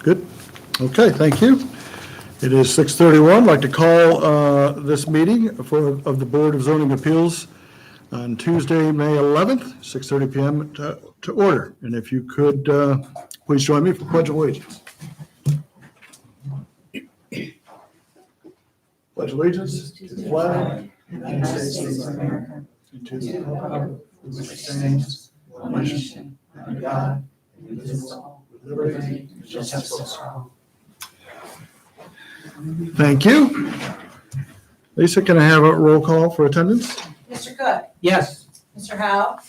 Good. Okay, thank you. It is 6:31. I'd like to call this meeting of the Board of Zoning Appeals on Tuesday, May 11th, 6:30 p.m. to order. And if you could, please join me for Pledge of Allegiance. Pledge allegiance to the flag of the United States of America and to the republic which stands one nation under God, indivisible, with liberty and justice for all. Thank you. Lisa, can I have a roll call for attendance? Mr. Cook? Yes. Mr. Howe?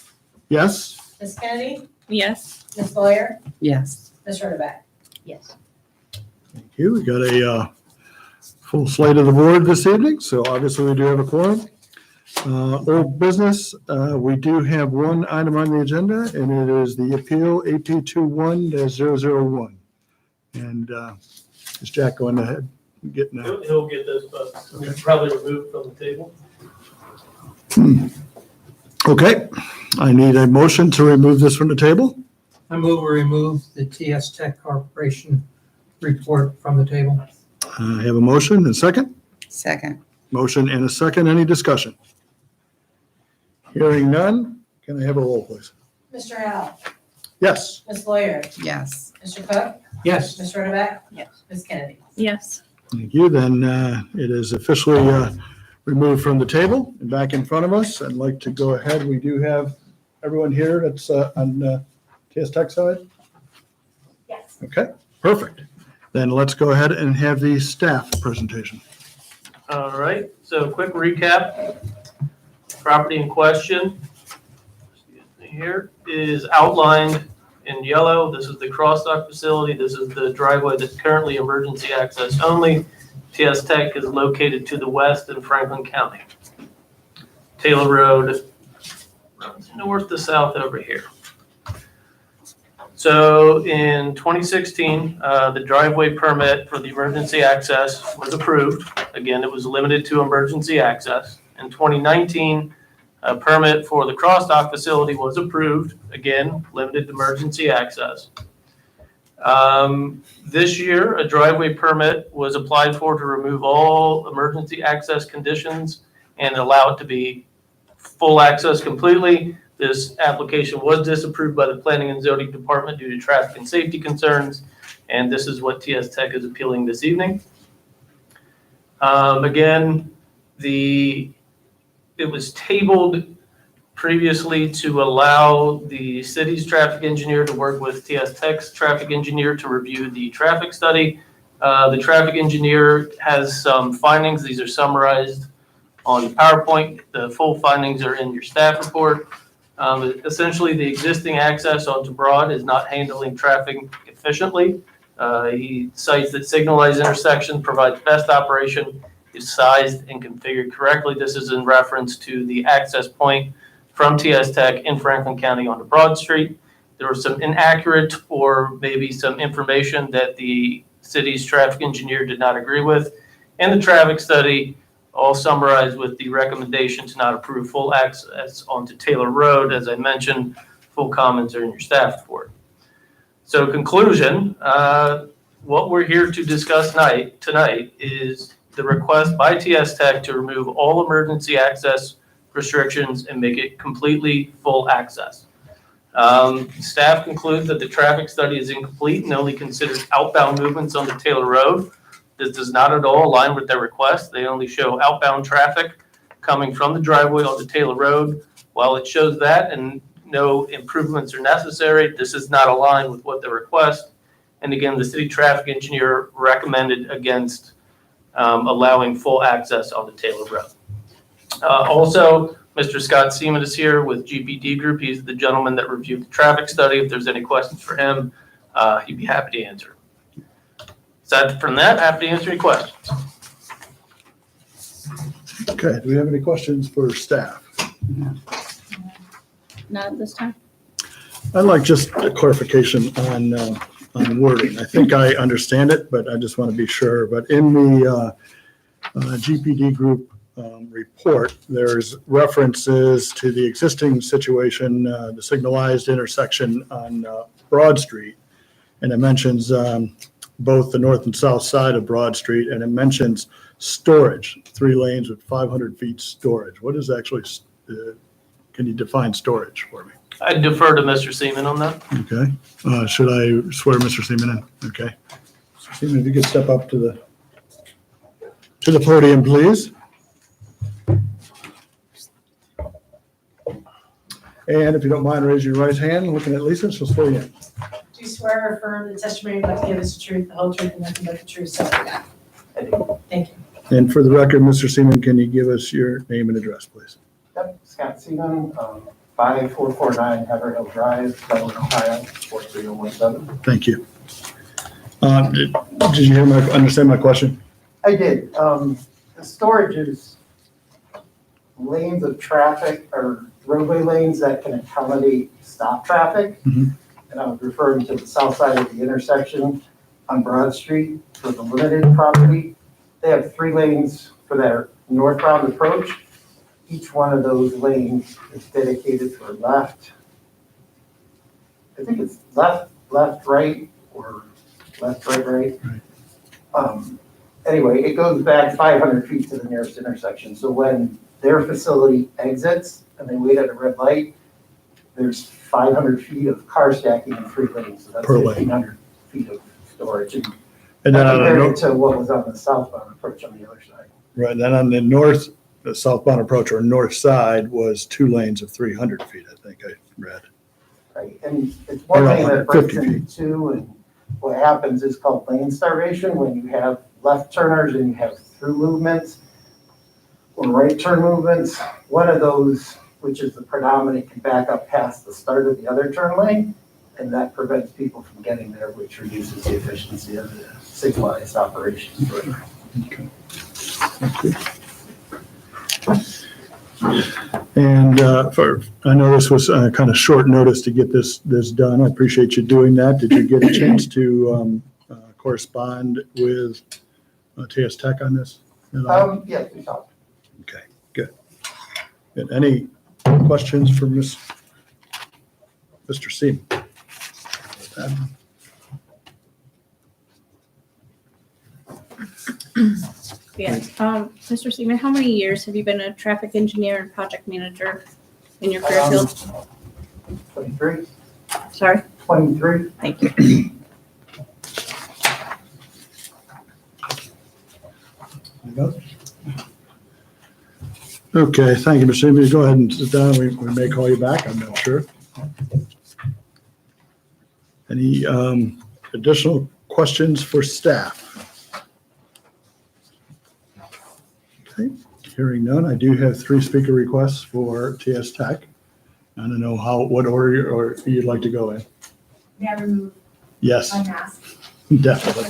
Yes. Ms. Kennedy? Yes. Ms. Lawyer? Yes. Ms. Rotoback? Yes. Thank you. We got a full slate of the board this evening, so obviously we do have a quorum. Old business, we do have one item on the agenda, and it is the appeal AP 21-001. And is Jack going ahead and getting that? He'll get this, but we probably removed from the table. Okay, I need a motion to remove this from the table. I move we remove the TS Tech Corporation report from the table. I have a motion and a second. Second. Motion and a second. Any discussion? Hearing none, can I have a roll, please? Mr. Howe? Yes. Ms. Lawyer? Yes. Mr. Cook? Yes. Ms. Rotoback? Yes. Ms. Kennedy? Yes. Thank you. Then it is officially removed from the table and back in front of us. I'd like to go ahead. We do have everyone here that's on TS Tech side. Yes. Okay, perfect. Then let's go ahead and have the staff presentation. All right, so quick recap. Property in question, excuse me, here is outlined in yellow. This is the cross-dock facility. This is the driveway that's currently emergency access only. TS Tech is located to the west in Franklin County. Taylor Road runs north to south over here. So in 2016, the driveway permit for the emergency access was approved. Again, it was limited to emergency access. In 2019, a permit for the cross-dock facility was approved. Again, limited to emergency access. This year, a driveway permit was applied for to remove all emergency access conditions and allow it to be full access completely. This application was disapproved by the Planning and Zoning Department due to traffic and safety concerns, and this is what TS Tech is appealing this evening. Again, it was tabled previously to allow the city's traffic engineer to work with TS Tech's traffic engineer to review the traffic study. The traffic engineer has some findings. These are summarized on PowerPoint. The full findings are in your staff report. Essentially, the existing access onto Broad is not handling traffic efficiently. He cites that signalized intersection provides best operation, is sized and configured correctly. This is in reference to the access point from TS Tech in Franklin County onto Broad Street. There was some inaccurate or maybe some information that the city's traffic engineer did not agree with. And the traffic study all summarized with the recommendation to not approve full access onto Taylor Road. As I mentioned, full comments are in your staff report. So conclusion, what we're here to discuss tonight is the request by TS Tech to remove all emergency access restrictions and make it completely full access. Staff concludes that the traffic study is incomplete and only considers outbound movements onto Taylor Road. This does not at all align with their request. They only show outbound traffic coming from the driveway onto Taylor Road. While it shows that and no improvements are necessary, this is not aligned with what they request. And again, the city traffic engineer recommended against allowing full access onto Taylor Road. Also, Mr. Scott Seaman is here with GPD Group. He's the gentleman that reviewed the traffic study. If there's any questions for him, he'd be happy to answer. Aside from that, happy to answer any questions. Okay, do we have any questions for staff? Not at this time. I'd like just a clarification on wording. I think I understand it, but I just want to be sure. But in the GPD Group report, there's references to the existing situation, the signalized intersection on Broad Street, and it mentions both the north and south side of Broad Street, and it mentions storage, 3 lanes with 500 feet storage. What is actually, can you define storage for me? I defer to Mr. Seaman on that. Okay. Should I swear Mr. Seaman in? Okay. Mr. Seaman, if you could step up to the podium, please. And if you don't mind, raise your right hand, looking at Lisa, she'll swear you in. Do you swear or affirm the testimony you're about to give us the truth, the whole truth, and nothing but the truth, so help you God? I do. Thank you. And for the record, Mr. Seaman, can you give us your name and address, please? Yep, Scott Seaman, 5449 Haverhill Drive, Dublin, Ohio, 43017. Thank you. Did you understand my question? I did. The storage is lanes of traffic or roadway lanes that can accommodate stop traffic. Mhm. And I was referring to the south side of the intersection on Broad Street for the limited property. They have 3 lanes for their northbound approach. Each one of those lanes is dedicated for left. I think it's left, right, or left, right. Anyway, it goes back 500 feet to the nearest intersection. So when their facility exits and they wait at a red light, there's 500 feet of car stacking in 3 lanes. So that's Per lane. 1,500 feet of storage. And And then on the compared north, to what was on the southbound approach on the other side. right, then on the north, the southbound approach or north side was 2 lanes of 300 feet, I think I read. Right, and it's one Or thing that breaks 50 into 2, and what happens is called lane starvation, when you have left turners and you have through movements or right turn movements. One of those, which is the predominant, can back up past the start of the other turn lane, and that prevents people from getting there, which reduces the efficiency of the signalized operations. And I know this was kind of short notice to get this done. I appreciate you doing that. Did you get a chance to correspond with TS Tech on this at all? Yes, we talked. Okay, good. And any questions for Mr. Seaman? Yes. Mr. Seaman, how many years have you been a traffic engineer and project manager in your career field? 23. Sorry? 23. Thank you. Okay, thank you, Mr. Seaman. Go ahead and sit down. We may call you back, I'm not sure. Any additional questions for staff? Okay, hearing none, I do have 3 speaker requests for TS Tech. I don't know what order or you'd like to go in. May I remove Yes, my mask? definitely.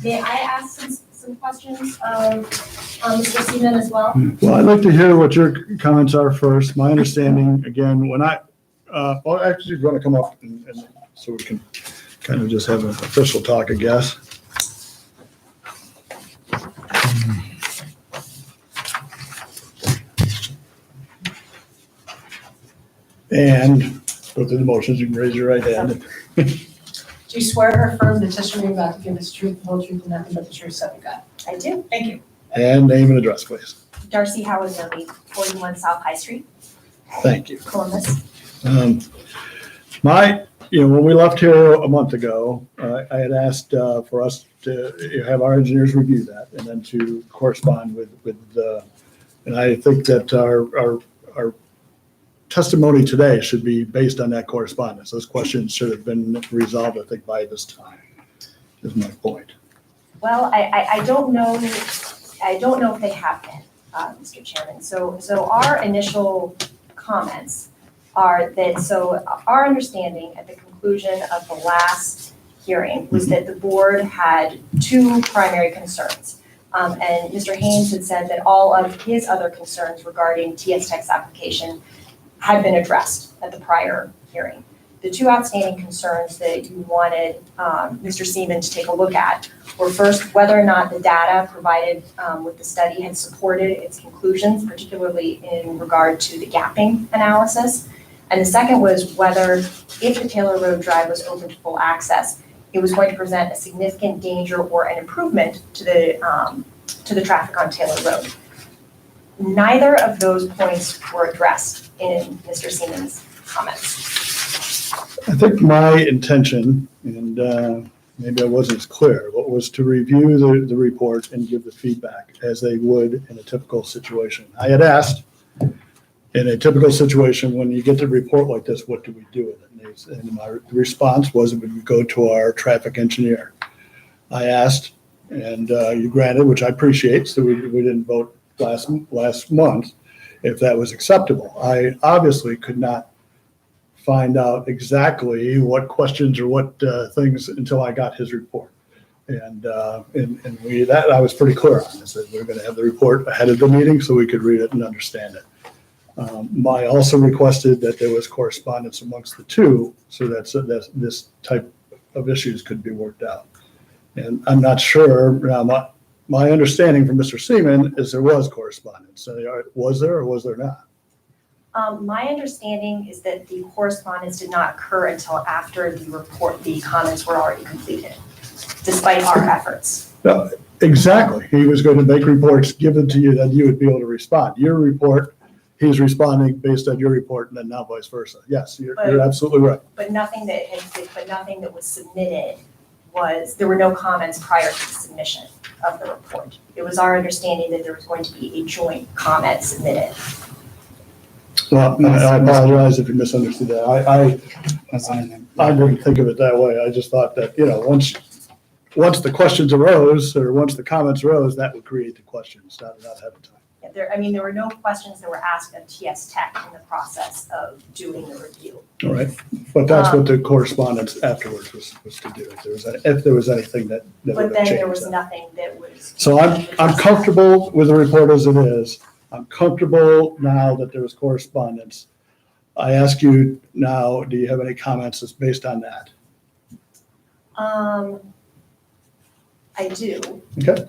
May I ask some questions of Mr. Seaman as well? Well, I'd like to hear what your comments are first. My understanding, again, when well, actually, you're going to come up and so we can kind of just have an official talk, I guess. And go through the motions. You can raise your right hand. Do you swear or affirm the testimony you're about to give us the truth, the whole truth, and nothing but the truth, so help you God? I do. Thank you. And name and address, please. Darcy Howard Noe, 41 South High Street, Thank you. Columbus. When we left here a month ago, I had asked for us to have our engineers review that and then to correspond with and I think that our testimony today should be based on that correspondence. Those questions should have been resolved, I think, by this time, is my point. Well, I don't know if they have been, Mr. Chairman. So our initial comments are that, so our understanding at the conclusion of the last hearing was that the board had 2 primary concerns. And Mr. Haynes had said that all of his other concerns regarding TS Tech's application had been addressed at the prior hearing. The 2 outstanding concerns that you wanted Mr. Seaman to take a look at were first, whether or not the data provided with the study had supported its conclusions, particularly in regard to the gapping analysis. And the second was whether, if the Taylor Road Drive was open to full access, it was going to present a significant danger or an improvement to the traffic on Taylor Road. Neither of those points were addressed in Mr. Siemens' comments. I think my intention, and maybe I wasn't as clear, but was to review the report and give the feedback as they would in a typical situation. I had asked, in a typical situation, when you get the report like this, what do we do with it? And my response was it would go to our traffic engineer. I asked, and you granted, which I appreciate, so we didn't vote last month, if that was acceptable. I obviously could not find out exactly what questions or what things until I got his report. And that I was pretty clear on. I said we we're going to have the report ahead of the meeting so we could read it and understand it. I also requested that there was correspondence amongst the two so that this type of issues could be worked out. And I'm not sure, now my understanding from Mr. Seaman is there was correspondence. So was there or was there not? My understanding is that the correspondence did not occur until after the comments were already completed, despite our efforts. No, exactly. He was going to make reports given to you that you would be able to respond. Your report, he's responding based on your report, and then now vice versa. Yes, you're absolutely right. But nothing that was submitted there were no comments prior to the submission of the report. It was our understanding that there was going to be a joint comment submitted. Well, I apologize if you misunderstood that. I didn't think of it that way. I just thought that, once the questions arose or once the comments arose, that would create the questions, not ahead of time. There were no questions that were asked of TS Tech in the process of doing the review. All right, but that's what the correspondence afterwards was to do. If there was anything that would have But then changed there was that. nothing that was. So I'm comfortable with the report as it is. I'm comfortable now that there was correspondence. I ask you now, do you have any comments that's based on that? I do. Okay.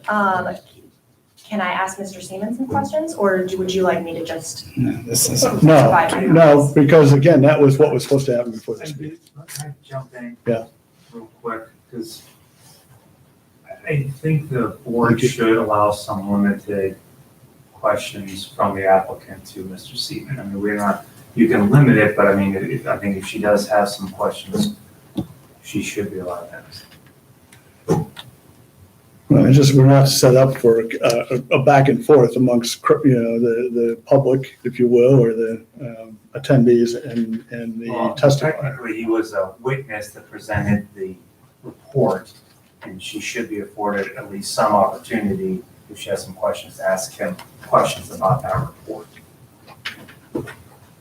Can I ask Mr. Seaman some questions, or would you like me to just? No, because again, that was what was supposed to happen before this meeting. Can I jump in? Yeah. Real quick, because I think the board should allow some limited questions from the applicant to Mr. Seaman. I mean, you can limit it, but I mean, I think if she does have some questions, she should be allowed to ask. Well, we're not set up for a back and forth amongst, the public, if you will, or the attendees and the testifier. Technically, he was a witness that presented the report, and she should be afforded at least some opportunity, if she has some questions, to ask him questions about that report.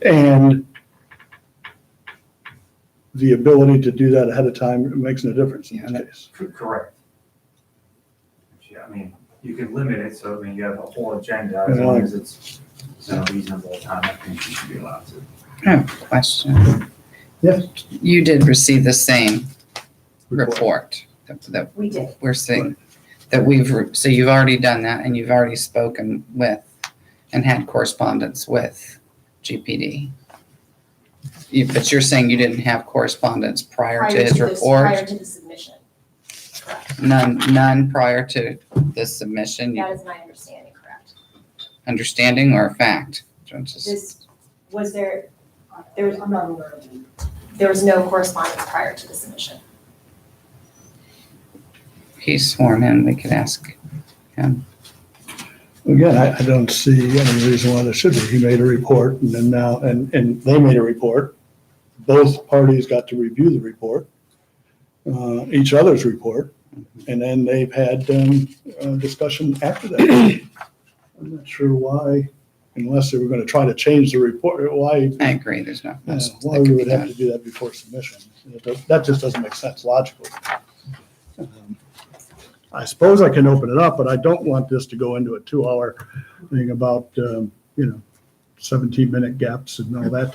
And the ability to do that ahead of time makes no difference in this case. Correct. I mean, you can limit it, so you have a whole agenda, as long as it's a reasonable time, I think you should be allowed to. I have a question. Yes. You did receive the same report that We did. we're seeing, so you've already done that and you've already spoken with and had correspondence with GPD. But you're saying you didn't have correspondence prior to his report? Prior to the submission. Correct. None prior to this submission? That is my understanding, correct? Understanding or fact? There was no correspondence prior to the submission. He's sworn in, we could ask him. Again, I don't see any reason why there should be. He made a report and then now, and they made a report. Both parties got to review the report, each other's report, and then they've had discussion after that. I'm not sure why, unless they were going to try to change the report, why I agree, there's not much why that we could be would have done. to do that before submission. That just doesn't make sense logically. I suppose I can open it up, but I don't want this to go into a 2-hour thing about, 17-minute gaps and all that.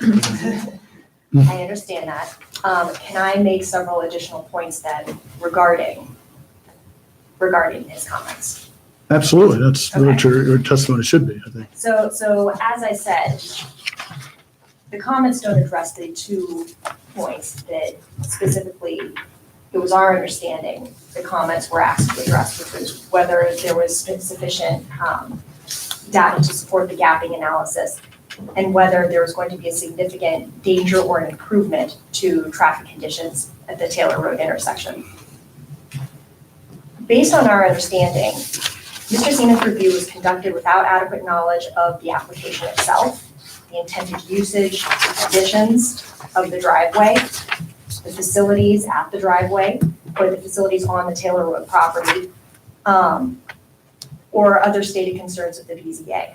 I understand that. Can I make several additional points then regarding his comments? Absolutely, that's what Okay. your testimony should be, I think. So as I said, the comments don't address the 2 points that specifically it was our understanding, the comments were asked to address, which was whether there was sufficient data to support the gapping analysis, and whether there was going to be a significant danger or an improvement to traffic conditions at the Taylor Road intersection. Based on our understanding, Mr. Seaman's review was conducted without adequate knowledge of the application itself, the intended usage, the conditions of the driveway, the facilities at the driveway, or the facilities on the Taylor Road property, or other stated concerns of the BZA.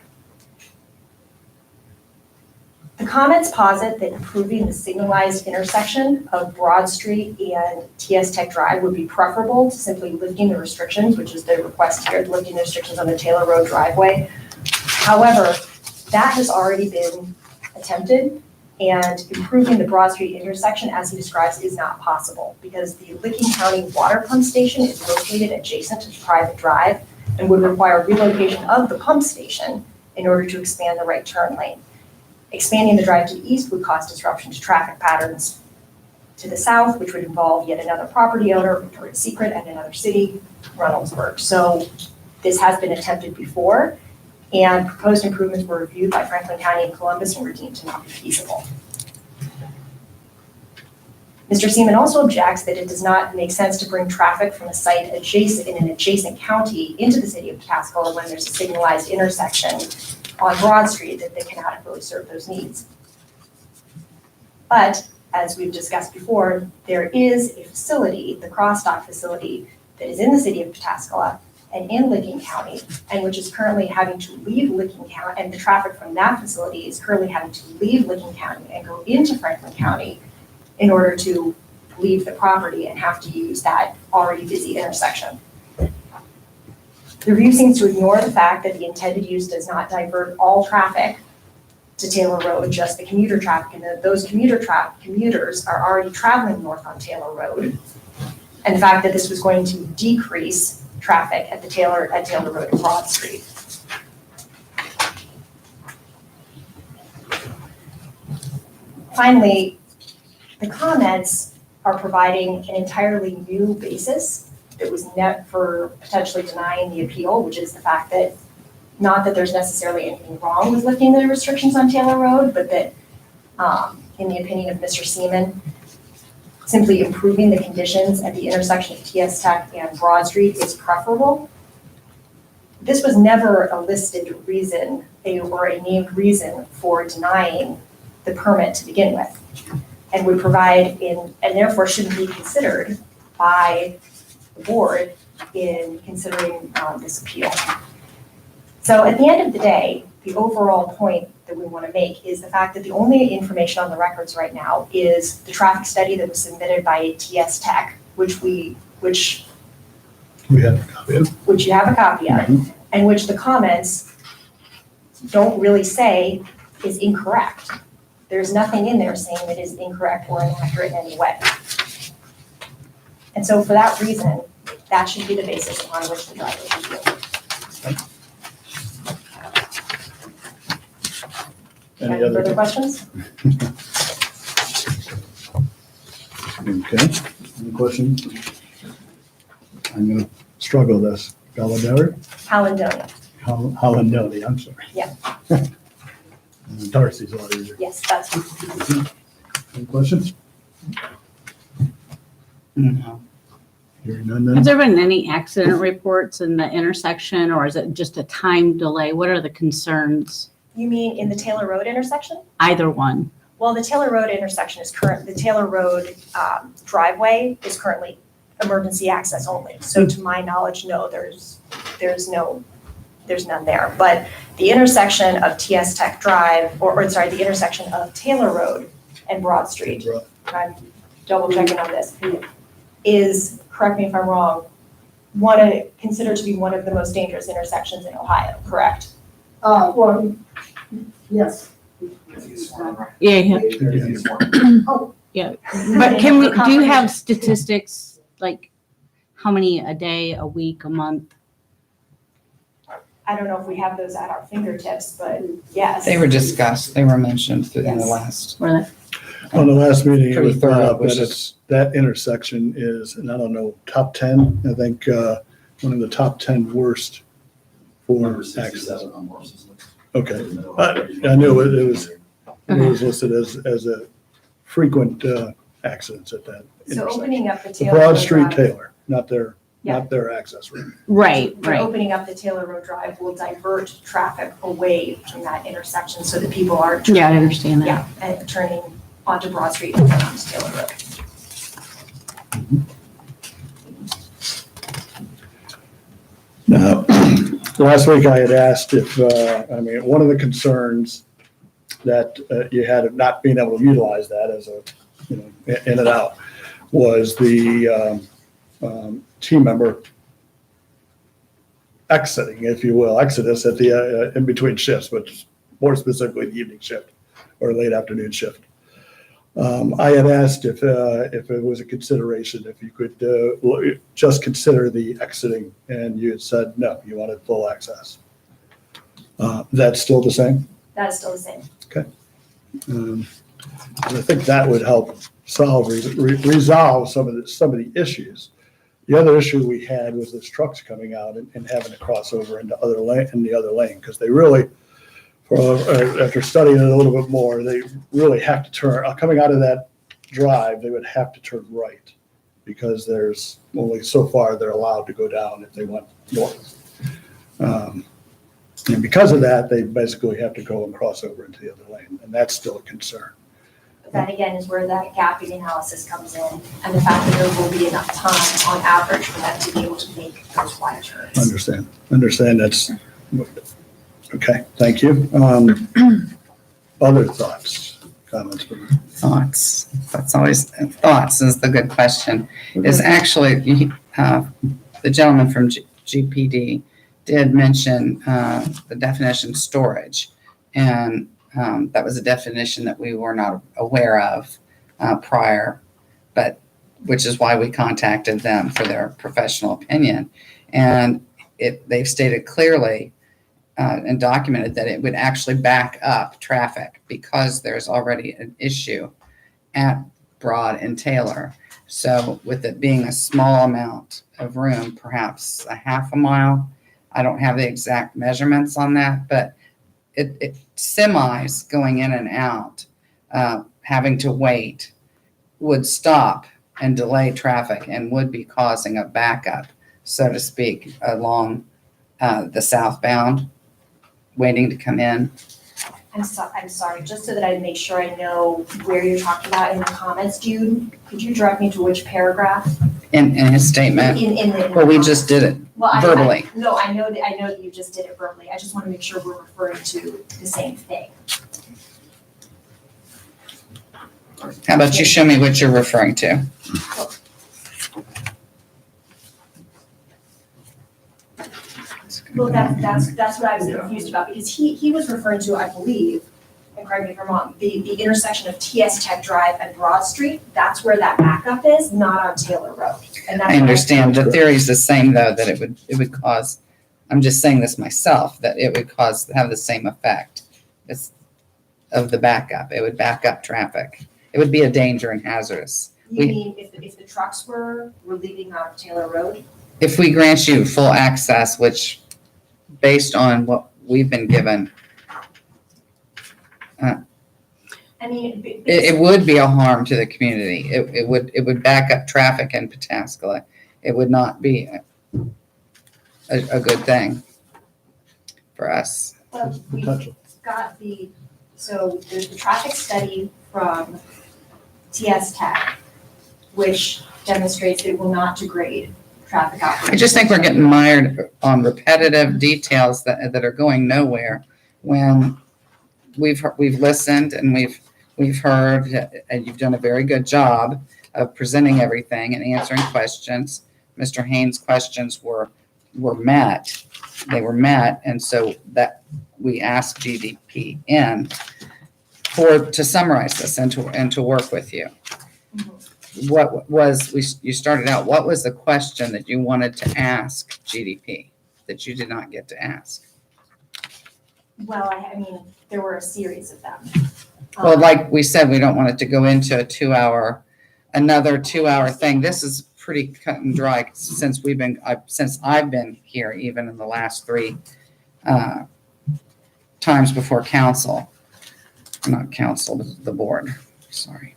The comments posit that improving the signalized intersection of Broad Street and TS Tech Drive would be preferable to simply lifting the restrictions, which is the request here, lifting the restrictions on the Taylor Road driveway. However, that has already been attempted, and improving the Broad Street intersection, as he describes, is not possible because the Licking County water pump station is located adjacent to the private drive and would require relocation of the pump station in order to expand the right turn lane. Expanding the drive to the east would cause disruption to traffic patterns to the south, which would involve yet another property owner, Victoria's Secret, and another city, Reynoldsburg. So this has been attempted before, and proposed improvements were reviewed by Franklin County and Columbus and were deemed to not be feasible. Mr. Seaman also objects that it does not make sense to bring traffic from a site adjacent in an adjacent county into the city of Pataskala when there's a signalized intersection on Broad Street that they can adequately serve those needs. But as we've discussed before, there is a facility, the cross-dock facility, that is in the city of Pataskala and in Licking County, and which is currently having to leave Licking County, and the traffic from that facility is currently having to leave Licking County and go into Franklin County in order to leave the property and have to use that already busy intersection. The review seems to ignore the fact that the intended use does not divert all traffic to Taylor Road, just the commuter traffic, and that those commuters are already traveling north on Taylor Road. And the fact that this was going to decrease traffic at Taylor Road and Broad Street. Finally, the comments are providing an entirely new basis that was net for potentially denying the appeal, which is the fact that, not that there's necessarily anything wrong with lifting the restrictions on Taylor Road, but that, in the opinion of Mr. Seaman, simply improving the conditions at the intersection of TS Tech and Broad Street is preferable. This was never a listed reason or a named reason for denying the permit to begin with, and would provide and therefore shouldn't be considered by the board in considering this appeal. So at the end of the day, the overall point that we want to make is the fact that the only information on the records right now is the traffic study that was submitted by TS Tech, which we have a copy of. which you have a copy of, and which the comments don't really say is incorrect. There's nothing in there saying that is incorrect or inaccurate in any way. And so for that reason, that should be the basis upon which the driveway should be. Any Any other? further questions? Okay, any questions? I'm gonna struggle this. Galladari? Caledonia, Hollandoni, I'm sorry. Yeah. Darcy's a lot easier. yes, that's, Any questions? No. Hearing none Has then? there been any accident reports in the intersection, or is it just a time delay? What are the concerns? you mean in the Taylor Road intersection? Either one. Well, the Taylor Road intersection is the Taylor Road driveway is currently emergency access only. So to my knowledge, no, there's none there. But the intersection of TS Tech Drive, or sorry, the intersection of Taylor Road and Broad Street, I'm double checking on this, is, correct me if I'm wrong, considered to be one of the most dangerous intersections in Ohio, correct? Well, yes. Yeah, yeah. But do you have statistics, like how many a day, a week, a month? I don't know if we have those at our fingertips, but yes. They were discussed, they were mentioned in the Yes. last. Were On the last meeting, it Pretty was brought thorough, up which that it's, that intersection is, and I don't know, top 10, I think, one of the top 10 worst for Number access. 67 on Morris's list. Okay, I knew it was listed as a frequent accidents at that So intersection. opening up the The Taylor Broad Road Street Drive. Taylor, not their Yeah. access route. Right, But right. opening up the Taylor Road Drive will divert traffic away from that intersection so that people aren't. Yeah, I understand that. Yeah, and turning onto Broad Street and then onto Taylor Road. Now, last week I had asked if, one of the concerns that you had of not being able to utilize that as a, in and out, was the team member exiting, if you will, exodus at the, in between shifts, but more specifically the evening shift or late afternoon shift. I had asked if it was a consideration, if you could just consider the exiting, and you had said, no, you wanted full access. That's still the same? That is still the same. And I think that would help resolve some of the issues. The other issue we had was those trucks coming out and having to cross over into the other lane, because they really, after studying it a little bit more, they really have to turn, coming out of that drive, they would have to turn right, because there's only so far they're allowed to go down if they went north. And because of that, they basically have to go and cross over into the other lane, and that's still a concern. But that again is where that gapping analysis comes in, and the fact that there will be enough time on average for them to be able to make those wide turns. Understand that's, okay, thank you. Other thoughts, comments from you? Thoughts. That's always, thoughts is the good question. Is actually, the gentleman from GPD did mention the definition storage. And that was a definition that we were not aware of prior, but which is why we contacted them for their professional opinion. And they've stated clearly and documented that it would actually back up traffic because there's already an issue at Broad and Taylor. So with it being a small amount of room, perhaps a half a mile, I don't have the exact measurements on that, but it semis going in and out, having to wait, would stop and delay traffic and would be causing a backup, so to speak, along the southbound, waiting to come in. I'm sorry, just so that I make sure I know where you're talking about in the comments, could you direct me to which paragraph? In his statement. In the Well, we just did it Well, verbally. No, I know that you just did it verbally. I just want to make sure we're referring to the same thing. How about you show me what you're referring to? Well, that's what I was confused about, because he was referring to, I believe, and correct me if I'm wrong, the intersection of TS Tech Drive and Broad Street. That's where that backup is, not on Taylor Road. And that's I understand. The theory is the same, though, that it would cause, I'm just saying this myself, that it would have the same effect of the backup. It would back up traffic. It would be a danger and hazardous. You mean if the trucks were leaving out of Taylor Road? If we grant you full access, which based on what we've been given, I mean, it would be a harm to the community. It would back up traffic in Pataskala. It would not be a good thing for us. Well, we've Potential. got so there's the traffic study from TS Tech, which demonstrates that it will not degrade traffic operations. I just think we're getting mired on repetitive details that are going nowhere when we've listened and we've heard, and you've done a very good job of presenting everything and answering questions. Mr. Haynes' questions were met. They were met, and so that we asked GDPN to summarize this and to work with you. You started out, what was the question that you wanted to ask GDP that you did not get to ask? Well, I mean, there were a series of them. Well, like we said, we don't want it to go into another 2-hour thing. This is pretty cut and dry since I've been here, even in the last 3 times before council. Not council, but the board, sorry.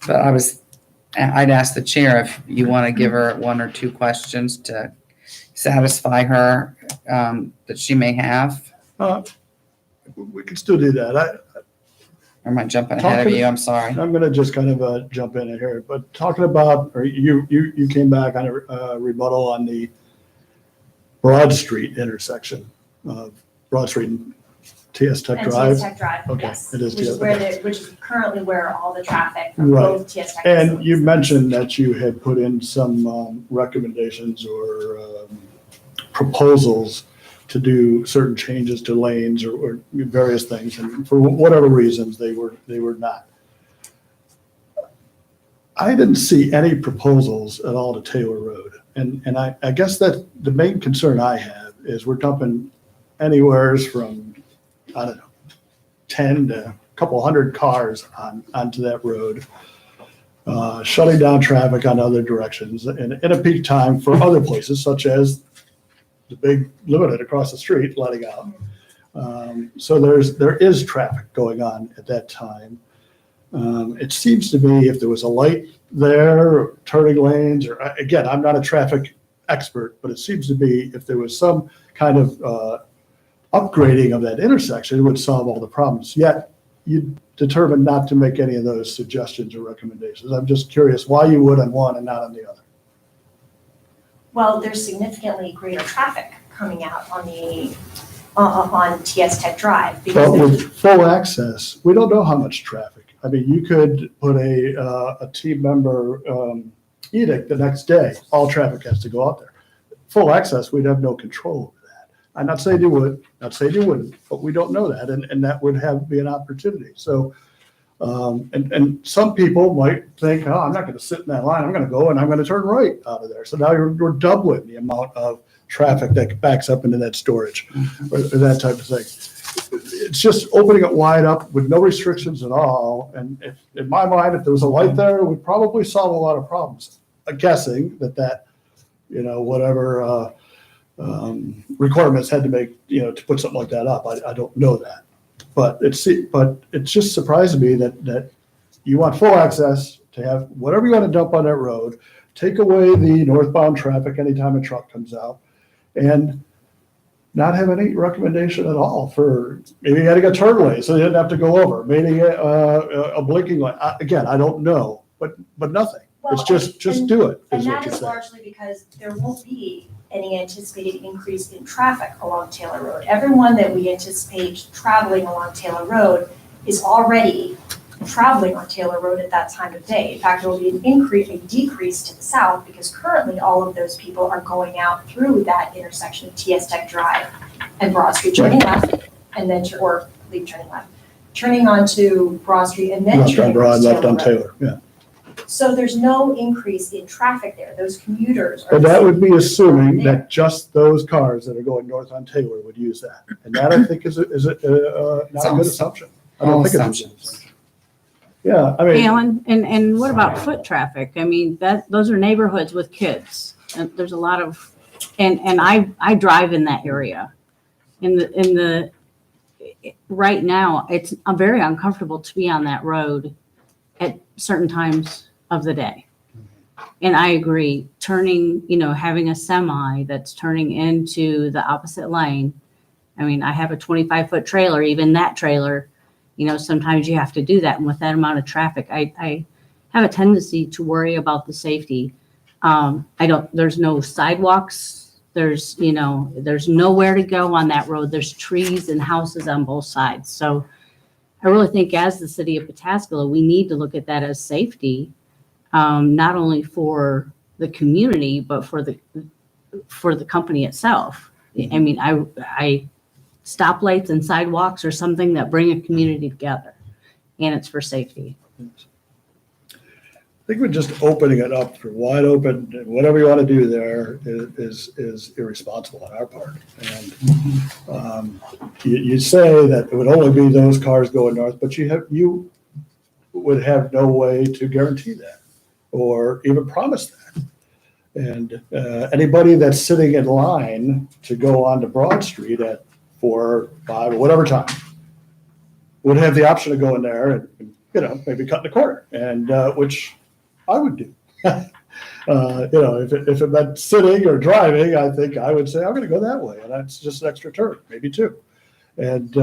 But I'd ask the chair if you want to give her 1 or 2 questions to satisfy her that she may have. We can still do that. Or am I jumping ahead of you? I'm sorry. I'm going to just kind of jump in here, but talking about, or you came back on a rebuttal on the Broad Street intersection, Broad Street and TS Tech And Drive. TS Tech Drive, Okay, yes. it is Which is TS, where okay. which is currently where all the traffic from Right. both TS Tech And facilities. you mentioned that you had put in some recommendations or proposals to do certain changes to lanes or various things, and for whatever reasons, they were not. I didn't see any proposals at all to Taylor Road, and I guess that the main concern I have is we're dumping anywheres from, I don't know, 10 to a couple hundred cars onto that road, shutting down traffic on other directions in a peak time for other places, such as the big limited across the street letting out. So there is traffic going on at that time. It seems to me if there was a light there, turning lanes, or again, I'm not a traffic expert, but it seems to be if there was some kind of upgrading of that intersection, it would solve all the problems. Yet you determined not to make any of those suggestions or recommendations. I'm just curious why you would on one and not on the other. Well, there's significantly greater traffic coming out on the on TS Tech Drive But because with full access, we don't know how much traffic. I mean, you could put a team member edict the next day, all traffic has to go out there. Full access, we'd have no control over that. I'm not saying you would, not saying you wouldn't, but we don't know that, and that would be an opportunity. So, and some people might think, oh, I'm not going to sit in that line. I'm going to go and I'm going to turn right out of there. So now you're doubling the amount of traffic that backs up into that storage or that type of thing. It's just opening it wide up with no restrictions at all. And if, in my mind, if there was a light there, it would probably solve a lot of problems. I'm guessing that, whatever requirements had to make, to put something like that up. I don't know that. But it's just surprising me that you want full access to have whatever you want to dump on that road, take away the northbound traffic anytime a truck comes out, and not have any recommendation at all for maybe adding a turn lane so they didn't have to go over, maybe a blinking light. Again, I don't know, but nothing. It's just do it. And Is that what you're is saying. largely because there won't be any anticipated increase in traffic along Taylor Road. Everyone that we anticipate traveling along Taylor Road is already traveling on Taylor Road at that time of day. In fact, there will be a decrease to the south because currently all of those people are going out through that intersection of TS Tech Drive and Broad Street, turning left, and then turning onto Broad Street and then Left on turning Broad, onto left on Taylor Road. Taylor, yeah. So there's no increase in traffic there. Those commuters are. But that would be assuming that just those cars that are going north on Taylor would use that. And that I think is not a good assumption. I don't think it's a good assumption. Yeah, I mean, Alan, and what about foot traffic? I mean, those are neighborhoods with kids. And there's a lot of, and I drive in that area. Right now, I'm very uncomfortable to be on that road at certain times of the day. And I agree, having a semi that's turning into the opposite lane. I mean, I have a 25-foot trailer, even that trailer, sometimes you have to do that. And with that amount of traffic, I have a tendency to worry about the safety. There's no sidewalks. There's nowhere to go on that road. There's trees and houses on both sides. So I really think as the city of Pataskala, we need to look at that as safety, not only for the community, but for the company itself. I mean, I stoplights and sidewalks are something that bring a community together, and it's for safety. think we're just opening it up for wide open, and whatever you want to do there is irresponsible on our part. And you say that it would only be those cars going north, but you would have no way to guarantee that or even promise that. And anybody that's sitting in line to go onto Broad Street at 4, 5, or whatever time would have the option of going there and maybe cut the corner, and which I would do. If it meant sitting or driving, I think I would say I'm going to go that way, and that's just an extra turn, maybe two. And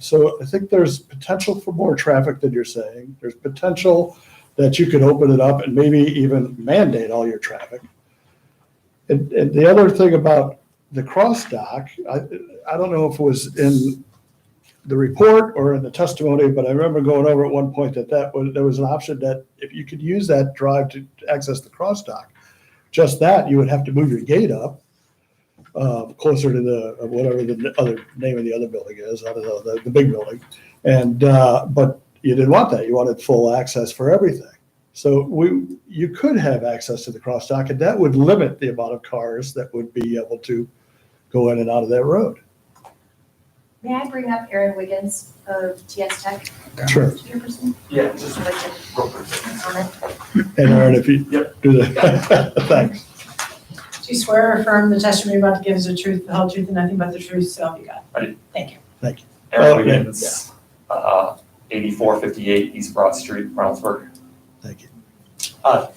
so I think there's potential for more traffic than you're saying. There's potential that you could open it up and maybe even mandate all your traffic. And the other thing about the cross dock, I don't know if it was in the report or in the testimony, but I remember going over at one point that there was an option that if you could use that drive to access the cross dock, just that you would have to move your gate up closer to the whatever the other name of the other building is, I don't know, the big building. And but you didn't want that. You wanted full access for everything. So you could have access to the cross dock, and that would limit the amount of cars that would be able to go in and out of that road. May I bring up Aaron Wiggins of TS Tech? Sure. Chairperson? Yeah, just I'd like to comment. And Aaron, if you do that, thanks. Do you swear or affirm the testimony you're about to give is the truth, the whole truth, and nothing but the truth, so help you God? I do. Thank you. Aaron Okay. Wiggins, 8458 East Broad Street, Reynoldsburg. Thank you.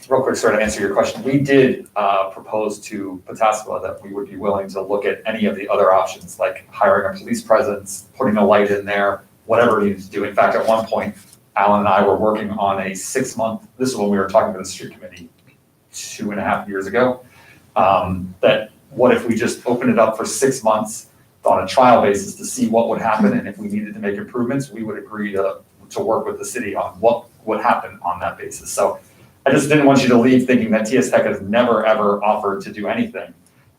Real quick, sort of answer your question. We did propose to Pataskala that we would be willing to look at any of the other options, like hiring a police presence, putting a light in there, whatever we need to do. In fact, at one point, Alan and I were working on a 6-month, this is when we were talking to the street committee 2.5 years ago, that what if we just opened it up for 6 months on a trial basis to see what would happen, and if we needed to make improvements, we would agree to work with the city on what would happen on that basis. So I just didn't want you to leave thinking that TS Tech has never, ever offered to do anything.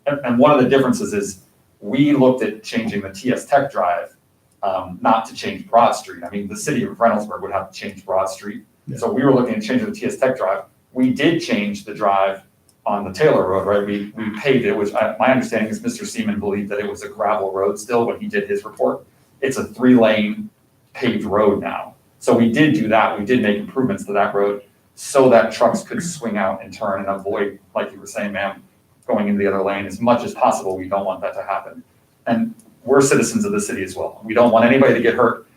And one of the differences is we looked at changing the TS Tech drive, not to change Broad Street. I mean, the city of Reynoldsburg would have to change Broad Street. Yeah. So we were looking at changing the TS Tech drive. We did change the drive on the Taylor Road, right? We paved it, which my understanding is Mr. Seaman believed that it was a gravel road still when he did his report. It's a 3-lane paved road now. So we did do that. We did make improvements to that road so that trucks could swing out and turn and avoid, like you were saying, ma'am, going into the other lane as much as possible. We don't want that to happen. And we're citizens of the city as well. We don't want anybody to get hurt.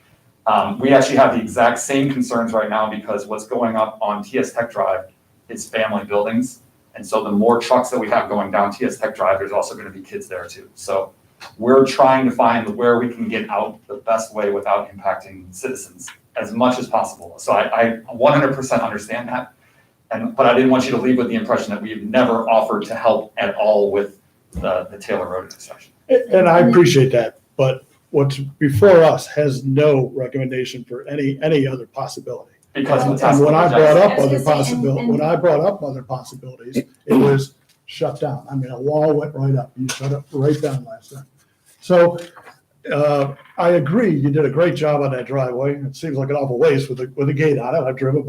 We actually have the exact same concerns right now because what's going up on TS Tech Drive is family buildings. And so the more trucks that we have going down TS Tech Drive, there's also going to be kids there too. So we're trying to find where we can get out the best way without impacting citizens as much as possible. So I 100% understand that. But I didn't want you to leave with the impression that we've never offered to help at all with the Taylor Road intersection. And I appreciate that, but what's before us has no recommendation for any other possibility. Because of the And task when I force brought up I was other gonna say, possibilities, it was shut down. I mean, a wall went right up. You shut it right down last time. So I agree, you did a great job on that driveway. It seems like an awful waste with a gate on it. I've driven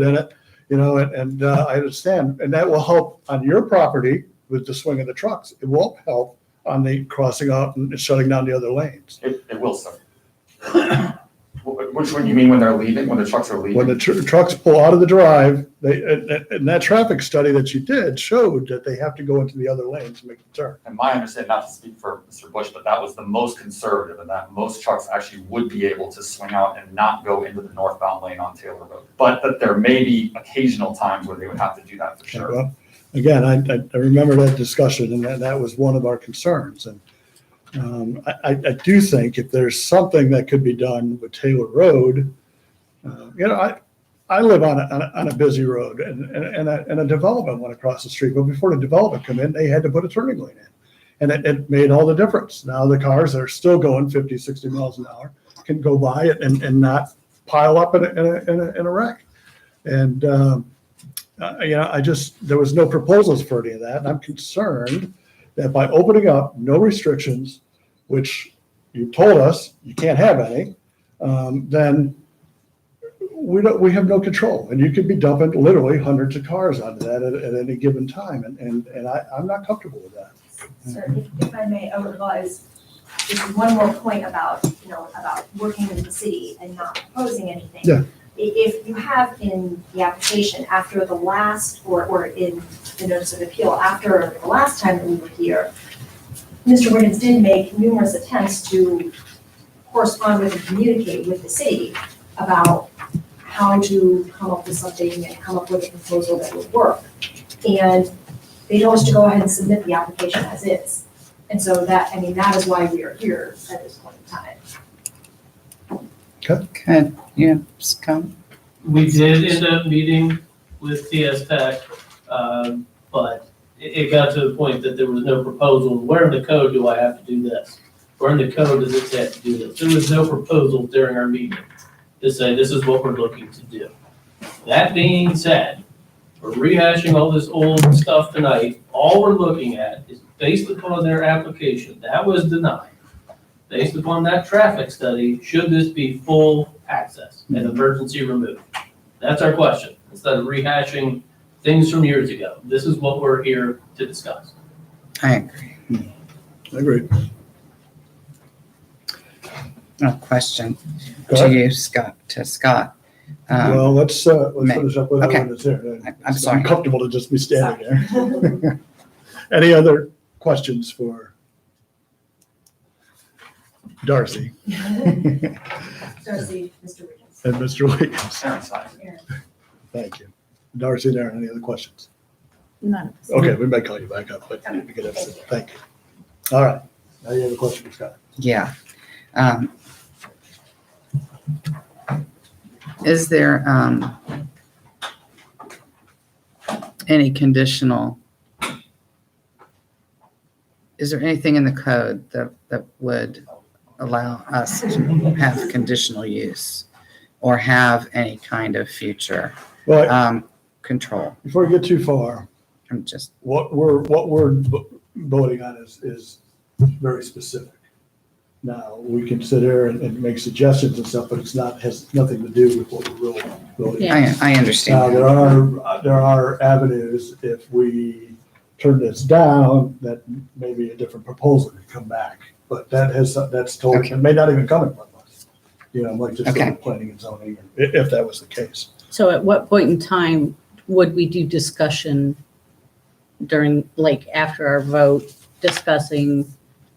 in it, and I understand. And that will help on your property with the swing of the trucks. It won't help on the crossing out and shutting down the other lanes. It will, sir. Which one you mean when they're leaving, when the trucks are leaving? When the trucks pull out of the drive, and that traffic study that you did showed that they have to go into the other lane to make the turn. And my understanding, not to speak for Mr. Bush, but that was the most conservative, and that most trucks actually would be able to swing out and not go into the northbound lane on Taylor Road. But that there may be occasional times where they would have to do that for sure. Well, again, I remember that discussion, and that was one of our concerns. And I do think if there's something that could be done with Taylor Road, I live on a busy road, and a development went across the street. But before the development come in, they had to put a turning lane in, and it made all the difference. Now the cars that are still going 50, 60 miles an hour can go by it and not pile up in a wreck. And there was no proposals for any of that, and I'm concerned that by opening up no restrictions, which you told us you can't have any, then we have no control, and you could be dumping literally hundreds of cars onto that at any given time, and I'm not comfortable with that. Sir, if I may, I would advise, just one more point about, about working with the city and not proposing anything. Yeah. If you have in the application after the last, or in the notice of appeal, after the last time that we were here, Mr. Wiggins did make numerous attempts to correspond with and communicate with the city about how to come up with something and come up with a proposal that would work. And they told us to go ahead and submit the application as is. And so that is why we are here at this point in time. Good, yeah, Scott? We did end up meeting with TS Tech, but it got to the point that there was no proposal. Where in the code do I have to do this? Where in the code does it say to do this? There was no proposal during our meeting to say this is what we're looking to do. That being said, we're rehashing all this old stuff tonight. All we're looking at is based upon their application. That was denied. Based upon that traffic study, should this be full access and emergency removed? That's our question. Instead of rehashing things from years ago, this is what we're here to discuss. I agree. I agree. No question Go to ahead. you, Scott, to Scott. Well, let's May- finish up with okay. everyone that's here. I'm It's sorry. uncomfortable to just be standing there. Any other questions for Darcy Darcy, Mr. Wiggins. and Mr. Wiggins? Aaron's fine. Thank you. Darcy and Aaron, any other questions? None. Okay, we may call you back up, but we could have, thank you. All right, now you have a question for Scott. Yeah. Is there any conditional, is there anything in the code that would allow us to have conditional use or have any kind of future Well, control? before we get too far, I'm just, what we're voting on is very specific. Now, we can sit here and make suggestions and stuff, but has nothing to do with what we're really voting. Yeah. I Now, understand. there are avenues, if we turn this down, that maybe a different proposal could come back. But that's totally, Okay. it may not even come in front of us. Like just Okay. planning and zoning, if that was the case. So at what point in time would we do discussion during, like, after our vote, discussing,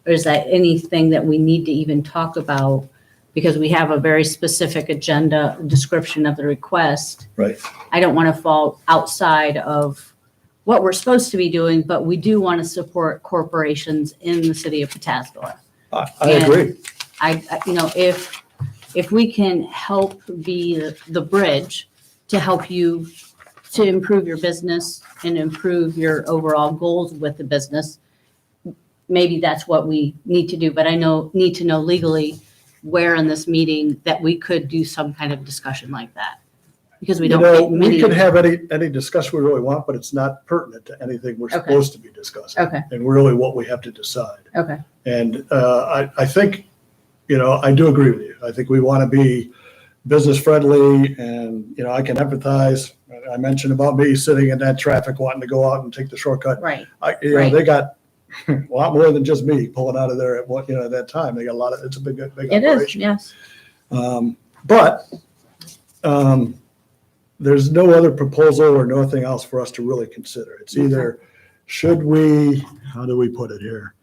or is that anything that we need to even talk about? Because we have a very specific agenda description of the request. Right. I don't want to fall outside of what we're supposed to be doing, but we do want to support corporations in the city of Pataskala. I agree. If we can help be the bridge to help you to improve your business and improve your overall goals with the business, maybe that's what we need to do. But I need to know legally where in this meeting that we could do some kind of discussion like that. Because we don't get We many. can have any discussion we really want, but it's not pertinent to anything we're Okay. supposed to be discussing. Okay, And really what we have to decide. okay, And I think, I do agree with you. I think we want to be business friendly and, I can empathize. I mentioned about me sitting in that traffic wanting to go out and take the shortcut. right. They got a lot more than just me pulling out of there at that time. They got a lot of, it's a big It operation. is, yes. But there's no other proposal or nothing else for us to really consider. It's either, should we, how do we put it here?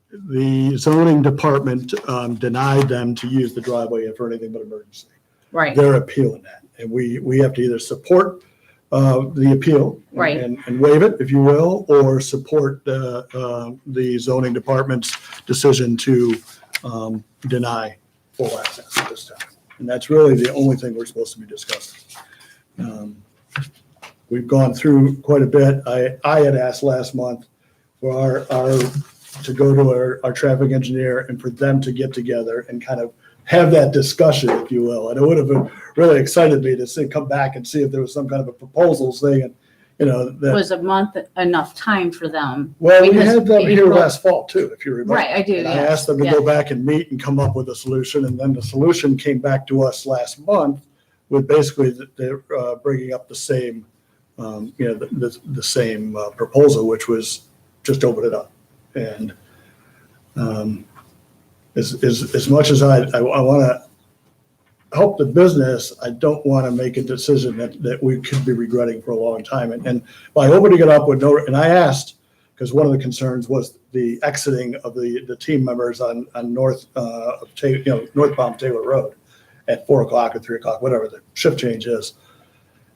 The zoning department denied them to use the driveway for anything but emergency. Right, They're appealing that. And we have to either support the appeal Right. and waive it, if you will, or support the zoning department's decision to deny full access at this time. And that's really the only thing we're supposed to be discussing. We've gone through quite a bit. I had asked last month for to go to our traffic engineer and for them to get together and kind of have that discussion, if you will. And it would have really excited me to come back and see if there was some kind of a proposal saying, that, Was a month enough time for them? well, we because had them here April- last fall too, if you remember. Right, I do, And I yes, asked them to yeah. go back and meet and come up with a solution, and then the solution came back to us last month with basically they're bringing up the same, the same proposal, which was just open it up. And as much as I want to help the business, I don't want to make a decision that we could be regretting for a long time. And by opening it up with no, and I asked, because one of the concerns was the exiting of the team members on northbound Taylor Road at 4 o'clock or 3 o'clock, whatever the shift change is.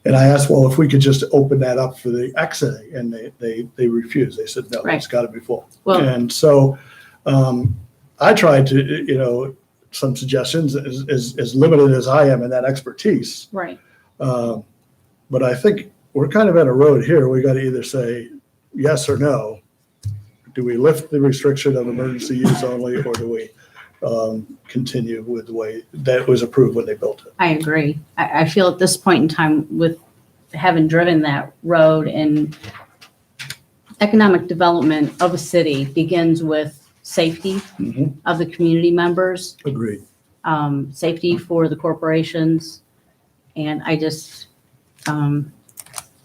And I asked, well, if we could just open that up for the exiting, and they refused. They said, no, it's got to be full. Well- And so I tried to, some suggestions, as limited as I am in that expertise. Right. But I think we're kind of at a road here. We got to either say yes or no. Do we lift the restriction of emergency use only, or do we continue with the way that was approved when they built it? I agree. I feel at this point in time, with having driven that road, and economic development of a city begins with safety of the community members, Agreed. safety for the corporations. And I just, No,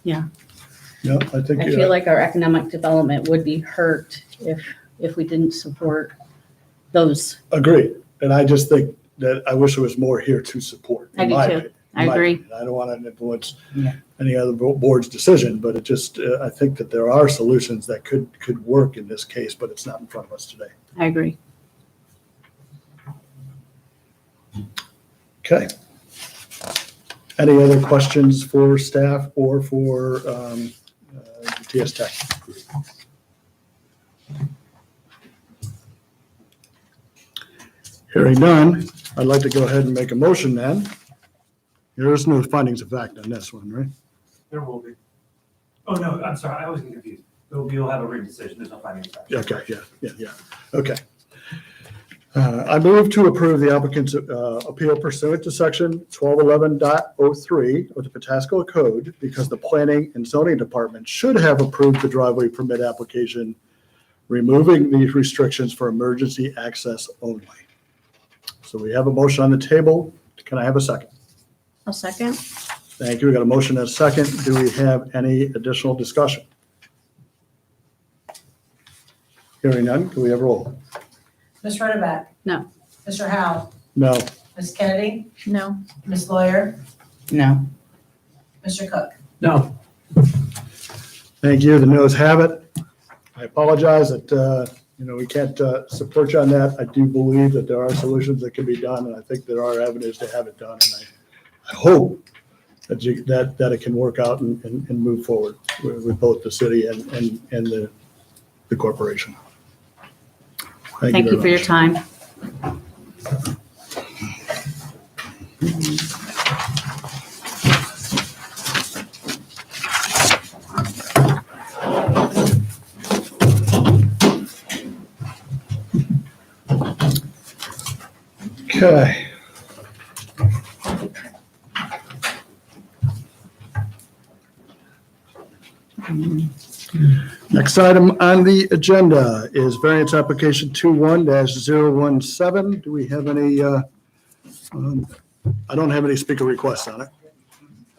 I think I feel like our economic development would be hurt if we didn't support those. agreed. And I just think that I wish there was more here to support. I in do my too. opinion. I In my agree. opinion. I don't want to influence Yeah. any other board's decision, but it just, I think that there are solutions that could work in this case, but it's not in front of us today. I agree. Okay. Any other questions for staff or for TS Tech? Hearing none, I'd like to go ahead and make a motion then. There is no findings of fact on this one, right? There will be. Oh, no, I'm sorry, I was confused. You'll have a written decision, there's no finding of fact. Okay, yeah. Okay. I move to approve the applicant's appeal pursuant to section 1211.03 of the Pataskala Code, because the planning and zoning department should have approved the driveway permit application, removing these restrictions for emergency access only. So we have a motion on the table. Can I have a second? A second? Thank you. We got a motion and a second. Do we have any additional discussion? Hearing none, can we have a roll? Ms. Rodenbeck? No. Mr. Howe? No. Ms. Kennedy? No. Ms. Lawyer? No. Mr. Cook? No, Thank you. The noes have it. I apologize that, we can't support you on that. I do believe that there are solutions that can be done, and I think there are avenues to have it done. And I hope that that it can work out and move forward with both the city and the corporation. Thank you for your time. Okay. Next item on the agenda is variance application 21-017. Do we have any, I don't have any speaker requests on it.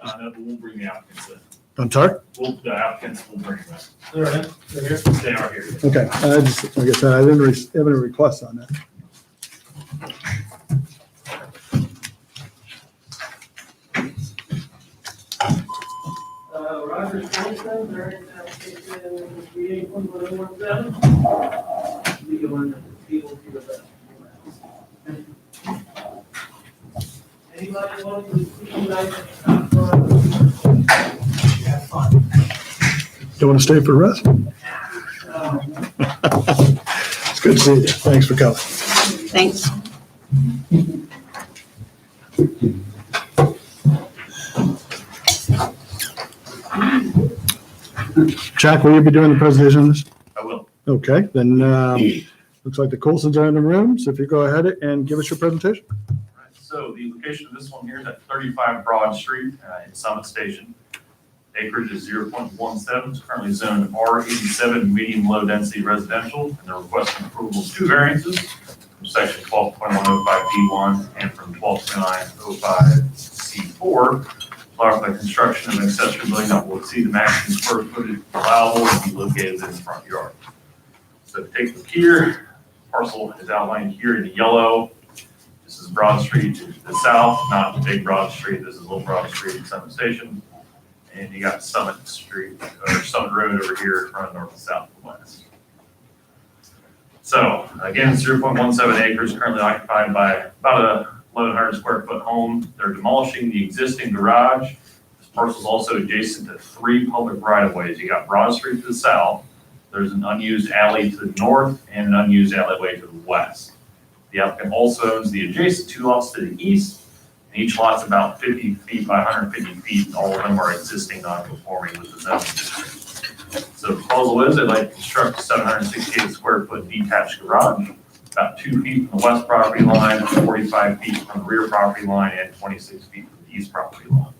No, but we'll bring the applicants in. I'm sorry? The applicants will bring them All right, they're here. in. They are here. Okay, I just, like I said, I didn't have any requests on that. Roger Johnson, variance application 38.117. Legal and appeal to the best. Anybody want to speak tonight? Do you want to stay for the rest? It's good to see you. Thanks for coming. Thanks. Jack, will you be doing the presentation on this? I will. Okay, then, looks like the Coulsons are in the room, so if you go ahead and give us your presentation. So the location of this one here is at 35 Broad Street in Summit Station. Acreage is 0.17. It's currently zoned R87 medium low density residential, and they're requesting approval of 2 variances from section 12.105B1 and from 12.2905C4. Allow for the construction of an accessory building that will exceed the maximum square footage allowable and be located in the front yard. So take a look here, parcel is outlined here in yellow. This is Broad Street to the south, not the big Broad Street. This is Little Broad Street in Summit Station. And you got Summit Street, or Summit Road over here, front, north, and south, and west. So again, 0.17 acres currently occupied by about a 1,100 square foot home. They're demolishing the existing garage. This parcel is also adjacent to 3 public right of ways. You got Broad Street to the south. There's an unused alley to the north and an unused alleyway to the west. The applicant also owns the adjacent 2 lots to the east. And each lot's about 50 feet by 150 feet, and all of them are existing non-conforming with the zoning district. So the proposal is they'd like to construct a 768 square foot detached garage, about 2 feet from the west property line, 45 feet from the rear property line, and 26 feet from the east property line.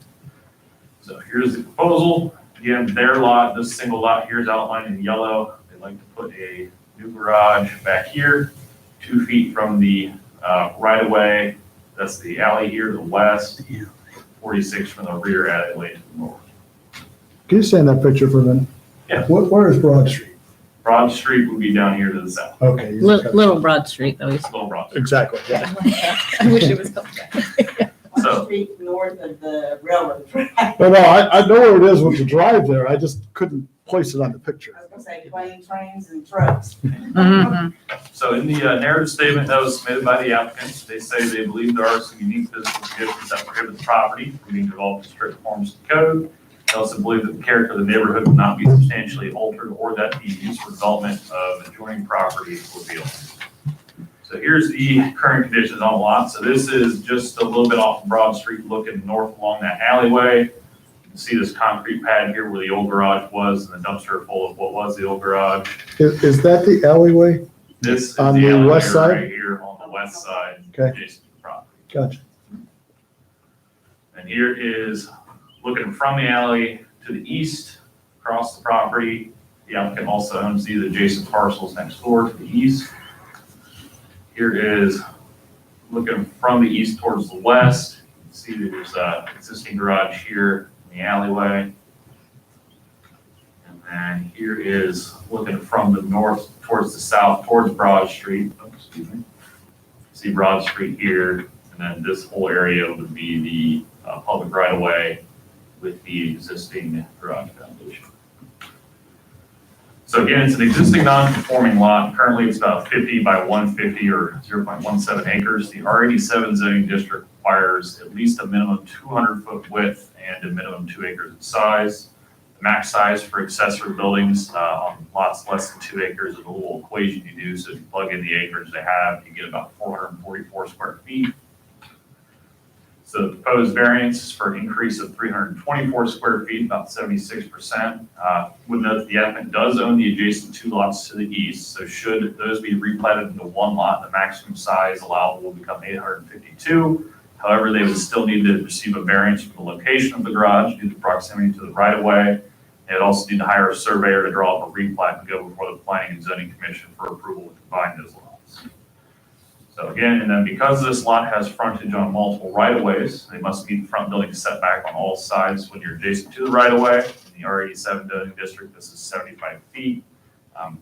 So here's the proposal. Again, their lot, this single lot here is outlined in yellow. They'd like to put a new garage back here, 2 feet from the right of way. That's the alley here to the west, 46 from the rear alleyway to the north. Can you stand that picture for a minute? Yeah. Where is Broad Street? Broad Street would be down here to the south. Okay. Little Broad Street, though. Little Broad Street. Exactly, yeah. I wish it was called that. So- Street north of the railroad track. No, I know where it is with the drive there. I just couldn't place it on the picture. I was gonna say plane, trains, and trucks. So in the narrative statement that was submitted by the applicant, they say they believe there are some unique physical conditions that prohibit the property from being developed in strict forms of the code. They also believe that the character of the neighborhood will not be substantially altered or that the use or development of adjoining property will be altered. So here's the current conditions on the lot. So this is just a little bit off Broad Street looking north along that alleyway. You can see this concrete pad here where the old garage was and the dumpster full of what was the old garage. Is that the alleyway? This is On the the alleyway west side? right here on the west side, Okay. adjacent to the property. Gotcha. And here is looking from the alley to the east, across the property. The applicant also owns these adjacent parcels next door to the east. Here is looking from the east towards the west. You can see there's an existing garage here in the alleyway. And then here is looking from the north towards the south, towards Broad Street. Oh, excuse me. See Broad Street here, and then this whole area would be the public right of way with the existing garage foundation. So again, it's an existing non-conforming lot. Currently, it's about 50 by 150 or 0.17 acres. The R87 zoning district requires at least a minimum 200-foot width and a minimum 2 acres in size. The max size for accessory buildings on lots less than 2 acres is a little equation you do. So if you plug in the acreage they have, you get about 444 square feet. So the proposed variance is for an increase of 324 square feet, about 76%. Would note that the applicant does own the adjacent 2 lots to the east. So should those be replatted into 1 lot, the maximum size allowable will become 852. However, they would still need to receive a variance from the location of the garage due to proximity to the right of way. They'd also need to hire a surveyor to draw up a replat and go before the Planning and Zoning Commission for approval to combine those lots. So again, and then because this lot has frontage on multiple right-of-ways, they must meet the front building setback on all sides when you're adjacent to the right-of-way. In the R87 zoning district, this is 75 feet.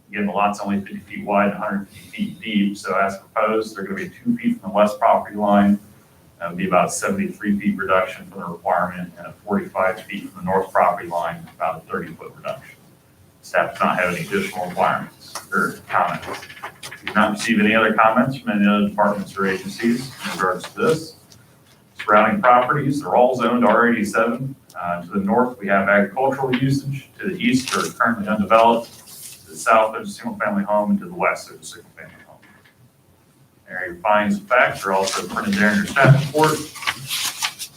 Again, the lot's only 50 feet wide and 150 feet deep. So as proposed, they're going to be 2 feet from the west property line. That would be about a 73 feet reduction from the requirement and a 45 feet from the north property line, about a 30-foot reduction. Staff does not have any additional requirements or comments. We did not receive any other comments from any other departments or agencies in regards to this. Surrounding properties, they're all zoned R87. To the north, we have agricultural usage. To the east, they're currently undeveloped. To the south, there's a single-family home, and to the west, there's a single-family home. There are your findings of facts are also printed there in your staff report.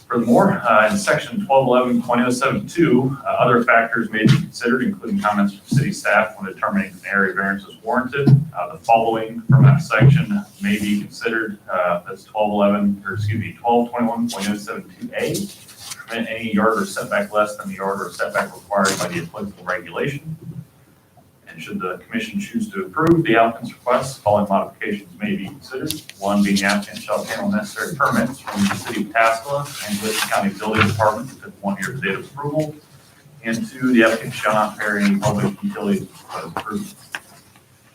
Furthermore, in section 1211.072, other factors may be considered, including comments from city staff when determining if an area variance is warranted. The following from that section may be considered. That's 1221.072A. permit any yard or setback less than the yard or setback required by the applicable regulation. And should the commission choose to approve the applicant's request, following modifications may be considered. One, being the applicant shall obtain necessary permits from the city of Pataskala and Wisconsin County Building Department within 1 year of the date of approval. And two, the applicant shall not pay any public utilities because of approval.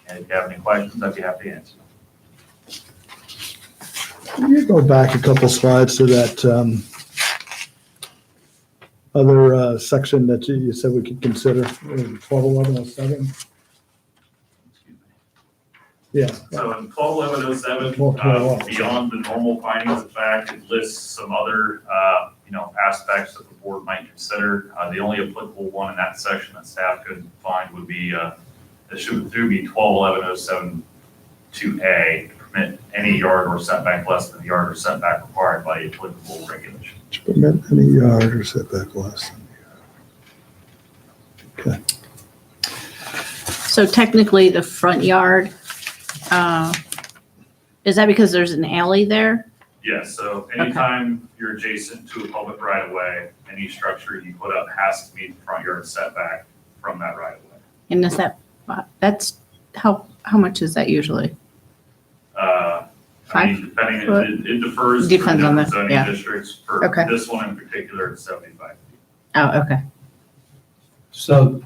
And if you have any questions, I'd be happy to answer. Can you go back a couple slides to that other section that you said we could consider, 121107? Yeah. So in 121107, Well, 1211. beyond the normal findings of fact, it lists some other, aspects that the board might consider. The only applicable one in that section that staff could find would be, it should be 121107 2A, to permit any yard or setback less than the yard or setback required by the applicable regulation. To permit any yard or setback less than the yard. Okay. So technically, the front yard, is that because there's an alley there? Yes, so anytime you're adjacent to a public right of way, any structure you put up has to meet the front yard setback from that right of way. And is that's, how much is that usually? Depending, it differs. for Depends on different the- zoning yeah. districts. For Okay. this one in particular, it's 75 feet. Oh, okay. So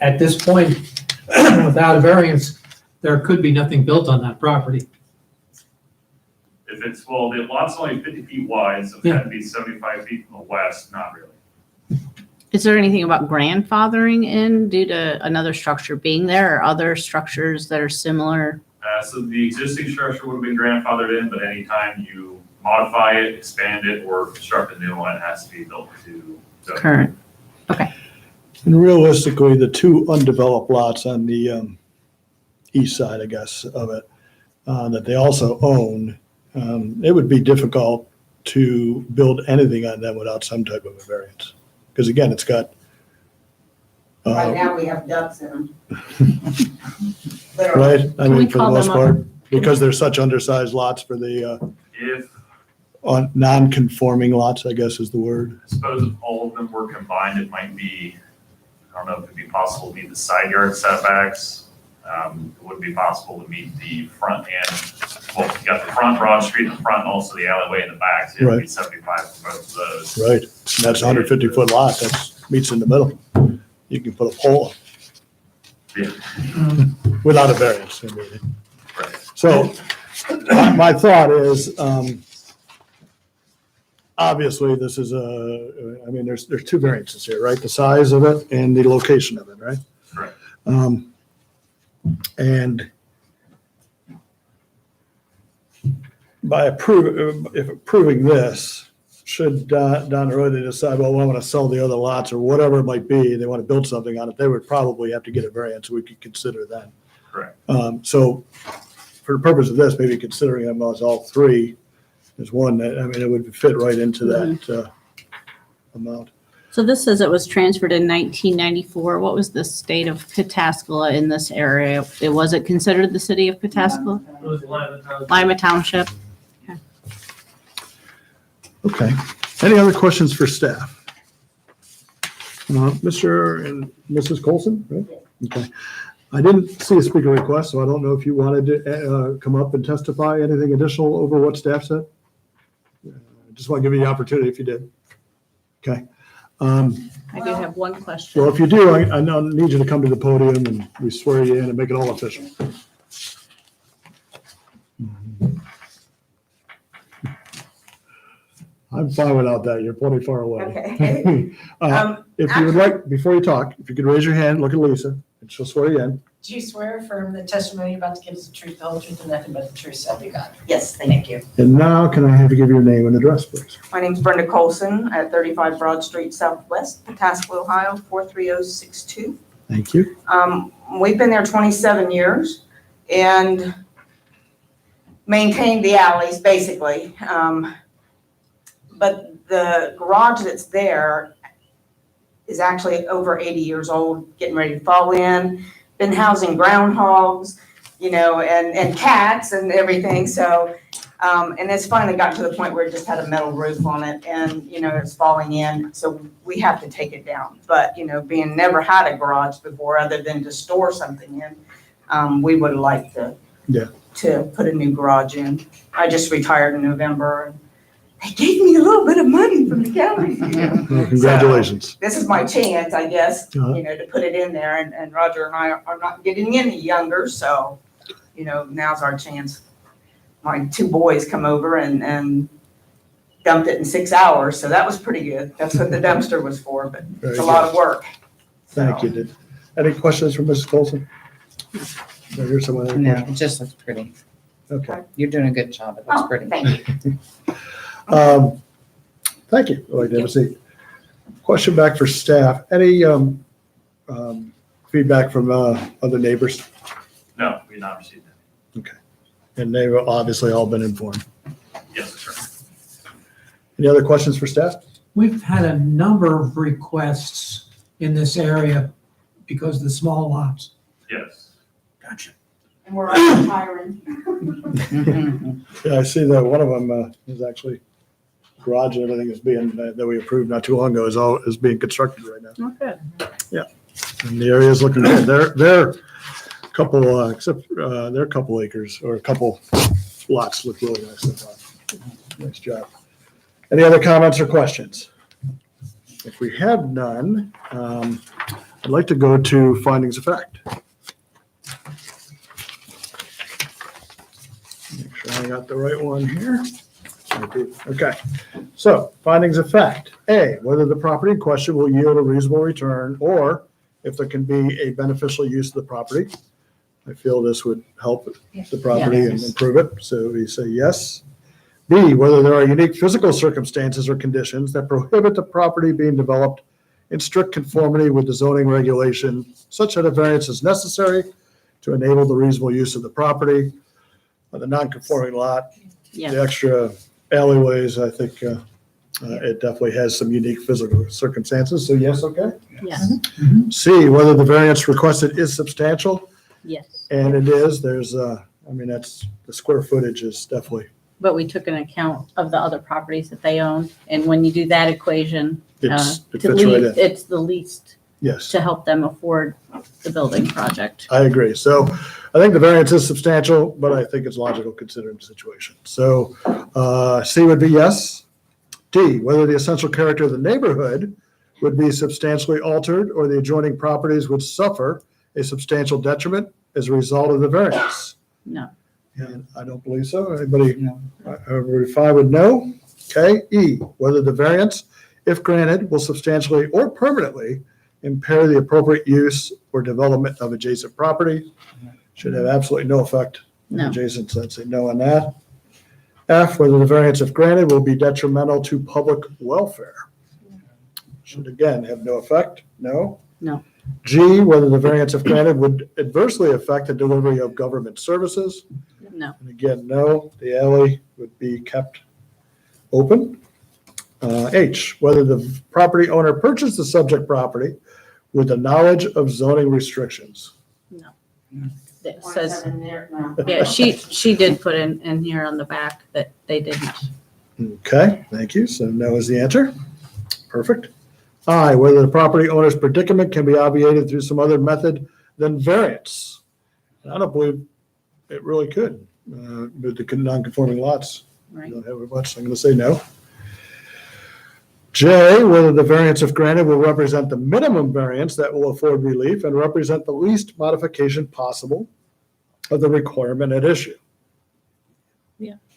at this point, without a variance, there could be nothing built on that property. If it's, well, the lot's only 50 feet wide, so if Yeah. that'd be 75 feet from the west, not really. Is there anything about grandfathering in due to another structure being there or other structures that are similar? So the existing structure would have been grandfathered in, but anytime you modify it, expand it, or construct a new one, it has to be built to zoning. Current. And realistically, the two undeveloped lots on the east side, I guess, of it, that they also own, it would be difficult to build anything on them without some type of a variance. Because again, it's got. Right now, we have ducks in them. Right, I Can we mean, for the call most them part, because they're such undersized lots for the If, non-conforming lots, I guess is the word. I suppose if all of them were combined, it might be, I don't know if it'd be possible to meet the side yard setbacks. It wouldn't be possible to meet the front end. Well, you got the front Broad Street in the front and also the alleyway in the back, so it'd be 75 for both of those. Right, and that's a 150-foot lot, that meets in the middle. You can put a pole Yeah. without a variance. I mean. Right. So my thought is, obviously, this is there's two variances here, right? The size of it and the location of it, right? Correct. And by approving this, should down the road they decide, well, I want to sell the other lots or whatever it might be, they want to build something on it, they would probably have to get a variance, we could consider that. Correct. So for the purpose of this, maybe considering them as all three is one that, it would fit right into that amount. So this says it was transferred in 1994. What was the state of Pataskala in this area? Was it considered the city of Pataskala? It was Lima. Lima Township? Okay. Any other questions for staff? Mr. and Mrs. Colson, right? Okay. I didn't see a speaker request, so I don't know if you wanted to come up and testify, anything additional over what staff said? Just want to give you the opportunity if you did. Okay. I do have one question. Well, if you do, I need you to come to the podium and we swear you in and make it all official. I'm fine without that. You're plenty far away. Okay. If you would like, before you talk, if you could raise your hand, look at Lisa, and she'll swear you in. Do you swear or affirm the testimony you're about to give is the truth, the whole truth, and nothing but the truth, so help you God? Yes, thank you. And now can I have you give your name and address, please? My name's Brenda Colson at 35 Broad Street Southwest, Pataskala, Ohio, 43062. Thank you. We've been there 27 years and maintained the alleys, basically. But the garage that's there is actually over 80 years old, getting ready to fall in. Been housing groundhogs, and cats and everything. So And it's finally gotten to the point where it just had a metal roof on it and, it's falling in, so we have to take it down. But, being never had a garage before other than to store something in, we would like to. Yeah. To put a new garage in. I just retired in November and they gave me a little bit of money from the county. Well, congratulations. This is my chance, I guess, Uh-huh. to put it in there, and Roger and I are not getting any younger, so, now's our chance. My 2 boys come over and dumped it in 6 hours, so that was pretty good. That's what the dumpster was for, but Very it's a lot good. of work. Thank you, Did. Any questions from Mrs. Colson? No, here's some other No, questions. it just looks pretty. Okay. You're doing a good job. It looks Oh, pretty. thank you. Thank you. I'd like to have a seat. Question back for staff. Any feedback from other neighbors? No, we did not receive that. And they've obviously all been informed. Yes, sir. Any other questions for staff? We've had a number of requests in this area because of the small lots. Yes. Gotcha. And we're retiring. Mhm. Yeah, I see that one of them is actually garage and everything is being, that we approved not too long ago is being constructed right now. Okay. And the area is looking good. They're a couple, they're a couple acres or a couple lots look really nice. I thought. Nice job. Any other comments or questions? If we have none, I'd like to go to findings of fact. Make sure I got the right one here. I do. Okay, so findings of fact. A, whether the property in question will yield a reasonable return, or if there can be a beneficial use of the property. I feel this would help the property and Yes. improve it, so we say yes. B, whether there are unique physical circumstances or conditions that prohibit the property being developed in strict conformity with the zoning regulation, such that a variance is necessary to enable the reasonable use of the property. The non-conforming lot, the Yes. extra alleyways, I think it definitely has some unique physical circumstances, so yes, okay. Yes. C, whether the variance requested is substantial, Yes. and it is, there's, that's, the square footage is definitely, But we took an account of the other properties that they own. And when you do that equation, it to fits right in, it's the least yes. to help them afford the building project. I agree. So I think the variance is substantial, but I think it's logical considering the situation. So C would be yes. D, whether the essential character of the neighborhood would be substantially altered or the adjoining properties would suffer a substantial detriment as a result of the variance. No. And I don't believe so. Anybody, No. if I would know. Okay. E, whether the variance, if granted, will substantially or permanently impair the appropriate use or development of adjacent property. Should have absolutely no effect on No. adjacent, so I'd say no on that. F, whether the variance, if granted, will be detrimental to public welfare. Should again have no effect, no. No. G, whether the variance, if granted, would adversely affect the delivery of government services. No. And again, no, the alley would be kept open. H, whether the property owner purchased the subject property with the knowledge of zoning restrictions. It says, yeah, she did put in here on the back that they didn't. Okay, thank you. So no is the answer. Perfect. I, whether the property owner's predicament can be obviated through some other method than variance. I don't believe it really could, with the non-conforming lots. Right. Don't have much, I'm gonna say no. J, whether the variance, if granted, will represent the minimum variance that will afford relief and represent the least modification possible of the requirement at issue.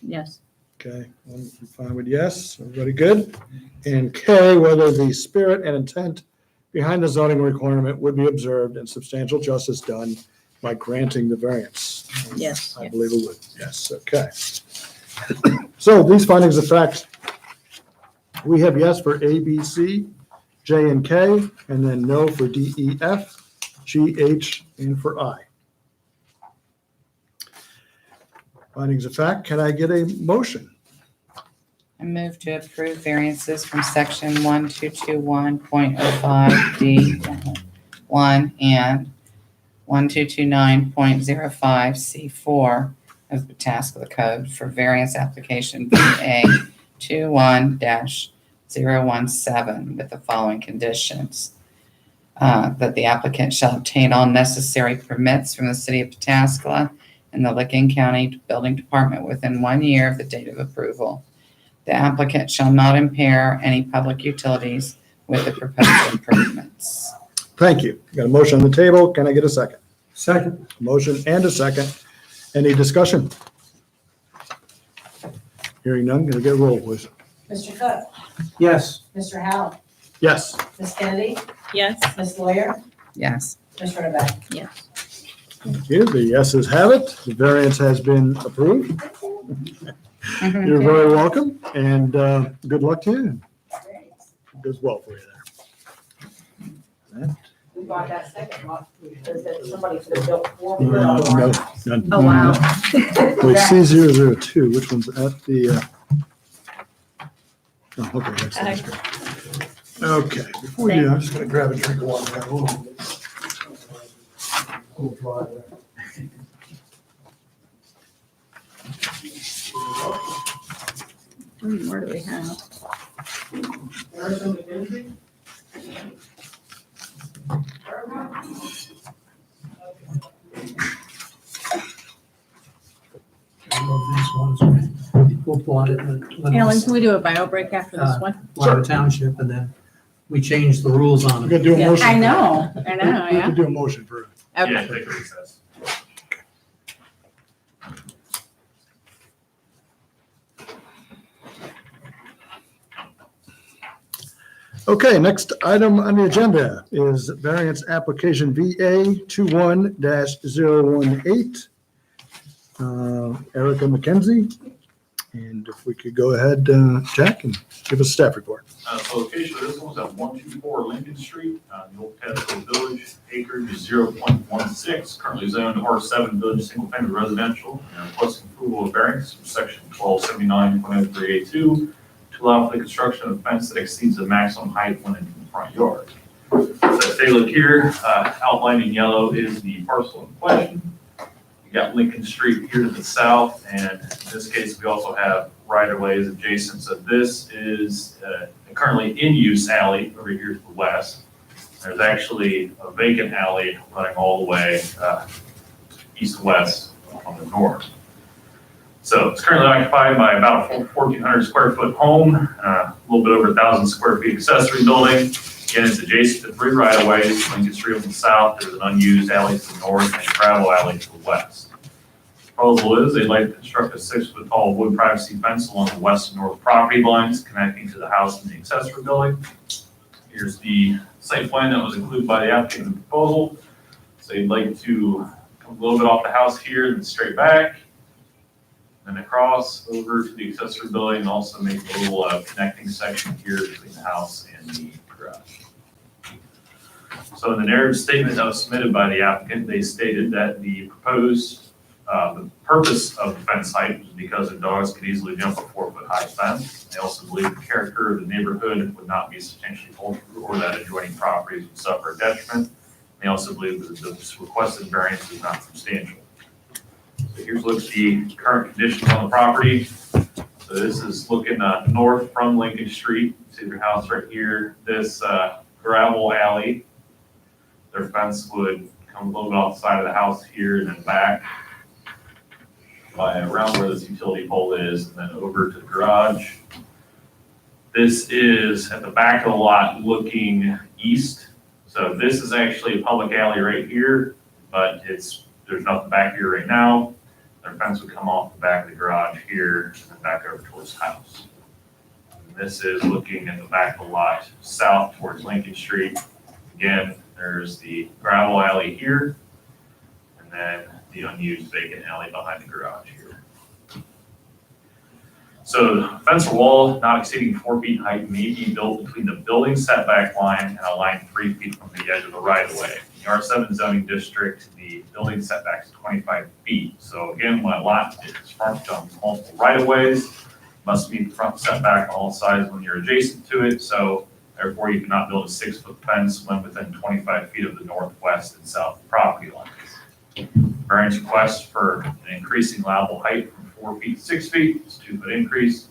Yes. Okay, I'm fine with yes. Everybody good? And K, whether the spirit and intent behind the zoning requirement would be observed and substantial justice done by granting the variance. Yes. I believe it would. Yes, okay. So these findings of fact, we have yes for A, B, C, J, and K, and then no for D, E, F, G, H, and for I. Findings of fact, can I get a motion? I move to approve variances from section 1221.05D1 and 1229.05C4 of Pataskala Code for variance application VA 21-017 with the following conditions. That the applicant shall obtain all necessary permits from the city of Pataskala and the Licking County Building Department within 1 year of the date of approval. The applicant shall not impair any public utilities with the proposed improvements. Thank you. Got a motion on the table. Can I get a second? Second. Motion and a second. Any discussion? Hearing none, can I get a roll, please? Mr. Cook? Yes. Mr. Howell? Yes. Ms. Kennedy? Yes. Ms. Lawyer? Yes. Ms. Rodak? Yes. Thank you. The yeses have it. The variance has been approved. You're very welcome, and good luck to you. It goes well for you there. We bought that second lot, because somebody could have built four. No, none. Oh, wow. Wait, C002, which one's at the, oh, okay, that's the street. Okay, before you, I'm just gonna grab a drink of water. Hold on. How many more do we have? We'll plot it when Alan, can we do a bio break after this one? we're in township, and then we change the rules on I'm it. gonna do a Yeah, motion. I know, We yeah. can do a motion for it. Yeah, Okay. take a recess. Okay, next item on the agenda is variance application VA 21-018. Erica McKenzie. And if we could go ahead, Jack, and give us a staff report. So location of this one was at 124 Lincoln Street, the old Pataskala Village, acreage is 0.16, currently zoned R7 Village Single Family Residential, and requesting approval of variance from section 1279.03A2 to allow for the construction of a fence that exceeds the maximum height when in the front yard. So if they look here, outlined in yellow is the parcel in question. You got Lincoln Street here to the south, and in this case, we also have right-of-ways adjacent. So this is a currently in-use alley over here to the west. There's actually a vacant alley running all the way east-west on the north. So it's currently occupied by about a 1,400 square foot home, a little bit over 1,000 square feet accessory building. Again, it's adjacent to 3 right-of-ways, Lincoln Street on the south, there's an unused alley to the north and a gravel alley to the west. The proposal is they'd like to construct a 6-foot tall wood privacy fence along the west and north property lines connecting to the house and the accessory building. Here's the site plan that was included by the applicant in the proposal. So you'd like to come a little bit off the house here and straight back, then across over to the accessory building, and also make a little connecting section here between the house and the garage. So in the narrative statement that was submitted by the applicant, they stated that the purpose of the fence height was because the dogs could easily jump a 4-foot high fence. They also believe the character of the neighborhood would not be substantially altered or that adjoining properties would suffer a detriment. They also believe that the requested variance is not substantial. So here's look at the current conditions on the property. So this is looking north from Lincoln Street. See your house right here. This gravel alley. Their fence would come a little bit off the side of the house here and then back around where this utility pole is, and then over to the garage. This is at the back of the lot looking east. So this is actually a public alley right here, but there's nothing back here right now. Their fence would come off the back of the garage here and then back over towards the house. And this is looking at the back of the lot south towards Lincoln Street. Again, there's the gravel alley here, and then the unused vacant alley behind the garage here. So the fence or wall not exceeding 4 feet in height may be built between the building setback line and a line 3 feet from the edge of the right of way. In the R7 zoning district, the building setback is 25 feet. So again, when a lot is fronted on multiple right of ways, must meet the front setback on all sides when you're adjacent to it. So therefore, you cannot build a 6-foot fence when within 25 feet of the northwest and south property lines. Variance request for an increasing allowable height from 4 feet to 6 feet, it's a 2-foot increase.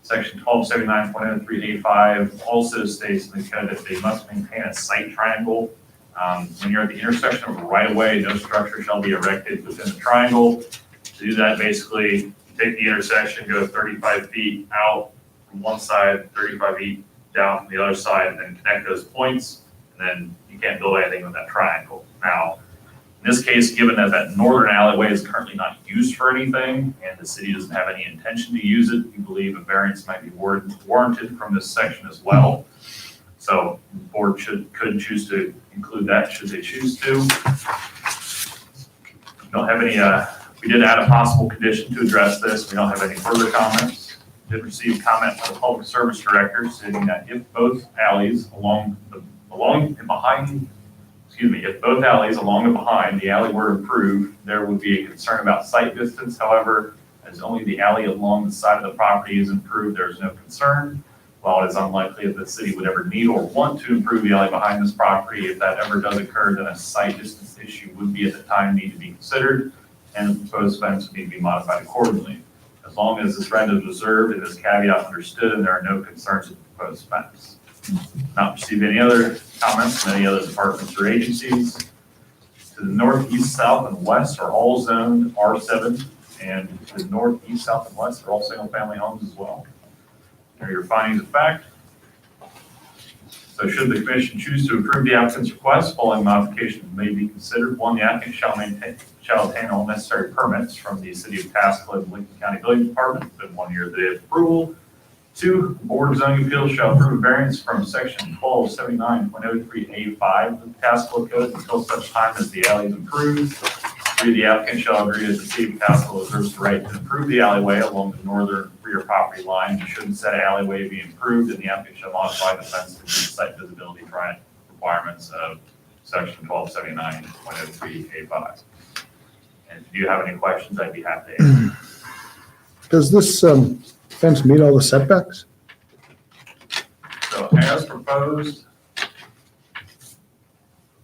Section 1279.03A5 also states in the code that they must maintain a site triangle. When you're at the intersection of a right-of-way, no structure shall be erected within the triangle. To do that, basically, take the intersection, go 35 feet out from one side, 35 feet down from the other side, and then connect those points, and then you can't build anything with that triangle. Now, in this case, given that that northern alleyway is currently not used for anything, and the city doesn't have any intention to use it, we believe a variance might be warranted from this section as well. So the board could choose to include that should they choose to. We don't have any, we did add a possible condition to address this. We don't have any further comments. We did receive comment from the public service director stating that if both alleys if both alleys along and behind the alley were improved, there would be a concern about site distance. However, as only the alley along the side of the property is improved, there is no concern. While it is unlikely that the city would ever need or want to improve the alley behind this property, if that ever does occur, then a site distance issue would be at the time need to be considered, and the proposed fence would need to be modified accordingly. As long as this trend is observed and this caveat understood, and there are no concerns with the proposed fence. Not received any other comments from any other departments or agencies. To the north, east, south, and west are all zoned R7, and to the north, east, south, and west are all single-family homes as well. Here are your findings of fact. So should the commission choose to approve the applicant's request, following modifications may be considered. 1, the applicant shall obtain all necessary permits from the city of Pasco and Lincoln County Building Department within 1 year of the day of approval. 2, the Board of Zoning Appeals shall approve a variance from section 1279.03A5 of the Pasco Code until such time as the alley is improved. 3, the applicant shall agree that the city of Pasco reserves the right to improve the alleyway along the northern rear property line. Should said alleyway be improved, then the applicant shall modify the fence to meet the site visibility requirements of section 1279.03A5. And if you have any questions, I'd be happy to answer. Does this fence meet all the setbacks? So as proposed,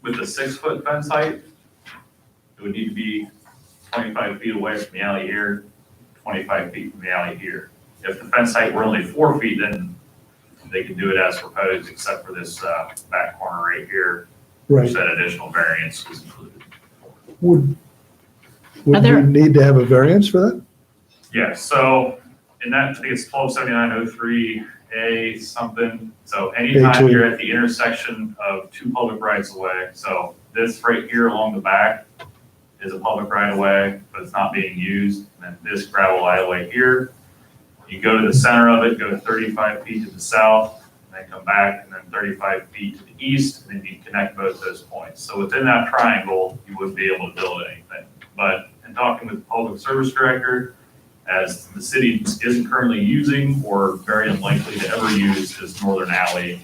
with the 6-foot fence height, it would need to be 25 feet away from the alley here, 25 feet from the alley here. If the fence height were only 4 feet, then they could do it as proposed, except for this back corner right here, which that additional variance was included. Would we need to have a variance for that? Yeah, so in that, I think it's 1279.03A something. So anytime you're at the intersection of 2 public rights of way, so this right here along the back is a public right of way, but it's not being used. And then this gravel alleyway here, you go to the center of it, go 35 feet to the south, and then come back, and then 35 feet to the east, and then you connect both those points. So within that triangle, you wouldn't be able to build anything. But in talking with the public service director, as the city isn't currently using or very unlikely to ever use this northern alley,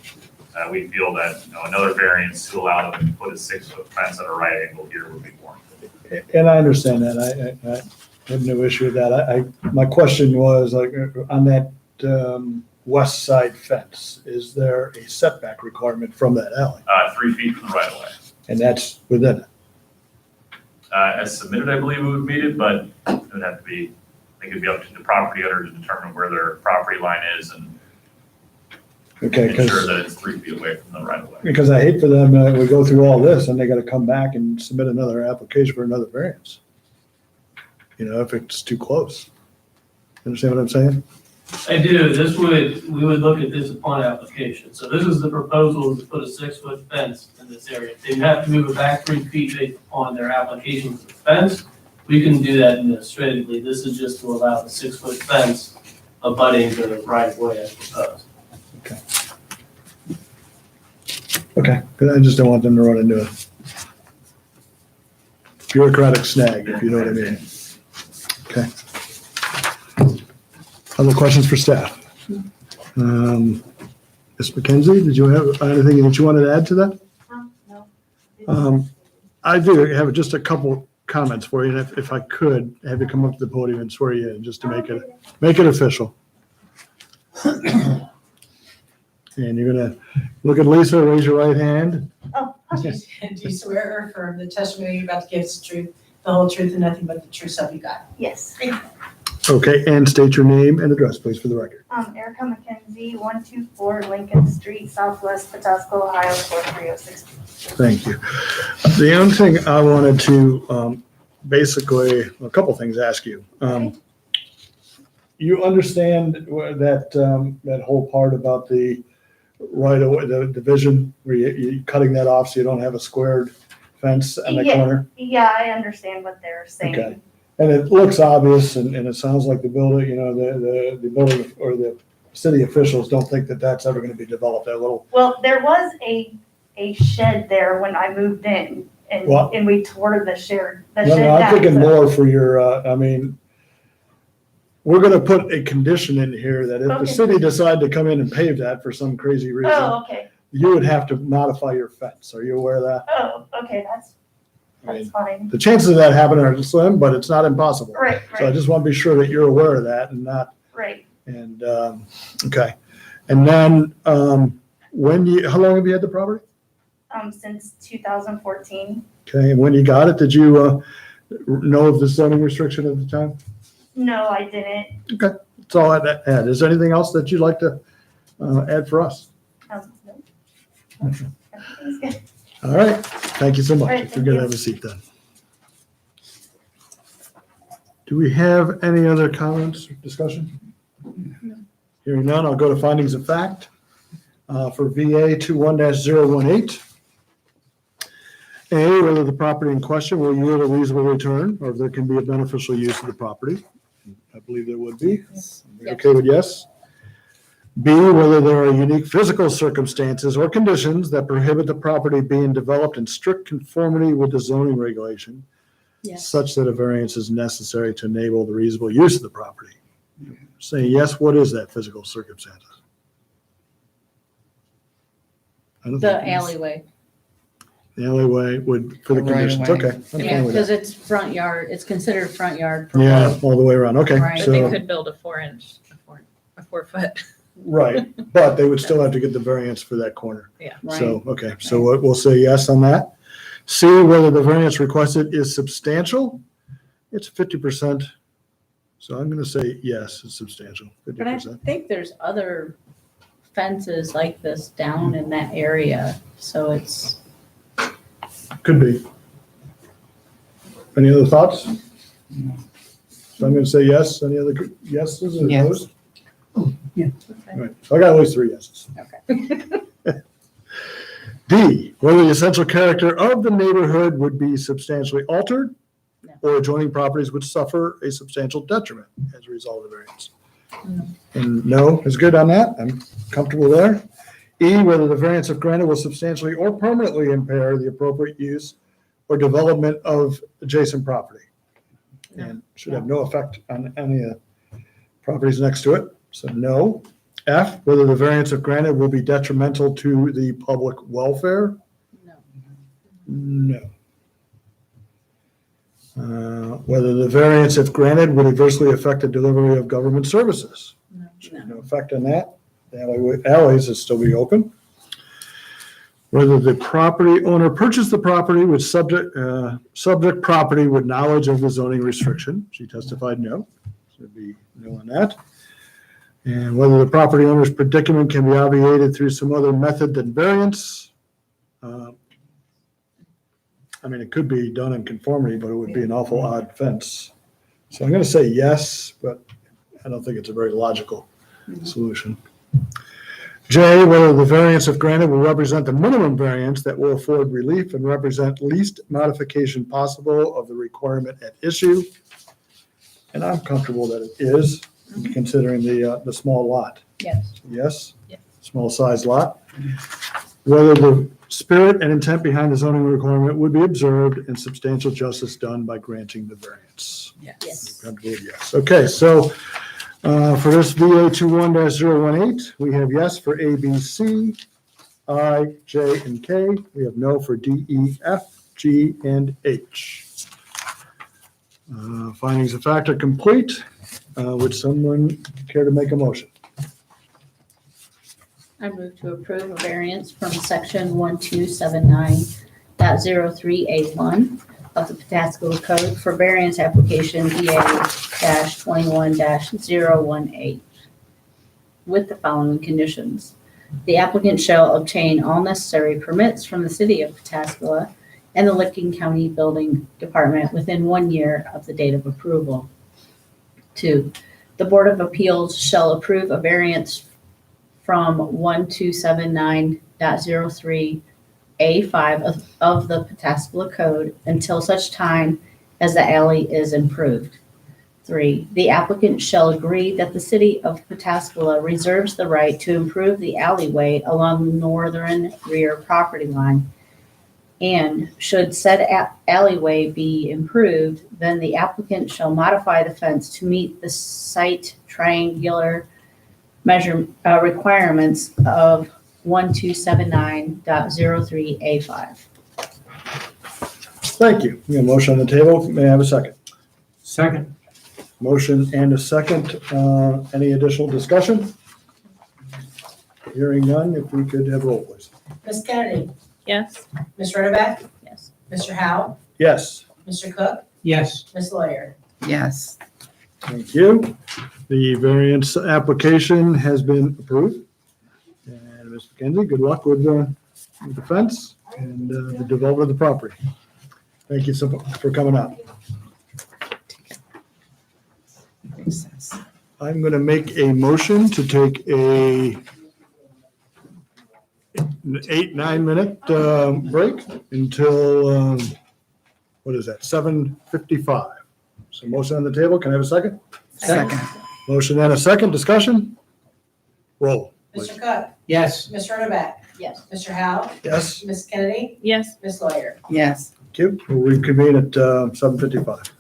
we feel that another variance to allow them to put a 6-foot fence at a right angle here would be warranted. And I understand that. I have no issue with that. My question was like on that west side fence, is there a setback requirement from that alley? 3 feet from the right of way. And that's within it? As submitted, I believe it would meet it, but it would have to be, I think it'd be up to the property owner to determine where their property line is and ensure that it's 3 feet away from the right of way. Because I hate for them, we go through all this and they got to come back and submit another application for another variance. If it's too close. Understand what I'm saying? I do. We would look at this upon application. So this is the proposal to put a 6-foot fence in this area. They'd have to move it back 3 feet based upon their application for the fence. We can do that administratively. This is just to allow the 6-foot fence abutting the right of way as proposed. Okay, because I just don't want them to run into a bureaucratic snag, if you know what I mean. Okay. Other questions for staff? Ms. McKenzie, did you have anything that you wanted to add to that? No. I do have just a couple comments for you, and if I could have you come up to the podium and swear you in, just to make it official. And you're gonna look at Lisa, raise your right hand. Do you swear or affirm the testimony you're about to give is the truth, the whole truth, and nothing but the truth, so help you God. Yes. Okay, and state your name and address, please, for the record. Erica McKenzie, 124 Lincoln Street, Southwest Pataska, Ohio, 43062. Thank you. The only thing I wanted to basically, a couple things ask you. You understand that whole part about the right away, the division, where you're cutting that off so you don't have a squared fence on the Yeah. corner? Yeah, I understand what they're saying. Okay. And it looks obvious, and it sounds like the building, the building or the city officials don't think that that's ever going to be developed, that little. Well, there was a shed there when I moved in, What? and we tore the shed No, down. I'm thinking so- more for your, we're going to put a condition in here that if the Okay. city decided to come in and pave that for some crazy reason, Oh, okay. you would have to modify your fence. Are you aware of that? Oh, okay, that's fine. The chances of that happening are slim, but it's not impossible. Right, So I right, just want to be sure that you're aware of that and not, right. and, okay. And then, how long have you had the property? Since 2014. Okay, and when you got it, did you, know of the zoning restriction at the time? No, I didn't. That's all I had. Is there anything else that you'd like to, add for us? No. Everything's good. All right, thank you so much. All right, If you're thank gonna you. have a seat then. Do we have any other comments or discussion? Hearing none, I'll go to findings of fact for VA 21-018. A, whether the property in question will yield a reasonable return or if there can be a beneficial use of the property. I believe there would be. Okay with yes? B, whether there are unique physical circumstances or conditions that prohibit the property being developed in strict conformity with the zoning regulation, Yes. such that a variance is necessary to enable the reasonable use of the property. Saying yes, what is that physical circumstance? I don't The think- alleyway. The alleyway would, for the The right conditions, of way. okay. I'm Yeah, fine with because that. it's front yard, it's considered front yard. for Yeah, both. all the way around, okay. Right. But they So, could build a 4 foot. right, but they would still have to get the variance for that corner. Right. So, okay, so we'll say yes on that. C, whether the variance requested is substantial. It's 50%. So I'm going to say yes, it's substantial, But I 50%. think there's other fences like this down in that area, so it's, Could be. Any other thoughts? So I'm going to say yes. Any other yeses or Yes. no's? Yeah. All right, so I got at least 3 yeses. okay. D, whether the essential character of the neighborhood would be substantially altered No. or adjoining properties would suffer a substantial detriment as a result of the variance. No. And no is good on that. I'm comfortable there. E, whether the variance if granted will substantially or permanently impair the appropriate use or development of adjacent property. No. And should have no effect on any of the properties next to it. So no. F, whether the variance if granted will be detrimental to the public welfare. No. No. Whether the variance, if granted, would adversely affect the delivery of government services. No. No effect on that. The alleys will still be open. Whether the property owner purchased the property with subject property with knowledge of the zoning restriction. She testified no. So it'd be no on that. And whether the property owner's predicament can be obviated through some other method than variance. It could be done in conformity, but it would be an awful odd fence. So I'm going to say yes, but I don't think it's a very logical solution. J, whether the variance if granted will represent the minimum variance that will afford relief and represent least modification possible of the requirement at issue. And I'm comfortable that it is, considering the small lot. Yes. Yes? Yes. Small size lot. Whether the spirit and intent behind the zoning requirement would be observed and substantial justice done by granting the variance. Yes. Comfortable with yes. Okay, so for this VA 21-018, we have yes for A, B, C, I, J, and K. We have no for D, E, F, G, and H. Findings of fact are complete. Would someone care to make a motion? I move to approve a variance from section 1279.03A1 of the Pataskala Code for variance application EA-21-018 with the following conditions. The applicant shall obtain all necessary permits from the city of Pataskala and the Licking County Building Department within 1 year of the date of approval. 2, the Board of Appeals shall approve a variance from 1279.03A5 of the Pataskala Code until such time as the alley is improved. 3, the applicant shall agree that the city of Pataskala reserves the right to improve the alleyway along the northern rear property line. And should said alleyway be improved, then the applicant shall modify the fence to meet the site triangular measure requirements of 1279.03A5. Thank you. We have a motion on the table. May I have a second? Second. Motion and a second. Any additional discussion? Hearing none, if we could have roll, please. Ms. Kennedy, Yes. Ms. Rotovak, Yes. Mr. Howe, Yes, Mr. Cook, Yes. Ms. Lawyer. Yes. thank you. The variance application has been approved. And Ms. McKenzie, good luck with the fence and the development of the property. Thank you so much for coming out. Recess. I'm going to make a motion to take an 8-9 minute break until, what is that, 7:55. So motion on the table. Can I have a second? Second. Motion and a second. Discussion? Roll, please. Mr. Cook, Yes. Ms. Rotovak, Yes. Mr. Howe, Yes, Ms. Kennedy, Yes. Ms. Lawyer. Yes. thank you. We'll reconvene at 7:55.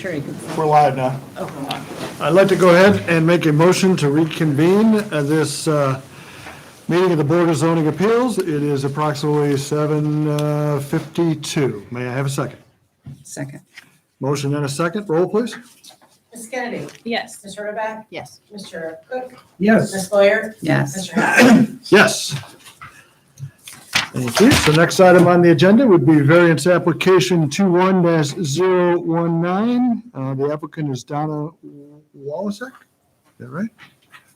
Sure you can. We're live now. I'd like to go ahead and make a motion to reconvene this meeting of the Board of Zoning Appeals. It is approximately 7:52. May I have a second? Second. Motion and a second. Roll, please. Ms. Kennedy? Yes. Ms. Rodak? Yes. Mr. Cook? Yes. Ms. Boyer? Yes. Mr. Hafford? Yes. Thank you. So next item on the agenda would be variance application 21-019. The applicant is Donna Wallaceck. Is that right?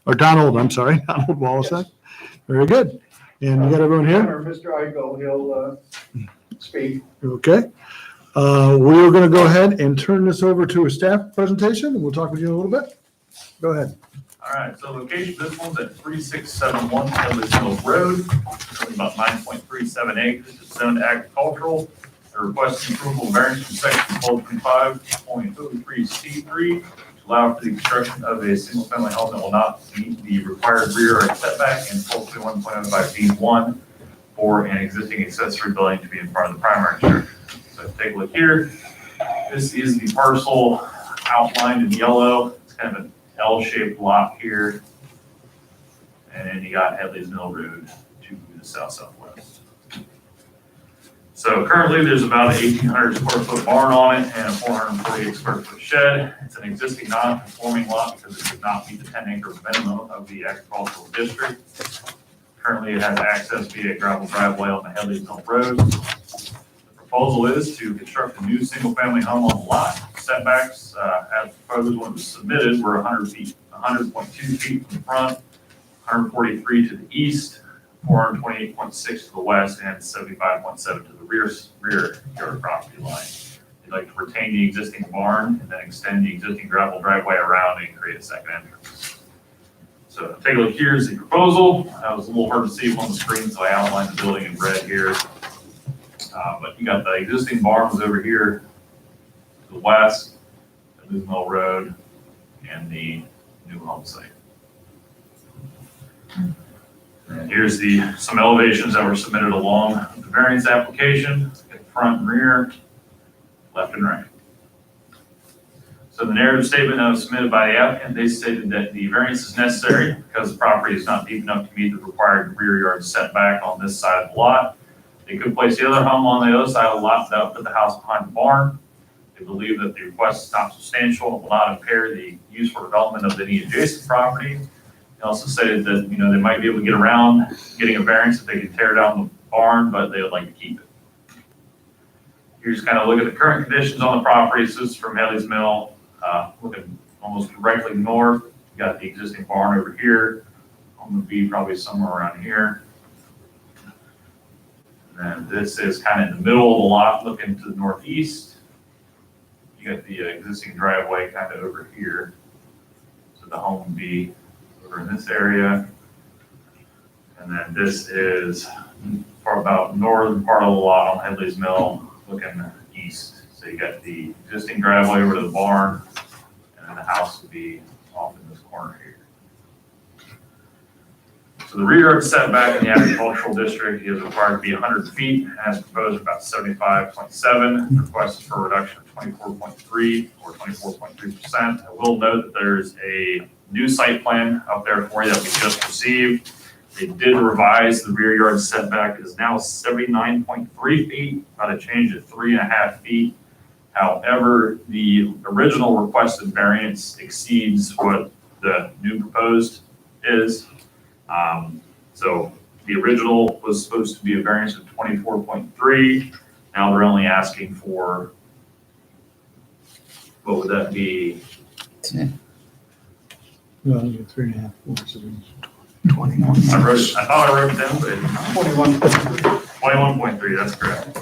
Or Donald, I'm sorry, Donald Wallaceck. Very good. And you got everyone here? Mr. Igo, he'll speak. Okay. We're going to go ahead and turn this over to a staff presentation, and we'll talk with you in a little bit. Go ahead. All right, so location, this one's at 3671 Headless Hill Road, only about 9.37 acres, it's zoned agricultural. They're requesting approval variance from section 1225.03C3 to allow for the construction of a single-family home that will not meet the required rear yard setback and 1221.05B1 for an existing accessory building to be in front of the primary structure. So take a look here. This is the parcel outlined in yellow. It's kind of an L-shaped lot here. And then you got Headley's Mill Road to the south-southwest. So currently there's about an 1,800 square foot barn on it and a 448 square foot shed. It's an existing non-conforming lot because it does not meet the 10 acre minimum of the agricultural district. Currently it has access via gravel driveway on the Headley's Mill Road. The proposal is to construct a new single family home on the lot. Setbacks, as proposed when it was submitted, were 100 feet, 100.2 feet from the front, 143 to the east, 428.6 to the west, and 75.7 to the rear yard property line. They'd like to retain the existing barn and then extend the existing gravel driveway around and create a second entrance. So take a look, here's the proposal. That was a little hard to see on the screen, so I outlined the building in red here. But you got the existing barns over here to the west, the New Mill Road, and the new home site. And here's some elevations that were submitted along the variance application, front and rear, left and right. So the narrative statement that was submitted by the applicant, they stated that the variance is necessary because the property is not deep enough to meet the required rear yard setback on this side of the lot. They could place the other home on the other side of the lot that would put the house behind the barn. They believe that the request is not substantial and will not impair the use for development of any adjacent property. They also stated that, they might be able to get around getting a variance if they can tear down the barn, but they would like to keep it. Here's kind of look at the current conditions on the property. So this is from Headley's Mill, looking almost directly north. You got the existing barn over here. Home would be probably somewhere around here. And this is kind of in the middle of the lot, looking to the northeast. You got the existing driveway kind of over here. So the home would be over in this area. And then this is for about northern part of the lot on Headley's Mill, looking east. So you got the existing driveway over to the barn, and then the house would be off in this corner here. So the rear yard setback in the agricultural district is required to be 100 feet, as proposed about 75.7. Request for a reduction of 24.3 or 24.3%. I will note that there's a new site plan up there for you that we just received. They did revise the rear yard setback. It is now 79.3 feet, about a change of 3.5 feet. However, the original requested variance exceeds what the new proposed is. So the original was supposed to be a variance of 24.3. Now they're only asking for, what would that be? No, 3.5, 4, 7. 21. I thought I wrote it down, but 21.3, that's correct.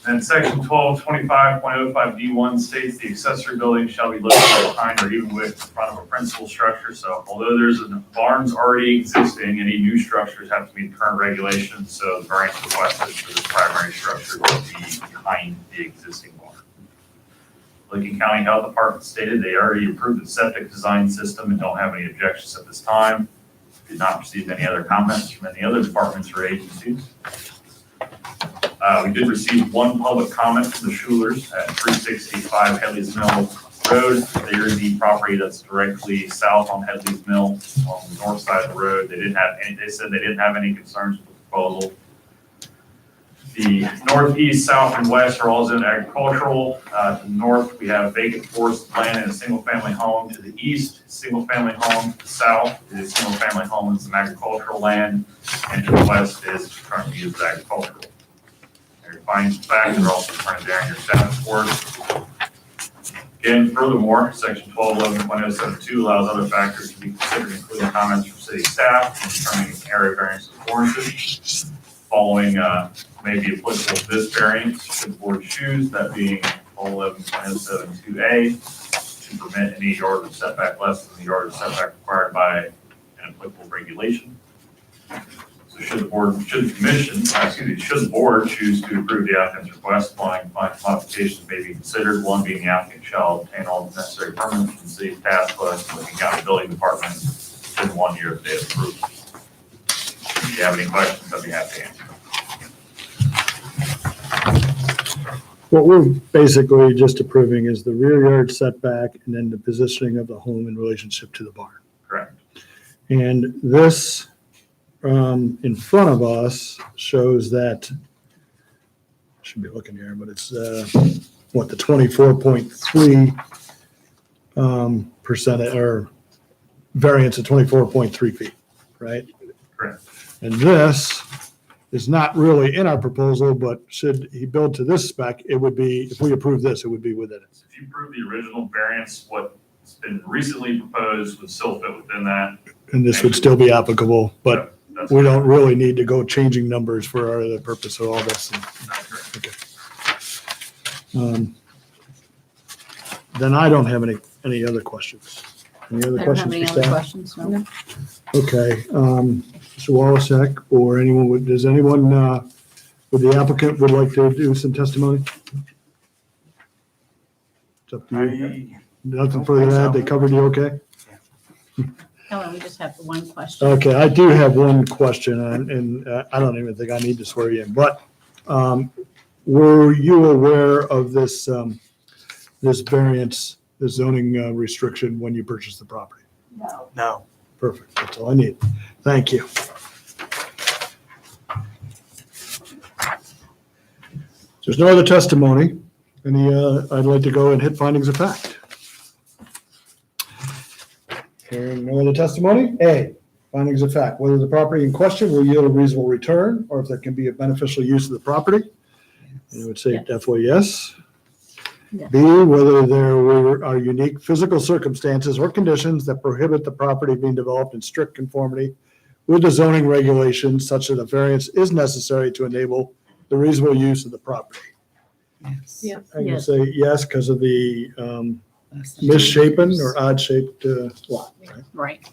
And section 1225.05D1 states the accessory building shall be located behind or even with in front of a principal structure. So although there's barns already existing, any new structures have to meet current regulations. So the variance requested for the primary structure to be behind the existing barn. Licking County Health Department stated they already approved the septic design system and don't have any objections at this time. Did not receive any other comments from any other departments or agencies. We did receive one public comment from the Schulers at 365 Headley's Mill Road. They're the property that's directly south on Headley's Mill on the north side of the road. They said they didn't have any concerns with the proposal. The northeast, south, and west are all zoned agricultural. To the north, we have vacant forest land and a single-family home. To the east, single-family home. To the south is single-family home and some agricultural land. And to the west is currently used as agricultural. Your findings of fact are also printed there in your staff report. Again, furthermore, section 1211.072 allows other factors to be considered, including comments from city staff when determining area variance warranted. Following may be applicable to this variance, should the board choose, that being 1211.072A, to permit any yard of setback less than the yard of setback required by an applicable regulation. So should the board choose to approve the applicant's request, following modifications may be considered. One being the applicant shall obtain all necessary permits from the city task force and the county building department within 1 year of the date of approval. If you have any questions, I'd be happy to answer. What we're basically just approving is the rear yard setback and then the positioning of the home in relationship to the barn. Correct. And this in front of us shows that, should be looking here, but it's the 24.3 percent or variance of 24.3 feet, right? Correct. And this is not really in our proposal, but should he build to this spec, it would be, if we approve this, it would be within it. If you approve the original variance, what's been recently proposed would still fit within that. And this would still be applicable, but That's we don't really need to go changing numbers for the purpose of all this. Okay. Then I don't have any other questions. Any other I don't have questions any for other staff? questions, no. Okay, Mr. Walasek, or anyone, does anyone, would the applicant would like to do some testimony? It's up to you. Nothing further to add, they covered you okay? Helen, we just have one question. Okay, I do have one question, and I don't even think I need to swear you in, but were you aware of this, this variance, the zoning restriction when you purchased the property? No. No. Perfect, that's all I need. Thank you. There's no other testimony. I'd like to go and hit findings of fact. Hearing no other testimony. A, findings of fact, whether the property in question will yield a reasonable return or if there can be a beneficial use of the property. And I would say Yes. definitely yes. Yes. B, whether there are unique physical circumstances or conditions that prohibit the property being developed in strict conformity with the zoning regulations such that a variance is necessary to enable the reasonable use of the property. Yes. Yeah. I can Yes. say yes because of the misshapen or odd-shaped lot. Right? Right.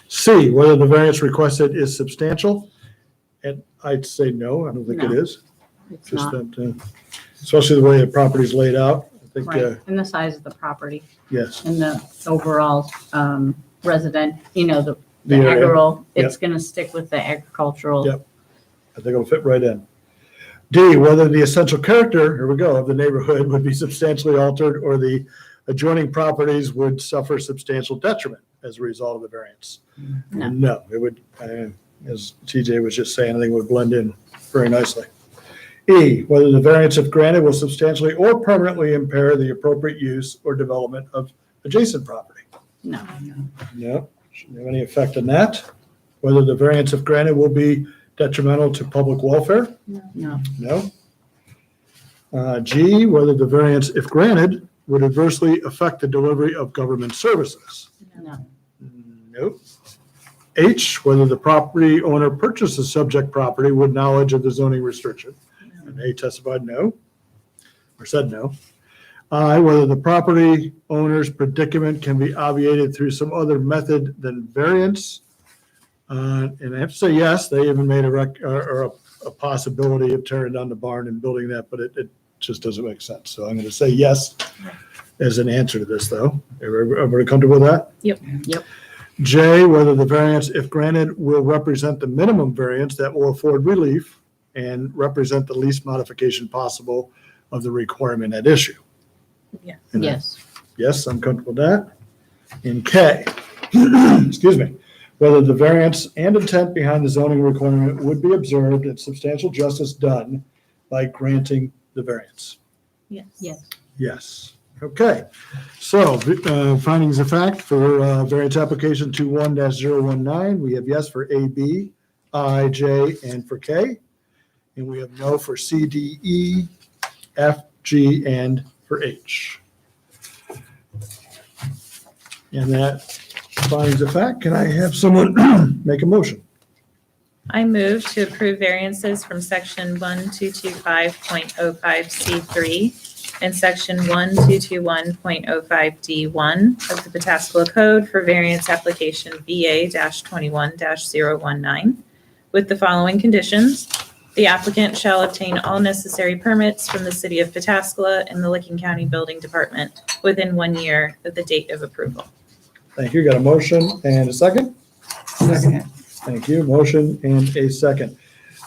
C, whether the variance requested is substantial, and I'd say no, I don't think it No. is. It's Just not, that, especially the way the property's laid out, I think, right, and the size of the property yes. and the overall resident, the The area. agro, it's gonna stick with the agricultural. Yep. I think it'll fit right in. D, whether the essential character, here we go, of the neighborhood would be substantially altered or the adjoining properties would suffer substantial detriment as a result of the variance. No. No, it would, as TJ was just saying, I think it would blend in very nicely. E, whether the variance if granted will substantially or permanently impair the appropriate use or development of adjacent property. No. No, shouldn't have any effect on that. Whether the variance if granted will be detrimental to public welfare. No. No. G, whether the variance, if granted, would adversely affect the delivery of government services. No. Nope. H, whether the property owner purchases subject property with knowledge of the zoning restriction. And A testified no, or said no. I, whether the property owner's predicament can be obviated through some other method than variance. And I have to say yes, they even made a possibility of tearing down the barn and building that, but it just doesn't make sense. So I'm going to say yes as an answer to this, though. Everybody comfortable with that? Yep. J, whether the variance, if granted, will represent the minimum variance that will afford relief. and represent the least modification possible of the requirement at issue. Yeah. And Yes. Yes, I'm comfortable with that. In K, excuse me, whether the variance and intent behind the zoning requirement would be observed and substantial justice done by granting the variance. Yes. Yes. Yes. Okay. So findings of fact for variance application 21-019, we have yes for A, B, I, J, and for K. And we have no for C, D, E, F, G, and for H. And that findings of fact, can I have someone make a motion? I move to approve variances from section 1225.05C3 and section 1221.05D1 of the Pataskala Code for variance application VA-21-019 with the following conditions. The applicant shall obtain all necessary permits from the City of Pataskala and the Licking County Building Department within 1 year of the date of approval. Thank you. Got a motion and a second? Second. Thank you. Motion and a second.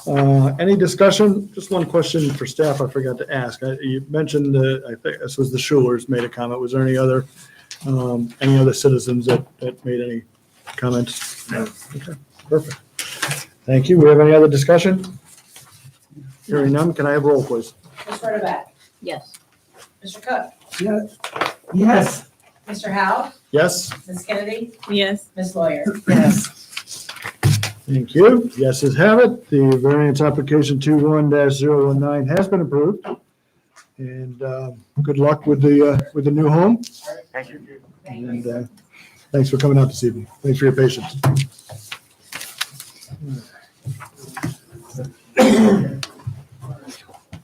Any discussion? Just one question for staff I forgot to ask. You mentioned, I think this was the Schulers made a comment. Was there any other citizens that made any comments? No. Okay, perfect. Thank you. We have any other discussion? Hearing none, can I have roll, please? Ms. Rotovac? Yes. Mr. Cook? Yes. Yes. Mr. Howe? Yes? Ms. Kennedy? Yes. Ms. Lawyer? Yes. Thank you. Yeses have it. The variance application 21-019 has been approved. And good luck with the new home. Thank you. And thanks for coming out this evening. Thanks for your patience.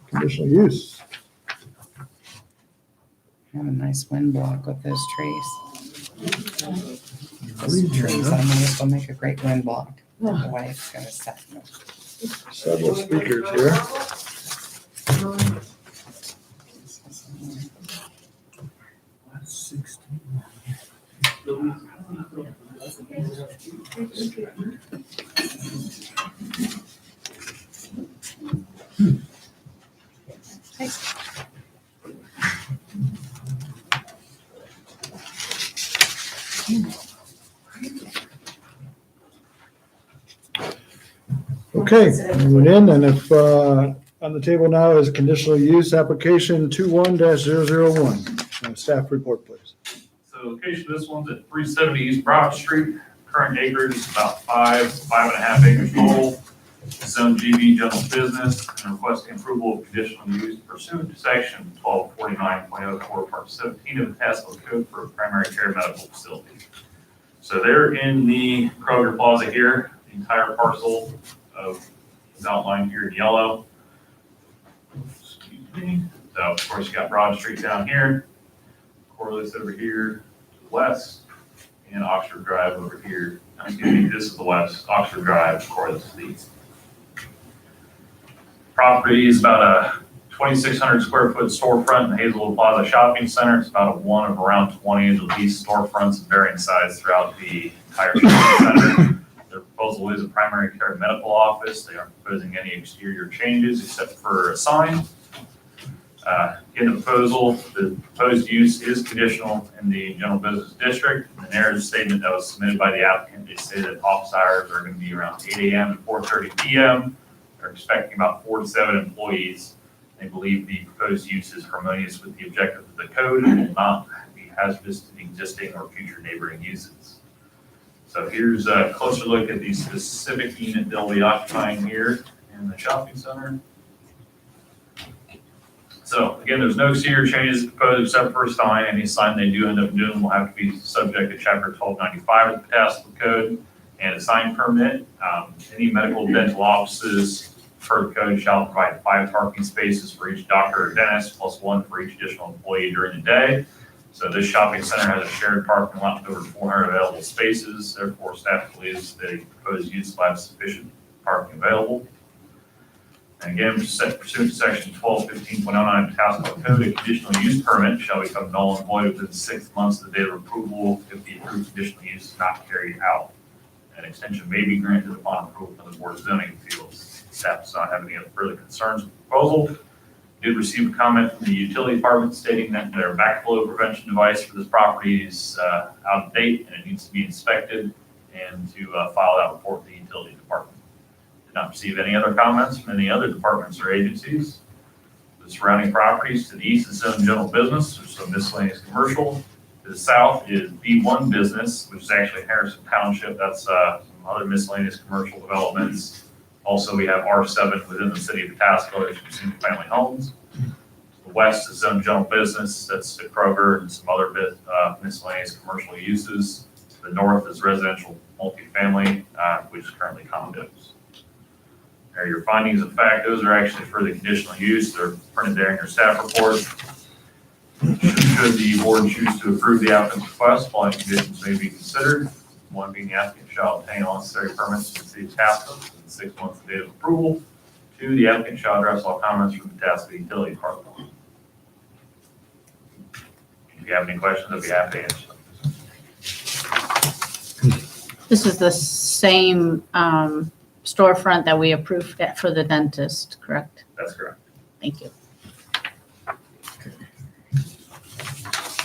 Conditional use. Have a nice wind block with those trees. Those trees, I may as well make a great wind block. The way it's gonna set. Several speakers here. Okay, moving in, and if on the table now is conditional use application 21-001. Staff report, please. So the location of this one's at 370 East Broad Street. Current acreage is about 5.5 acres total. Zone GB general business and requesting approval of conditional use pursuant to section 1249.04 part 17 of the Pataskala Code for a primary care medical facility. So they're in the Kroger Plaza here. The entire parcel is outlined here in yellow. Excuse me. So of course you got Broad Street down here, Corliss over here to the west, and Oxford Drive over here. Excuse me, this is the west, Oxford Drive, Corliss is the east. Property is about a 2,600 square foot storefront in the Hazelwood Plaza Shopping Center. It's about a one of around 20 of these storefronts of varying size throughout the entire shopping center. Their proposal is a primary care medical office. They aren't proposing any exterior changes except for a sign. In the proposal, the proposed use is conditional in the general business district. In the narrative statement that was submitted by the applicant, they say that office hours are going to be around 8 a.m. to 4:30 p.m. They're expecting about 4 to 7 employees. They believe the proposed use is harmonious with the objectives of the code and will not be hazardous to the existing or future neighboring uses. So here's a closer look at the specific unit they'll be occupying here in the shopping center. So again, there's no exterior changes proposed except for a sign. Any sign they do end up doing will have to be subject to chapter 1295 of the Pataskala Code and a sign permit. Any medical dental offices per the code shall provide 5 parking spaces for each doctor or dentist, plus 1 for each additional employee during the day. So this shopping center has a shared parking lot with over 400 available spaces. Therefore, staff believes the proposed use will have sufficient parking available. And again, pursuant to section 1215.09 of the Pataskala Code, a conditional use permit shall become null and void within 6 months of the date of approval if the approved conditional use is not carried out. An extension may be granted upon approval from the Board of Zoning Appeals. Staff does not have any other further concerns with the proposal. Did receive a comment from the utility department stating that their backflow prevention device for this property is out of date and it needs to be inspected and to file that report to the utility department. Did not receive any other comments from any other departments or agencies. The surrounding properties to the east is zone general business, which is a miscellaneous commercial. To the south is B1 business, which is actually Harrison Township. That's some other miscellaneous commercial developments. Also, we have R7 within the city of Pataskala, there's some single-family homes. The west is zone general business, that's the Kroger and some other miscellaneous commercial uses. The north is residential multifamily, which is currently condos. There are your findings of fact. Those are actually for the conditional use. They're printed there in your staff report. Should the board choose to approve the applicant's request, following conditions may be considered. One being the applicant shall obtain all necessary permits from the city of Pataskala within 6 months of the date of approval. 2, the applicant shall address all comments from the Pataskala Utility Department. If you have any questions, I'll be happy to answer them. This is the same storefront that we approved for the dentist, correct? That's correct. Thank you.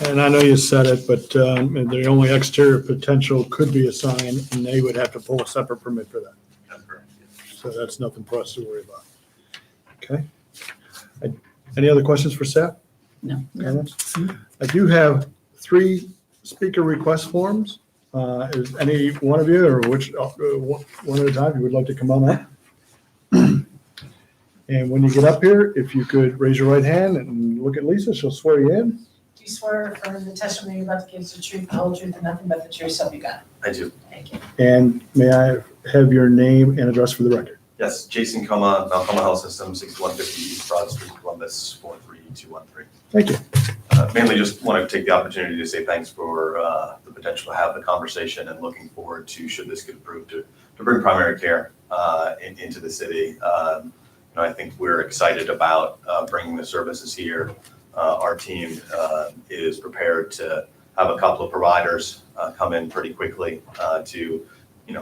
And I know you said it, but the only exterior potential could be a sign, and they would have to pull a separate permit for that. That's correct. So that's nothing for us to worry about. Okay. Any other questions for staff? No. Comments? I do have 3 speaker request forms. Is any one of you, or which, one at a time, you would like to come on up? And when you get up here, if you could raise your right hand and look at Lisa, she'll swear you in. Do you swear or affirm the testimony you're about to give is the truth, the whole truth, and nothing but the truth, so help you God? I do. Thank you. And may I have your name and address for the record? Yes, Jason Coma, Coma Health System, 6150 East Broad Street, Columbus, 43213. Thank you. Mainly just want to take the opportunity to say thanks for the potential to have the conversation and looking forward to, should this get approved, to bring primary care into the city. I think we're excited about bringing the services here. Our team is prepared to have a couple of providers come in pretty quickly to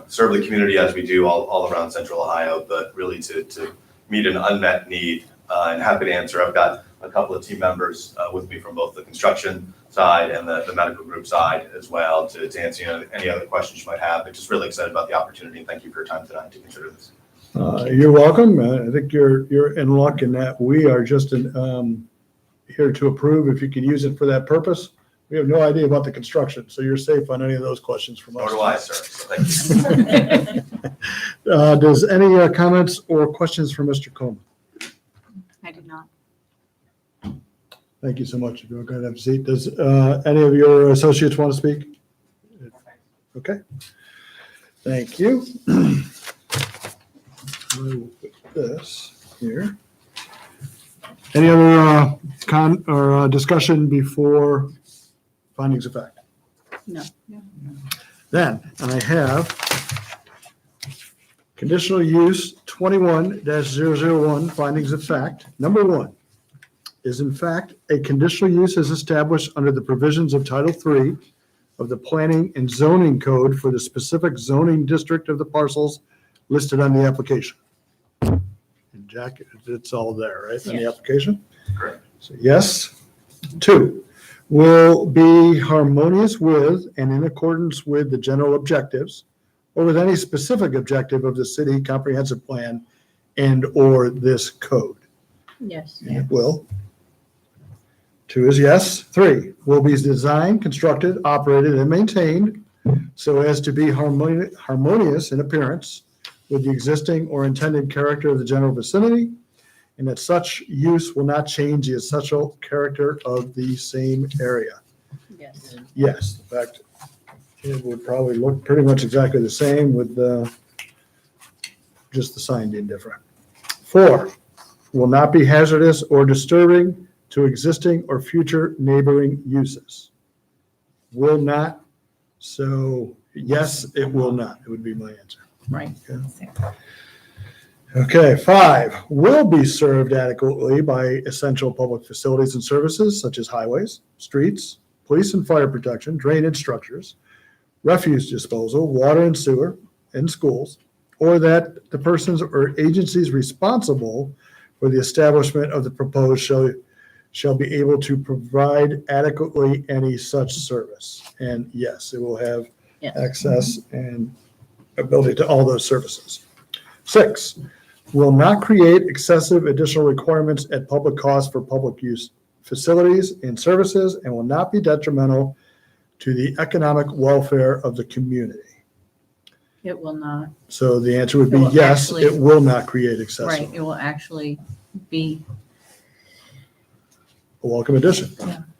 serve the community as we do all around Central Ohio, but really to meet an unmet need. And happy to answer. I've got a couple of team members with me from both the construction side and the medical group side as well to answer any other questions you might have. But just really excited about the opportunity, and thank you for your time tonight to consider this. You're welcome. I think you're in luck in that we are just here to approve if you can use it for that purpose. We have no idea about the construction, so you're safe on any of those questions from us. Nor do I, sir. So thank you. Does any comments or questions for Mr. Coleman? I did not. Thank you so much. If you're going to have a seat. Does any of your associates want to speak? Okay. Thank you. I will put this here. Any other discussion before findings of fact? No. Then I have conditional use 21-001 findings of fact. Number 1 is in fact a conditional use as established under the provisions of Title III of the Planning and Zoning Code for the specific zoning district of the parcels listed on the application. And Jack, it's all there, right, in the application? Correct. So yes. 2, will be harmonious with and in accordance with the general objectives or with any specific objective of the city comprehensive plan and or this code. Yes. And it will. 2 is yes. 3, will be designed, constructed, operated, and maintained so as to be harmonious in appearance with the existing or intended character of the general vicinity, and that such use will not change the essential character of the same area. Yes. Yes, in fact, it would probably look pretty much exactly the same with just the sign being different. 4, will not be hazardous or disturbing to existing or future neighboring uses. Will not. So yes, it will not. It would be my answer. Right. Okay, 5, will be served adequately by essential public facilities and services such as highways, streets, police and fire protection, drainage structures, refuse disposal, water and sewer, and schools. or that the persons or agencies responsible for the establishment of the proposed shall be able to provide adequately any such service. And yes, it will have Yes. access and ability to all those services. 6, will not create excessive additional requirements at public cost for public use facilities and services and will not be detrimental to the economic welfare of the community. It will not, So the answer would It be will yes, actually- it will not create excessive. right, it will actually be A welcome addition.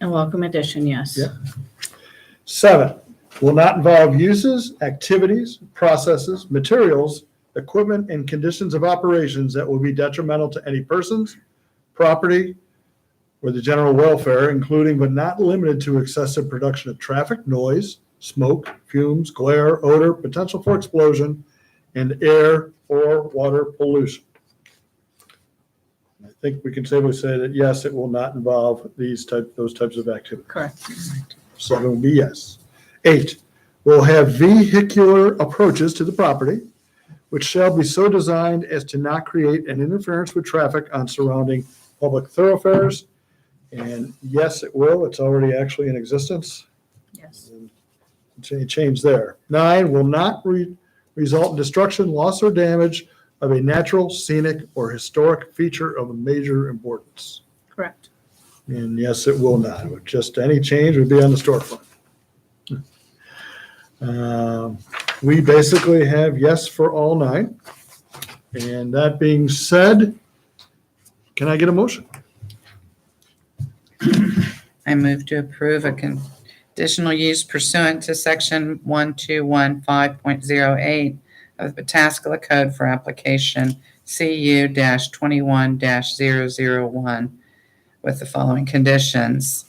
a welcome addition, yes. Yeah. 7, will not involve uses, activities, processes, materials, equipment, and conditions of operations that will be detrimental to any persons, property, or the general welfare, including but not limited to excessive production of traffic, noise, smoke, fumes, glare, odor, potential for explosion, and air or water pollution. I think we can safely say that, yes, it will not involve those types of activities. Correct. 7 will be yes. 8, will have vehicular approaches to the property, which shall be so designed as to not create an interference with traffic on surrounding public thoroughfares. And yes, it will. It's already actually in existence. Yes. Change there. 9, will not result in destruction, loss, or damage of a natural, scenic, or historic feature of a major importance. Correct. And yes, it will not. Just any change would be on the storefront. We basically have yes for all 9. And that being said, can I get a motion? I move to approve a conditional use pursuant to section 1215.08 of the Pataskala Code for application CU-21-001 with the following conditions: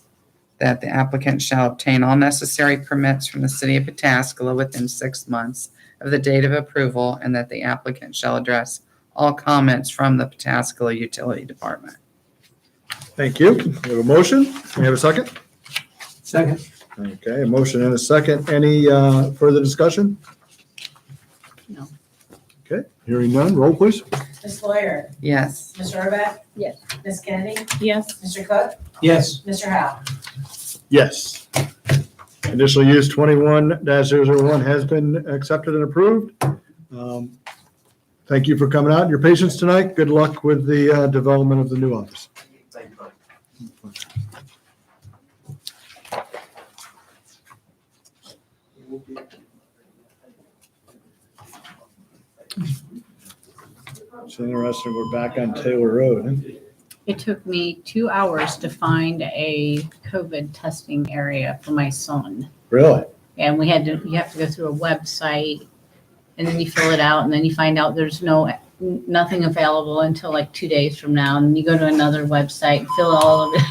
that the applicant shall obtain all necessary permits from the city of Pataskala within 6 months of the date of approval, and that the applicant shall address all comments from the Pataskala Utility Department. Thank you. We have a motion. Can we have a second? Second. Okay, a motion and a second. Any further discussion? No. Okay, hearing none. Roll, please. Ms. Lawyer, Yes. Ms. Rohrbach, Yes. Ms. Kennedy, Yes. Mr. Cook, Yes. Mr. Howe. Yes. Conditional use 21-001 has been accepted and approved. Thank you for coming out and your patience tonight. Good luck with the development of the new office. Thank you, buddy. It's interesting, we're back on Taylor Road. Huh? It took me 2 hours to find a COVID testing area for my son. Really? And you have to go through a website and then you fill it out and then you find out there's nothing available until like 2 days from now. And you go to another website and fill all of it.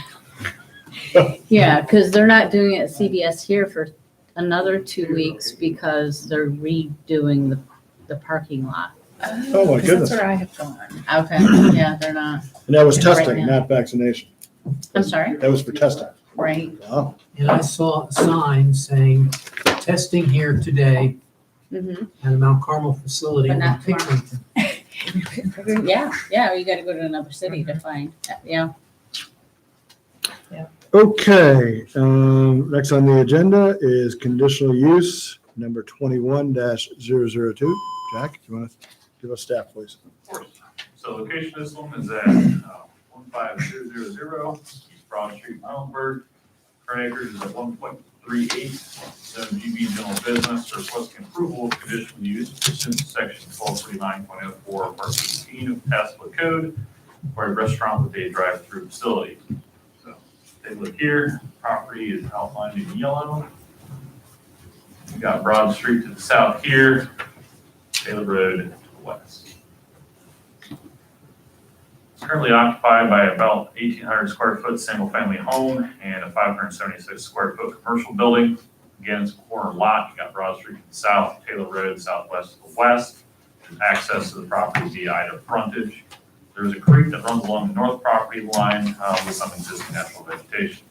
Yeah, because they're not doing it at CBS here for another 2 weeks because they're redoing the parking lot. Oh, my goodness. That's where I have gone. Okay, yeah, they're not. And that was Right testing, now. not vaccination. I'm sorry? That was for testing. Right. Wow. And I saw a sign saying, testing here today Mm-hmm. at the Mount Carmel facility But in not tomorrow. Pickerington. Yeah, you gotta go to another city to find, yeah. Okay, next on the agenda is conditional use number 21-002. Jack, do you want to give us staff, please? Of course. So location of this one is at 15000 East Broad Street, Middleburg. Current acres is at 1.38. 7 GB general business, requesting approval of conditional use pursuant to section 1239.04 part 18 of Pataskala Code for a restaurant with a drive-through facility. So take a look here. Property is outlined in yellow. We got Broad Street to the south here, Taylor Road to the west. It's currently occupied by about 1,800 square foot single-family home and a 576 square foot commercial building. Again, it's a corner lot. You got Broad Street to the south, Taylor Road southwest to the west. There's access to the property via item frontage. There's a creek that runs along the north property line with some existing natural vegetation.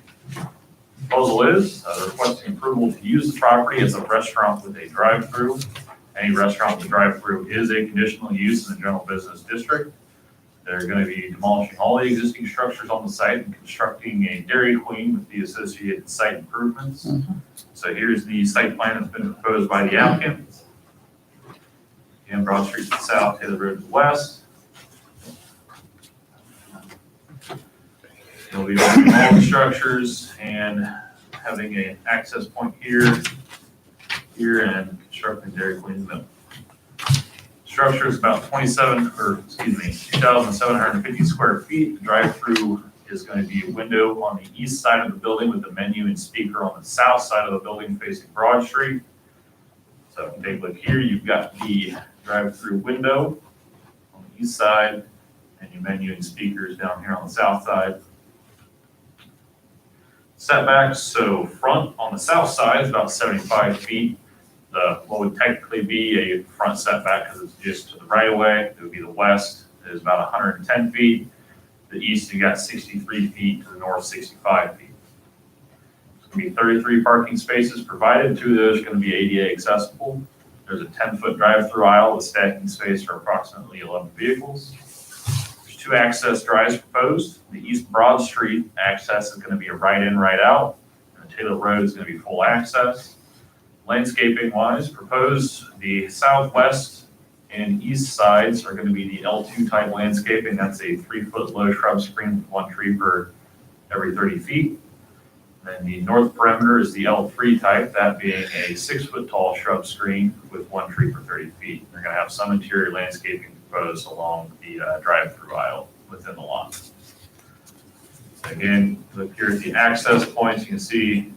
Proposal is they're requesting approval to use the property as a restaurant with a drive-through. Any restaurant with drive-through is a conditional use in the general business district. They're going to be demolishing all the existing structures on the site and constructing a Dairy Queen with the associated site improvements. So here's the site plan that's been proposed by the applicant. Again, Broad Street to the south, Taylor Road to the west. They'll be opening all the structures and having an access point here, and constructing Dairy Queen in the middle. Structure is about 2,750 square feet. The drive-through is going to be a window on the east side of the building with the menu and speaker on the south side of the building facing Broad Street. So if you take a look here, you've got the drive-through window on the east side and your menu and speakers down here on the south side. Setbacks, so front on the south side is about 75 feet. What would technically be a front setback because it's just to the right of way, it would be the west, is about 110 feet. The east, you got 63 feet, to the north, 65 feet. There's going to be 33 parking spaces provided. 2 of those are going to be ADA accessible. There's a 10-foot drive-through aisle with stacking space for approximately 11 vehicles. There's 2 access drives proposed. The East Broad Street access is going to be a right in, right out. And the Taylor Road is going to be full access. Landscaping wise, proposed the southwest and east sides are going to be the L2 type landscaping. That's a 3-foot low shrub screen with 1 tree per every 30 feet. And the north perimeter is the L3 type, that being a 6-foot tall shrub screen with 1 tree per 30 feet. They're going to have some interior landscaping proposed along the drive-through aisle within the lot. Again, look here at the access points. You can see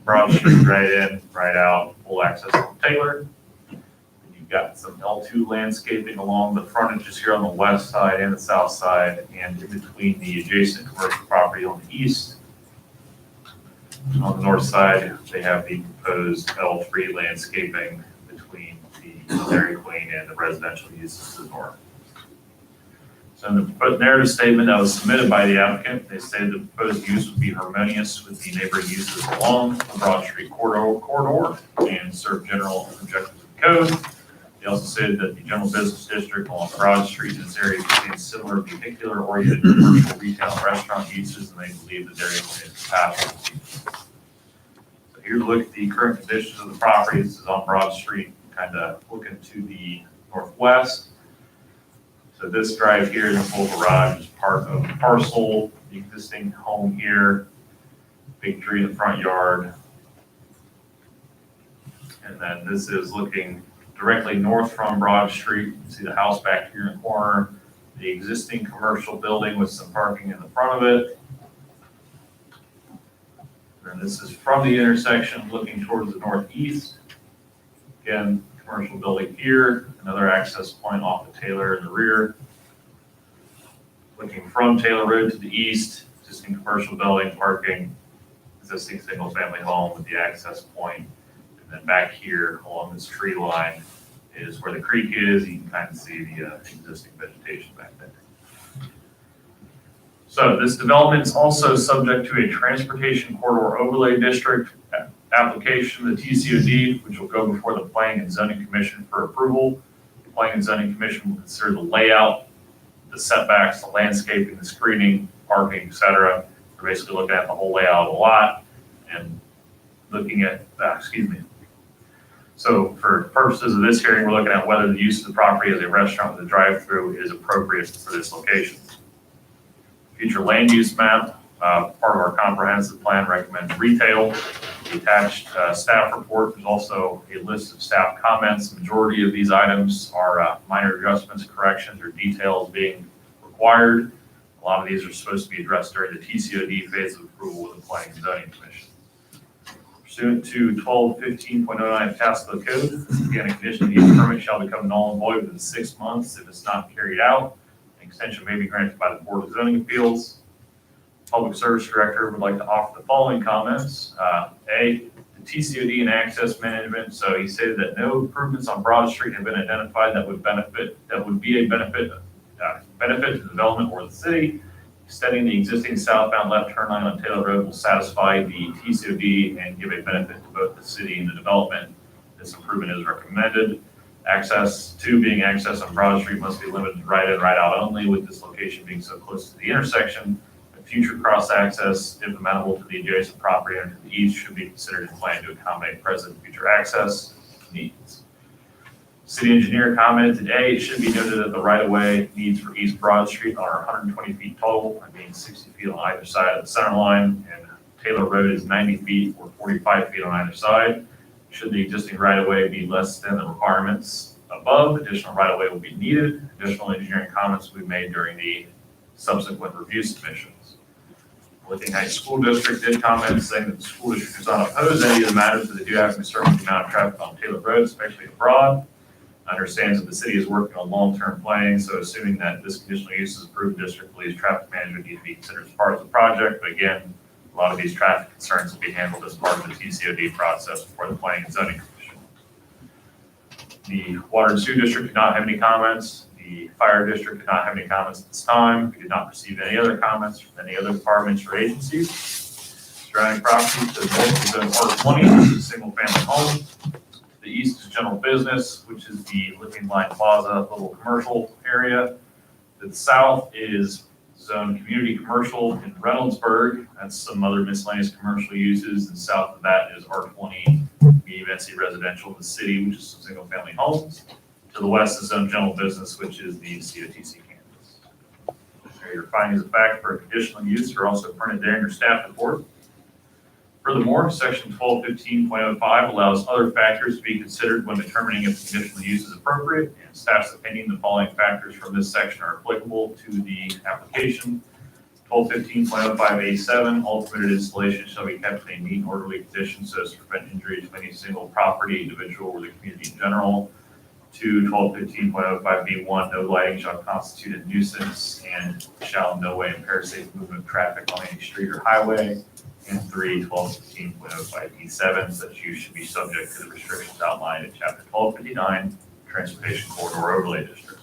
Broad Street right in, right out, full access to Taylor. You've got some L2 landscaping along the frontages here on the west side and the south side, and in between the adjacent commercial property on the east. On the north side, they have the proposed L3 landscaping between the Dairy Queen and the residential uses to the north. So in the narrative statement that was submitted by the applicant, they stated the proposed use would be harmonious with the neighboring uses along the Broad Street corridor and serve general objectives of the code. They also stated that the general business district along Broad Street in this area contains similar vehicular-oriented commercial, retail, and restaurant uses, and they believe the Dairy Queen is compatible. So here's a look at the current conditions of the property. This is on Broad Street, kind of looking to the northwest. So this drive here, the full garage, is part of the parcel, the existing home here, big tree in the front yard. And then this is looking directly north from Broad Street. You can see the house back here in the corner, the existing commercial building with some parking in the front of it. And this is from the intersection looking towards the northeast. Again, commercial building here, another access point off of Taylor in the rear. Looking from Taylor Road to the east, existing commercial building, parking, existing single-family home with the access point. And then back here along this tree line is where the creek is. You can kind of see the existing vegetation back there. So this development is also subject to a transportation corridor overlay district application, the TCOD, which will go before the Planning and Zoning Commission for approval. The Planning and Zoning Commission will consider the layout, the setbacks, the landscaping, the screening, parking, et cetera. We're basically looking at the whole layout of the lot and looking at, So for purposes of this hearing, we're looking at whether the use of the property as a restaurant with a drive-through is appropriate for this location. Future land use map, part of our comprehensive plan recommends retail. The attached staff report, there's also a list of staff comments. The majority of these items are minor adjustments, corrections, or details being required. A lot of these are supposed to be addressed during the TCOD phase of approval with the Planning and Zoning Commission. Pursuant to 1215.09 Tasco Code, again, a conditional use permit shall become null and void within 6 months if it's not carried out. An extension may be granted by the Board of Zoning Appeals. Public Service Director would like to offer the following comments. A, the TCOD and access management. So he stated that no improvements on Broad Street have been identified that would be a benefit to the development or the city. Extending the existing southbound left turn lane on Taylor Road will satisfy the TCOD and give a benefit to both the city and the development. This improvement is recommended. Access, 2, being access on Broad Street must be limited to right in, right out only, with this location being so close to the intersection. Future cross access, if amenable to the adjacent property and to the east, should be considered in plan to accommodate present and future access needs. City engineer commented today, it should be noted that the right-of-way needs for East Broad Street are 120 feet total, and being 60 feet on either side of the center line, and Taylor Road is 90 feet or 45 feet on either side. Should the existing right-of-way be less than the requirements above, additional right-of-way will be needed. Additional engineering comments will be made during the subsequent review submissions. Licking Heights School District did comment saying that the school district does not oppose any of the matters, but they do have concern with the amount of traffic on Taylor Road, especially abroad. Understands that the city is working on long-term planning, so assuming that this conditional use is approved, the district believes traffic management needs to be considered as part of the project. But again, a lot of these traffic concerns will be handled as part of the TCOD process before the Planning and Zoning Commission. The Water and Sewer District did not have any comments. The Fire District did not have any comments at this time. We did not receive any other comments from any other departments or agencies. Surrounding property to the north is zone R20, which is single family home. The east is general business, which is the Living Line Plaza little commercial area. The south is zone community commercial in Reynoldsburg. That's some other miscellaneous commercial uses. And south of that is R20, medium density residential in the city, which is some single family homes. To the west is zone general business, which is the COTC campus. Your findings of fact for conditional use are also printed there in your staff report. Furthermore, section 1215.05 allows other factors to be considered when determining if the conditional use is appropriate. In staff's opinion, the following factors from this section are applicable to the application. 1215.05A7, all permitted installation shall be kept in a neat and orderly condition so as to prevent injury to any single property, individual, or the community in general. 2, 1215.05B1, no lighting shall constitute a nuisance and shall in no way impair safe movement of traffic on any street or highway. And 3, 1215.05B7, such use should be subject to the restrictions outlined in Chapter 1259, Transportation Corridor Overlay District.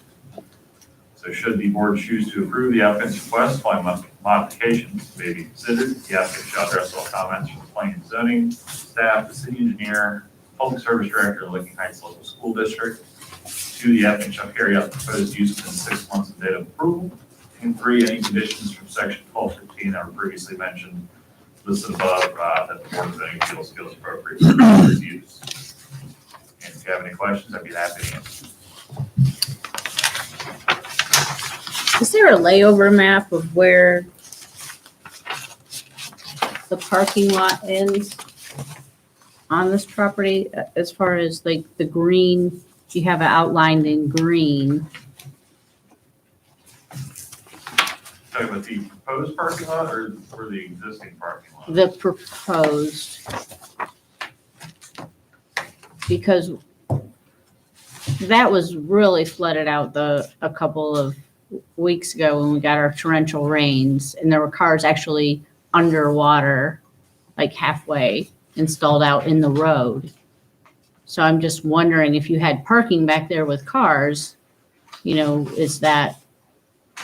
So should the board choose to approve the applicant's request, following modifications may be considered. The applicant shall address all comments from the planning and zoning staff, the city engineer, public service director, of Licking Heights Local School District. 2, the applicant shall carry out the proposed use within 6 months of date of approval. And 3, any conditions from section 1215 that were previously mentioned listed above that the board of zoning feels appropriate for proposed use. And if you have any questions, I'd be happy to answer. Is there a layover map of where the parking lot ends on this property, as far as like the green, you have it outlined in green? Talking about the proposed parking lot or the existing parking lot? The proposed. Because that was really flooded out a couple of weeks ago when we got our torrential rains, and there were cars actually underwater, like halfway installed out in the road. So I'm just wondering if you had parking back there with cars, is that,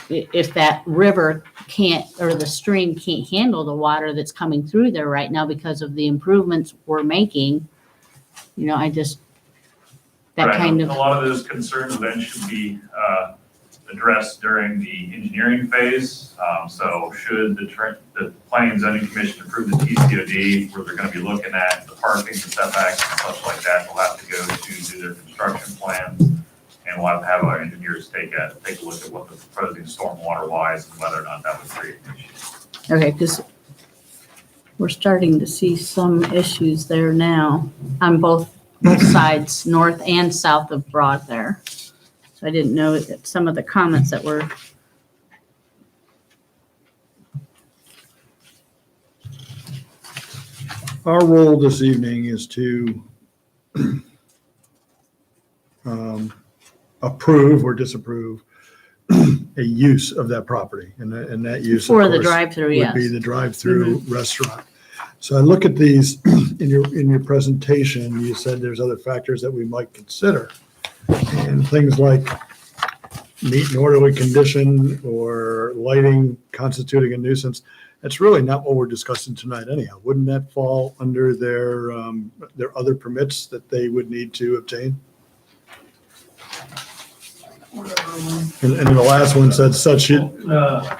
if that river can't, or the stream can't handle the water that's coming through there right now because of the improvements we're making, I just, that Right. kind of. A lot of those concerns then should be addressed during the engineering phase. So should the Planning and Zoning Commission approve the TCOD, where they're going to be looking at the parking, the setbacks, and such like that, we'll have to go to do their construction plans, and we'll have our engineers take a look at what they're proposing stormwater wise and whether or not that would create an issue. Okay, because we're starting to see some issues there now on both sides, north and south of Broad there. So I didn't know that some of the comments that were. Our role this evening is to approve or disapprove a use of that property, and that use, of For the course, drive-through, would yes. be the drive-through restaurant. So I look at these in your presentation. You said there's other factors that we might consider, and things like neat and orderly condition or lighting constituting a nuisance. That's really not what we're discussing tonight anyhow. Wouldn't that fall under their other permits that they would need to obtain? And the last one said such, Yeah,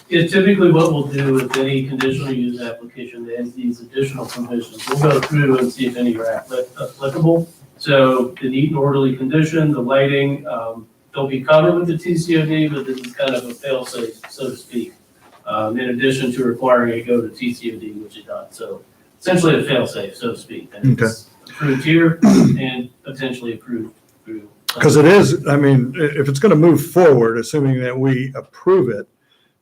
typically what we'll do with any conditional use application that has these additional provisions, we'll go through and see if any are applicable. So the neat and orderly condition, the lighting, they'll be covered with the TCOD, but this is kind of a fail-safe, so to speak. In addition to requiring it go to TCOD, which it does. So essentially a fail-safe, so to speak. And it's approved here and potentially approved through. because it is, I mean, if it's going to move forward, assuming that we approve it,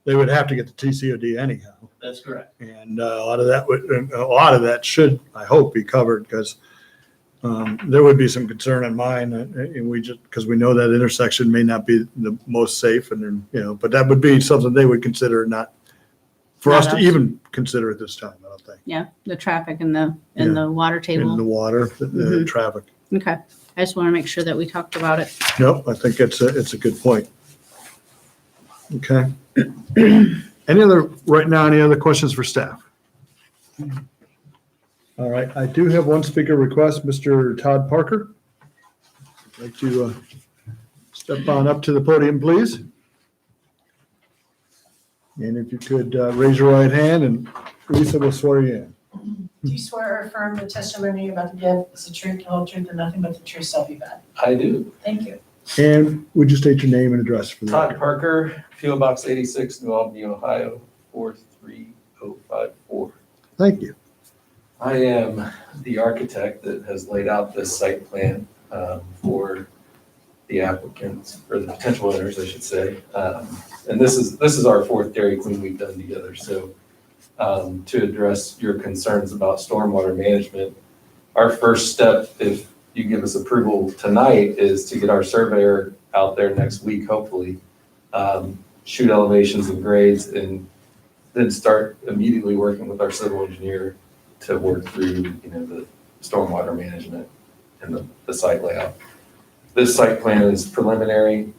they would have to get the TCOD anyhow. That's correct. And a lot of that should, I hope, be covered because there would be some concern on mine, and we just, because we know that intersection may not be the most safe, and then, you know, but that would be something they would consider, not for us to even consider at this time, I don't think. Yeah, the traffic and the water table. In the water, the traffic. Okay, I just want to make sure that we talked about it. Nope, I think it's a good point. Okay. Any other questions for staff? All right, I do have one speaker request, Mr. Todd Parker. I'd like to step on up to the podium, please. And if you could raise your right hand and Lisa will swear you in. Do you swear or affirm the testimony you're about to give is the truth, the whole truth, and nothing but the truth, so help you God? I do. Thank you. And would you state your name and address for the Todd record? Parker, P.O. Box 86, New Albany, Ohio, 43054. Thank you. I am the architect that has laid out this site plan for the applicants, or the potential owners, I should say. And this is our fourth Dairy Queen we've done together. So to address your concerns about stormwater management, our first step, if you give us approval tonight, is to get our surveyor out there next week, hopefully, shoot elevations and grades, and then start immediately working with our civil engineer to work through, the stormwater management and the site layout. This site plan is preliminary.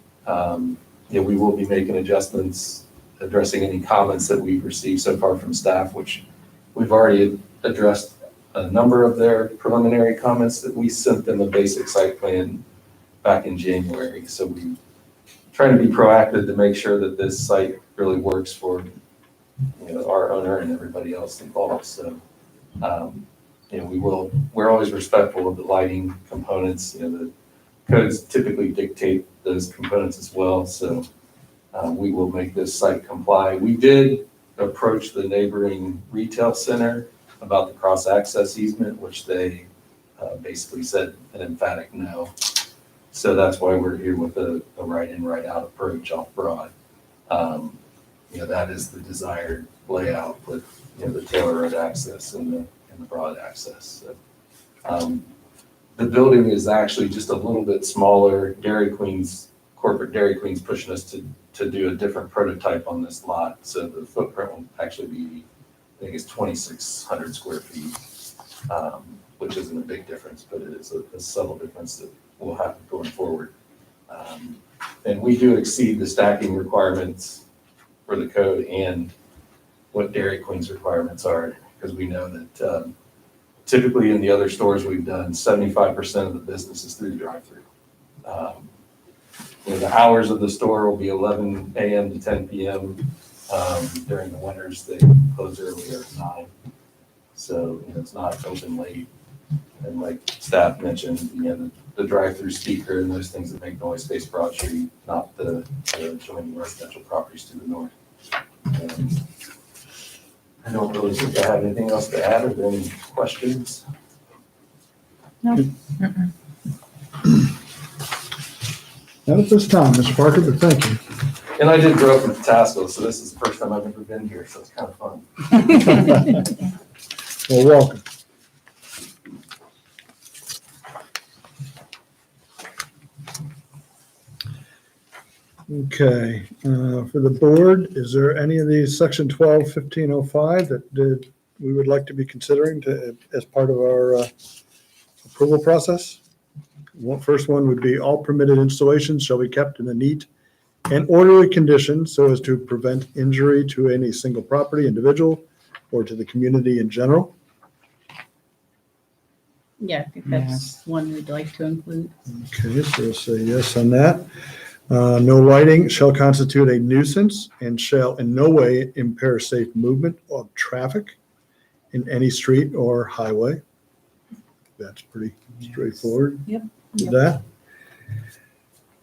We will be making adjustments, addressing any comments that we've received so far from staff, which we've already addressed a number of their preliminary comments. That we sent them a basic site plan back in January. So we trying to be proactive to make sure that this site really works for our owner and everybody else involved. So we're always respectful of the lighting components. The codes typically dictate those components as well. So we will make this site comply. We did approach the neighboring retail center about the cross-access easement, which they basically said an emphatic no. So that's why we're here with a right-in, right-out approach off Broad. That is the desired layout with the Taylor Road access and the Broad access. So, the building is actually just a little bit smaller. Corporate Dairy Queen's pushing us to do a different prototype on this lot. So the footprint will actually be, I think it's 2,600 square feet, which isn't a big difference, but it is a subtle difference that will happen going forward. And we do exceed the stacking requirements for the code and what Dairy Queen's requirements are, because we know that typically in the other stores we've done, 75% of the business is through the drive-through. The hours of the store will be 11 a.m. to 10 p.m. During the winters, they close earlier at 9. So it's not open late. And like staff mentioned, the drive-through speaker and those things that make noise face Broad Street, not the adjoining residential properties to the north. I don't really think I have anything else to add. Are there any questions? No. Not at this time, Mr. Parker, but thank you. And I did grow up in Pataskala, so this is the first time I've ever been here, so it's kind of fun. Well, welcome. Okay, for the board, is there any of these section 12-1505 that we would like to be considering as part of our approval process? First one would be all permitted installations shall be kept in a neat and orderly condition so as to prevent injury to any single property, individual, or to the community in general. Yeah, I think that's one we'd like to include. Okay, so we'll say yes on that. No lighting shall constitute a nuisance and shall in no way impair safe movement of traffic in any street or highway. That's pretty straightforward. Yep. With that.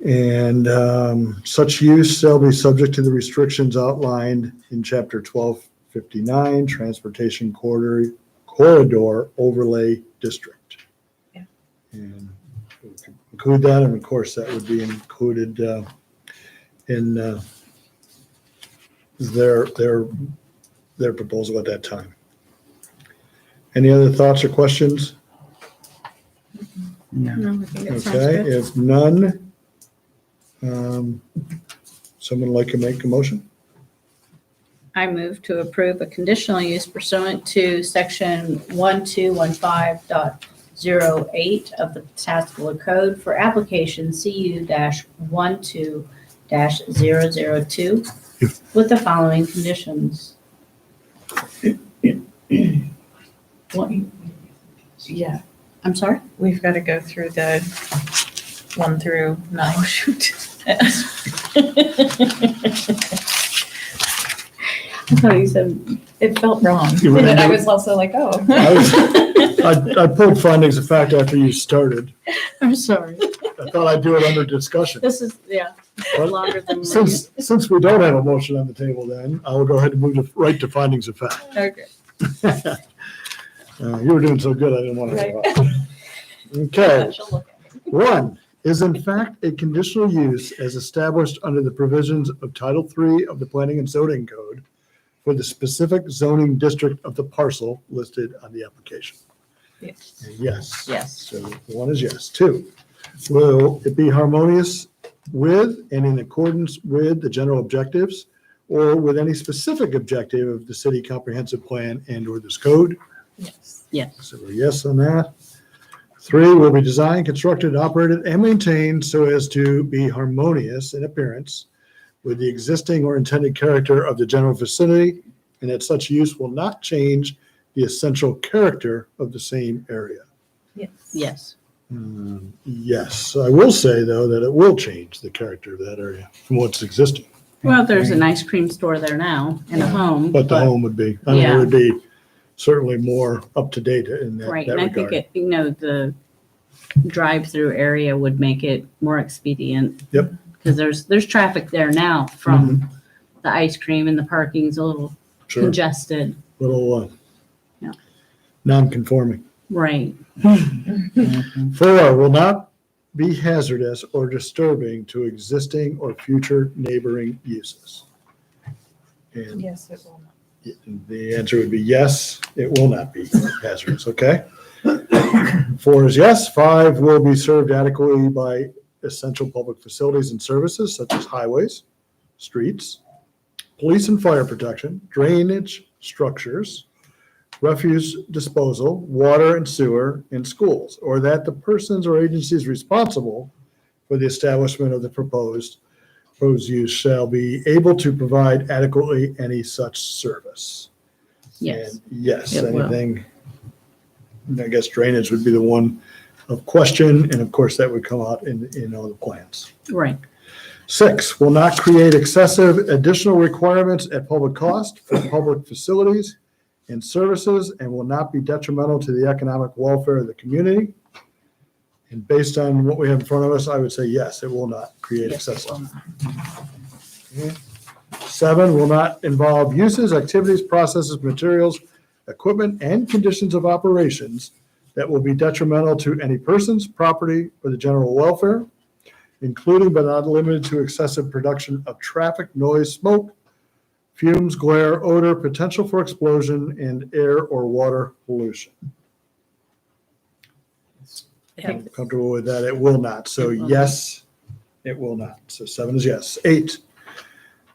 And such use shall be subject to the restrictions outlined in Chapter 1259, Transportation Corridor Overlay District. Yeah. And we could include that, and of course, that would be included in their proposal at that time. Any other thoughts or questions? No, I think it sounds Okay, good. if none, someone like to make a motion? I move to approve a conditional use pursuant to section 1215.08 of the Pataskala Code for application CU-12-002 with the following conditions. What? Yeah, I'm sorry? we've got to go through the 1 through 9. Oh, shoot. I thought you said, It felt wrong. You were And I into- was also like, oh. I pulled findings of fact after you started. I'm sorry. I thought I'd do it under discussion. This is, yeah, But longer than. Since we don't have a motion on the table, then I will go ahead and move right to findings of fact. Okay. You were doing so good, I didn't want to Right. interrupt. Okay. One is in fact a conditional use as established under the provisions of Title III of the Planning and Zoning Code for the specific zoning district of the parcel listed on the application. Yes. Yes. Yes. So one is yes. Two, will it be harmonious with and in accordance with the general objectives or with any specific objective of the city comprehensive plan and or this code? Yes. Yes. So we're yes on that. Three, will be designed, constructed, operated, and maintained so as to be harmonious in appearance with the existing or intended character of the general vicinity, and that such use will not change the essential character of the same area. Yes. Yes. Yes, I will say, though, that it will change the character of that area from what's existing, Well, there's an ice cream store there now and a home. but the home would be, I mean, it Yeah. would be certainly more up to date in that Right, that and I think regard. it, the drive-through area would make it more expedient. Yep. Because there's traffic there now from the ice cream and the parking's a little Sure, congested. little Yeah. non-conforming. Right. 4, will not be hazardous or disturbing to existing or future neighboring uses. And Yes, it will not. the answer would be yes, it will not be hazardous, okay? 4 is yes. 5, will be served adequately by essential public facilities and services such as highways, streets, police and fire protection, drainage structures, refuse disposal, water and sewer, and schools, or that the persons or agencies responsible for the establishment of the proposed use shall be able to provide adequately any such service. Yes. And yes, It will. anything, I guess drainage would be the one of question, and of course, that would come out in all the plans. Right. 6, will not create excessive additional requirements at public cost for public facilities and services and will not be detrimental to the economic welfare of the community. And based on what we have in front of us, I would say yes, it will not create Yes, it will excessive. 7, will not involve uses, activities, processes, materials, equipment, and conditions of operations that will be detrimental to any persons, property, or the general welfare, including but not limited to excessive production of traffic, noise, smoke, fumes, glare, odor, potential for explosion, and air or water pollution. Yeah. Comfortable with that? It will not. So It will yes, it will not. So 7 is yes. 8,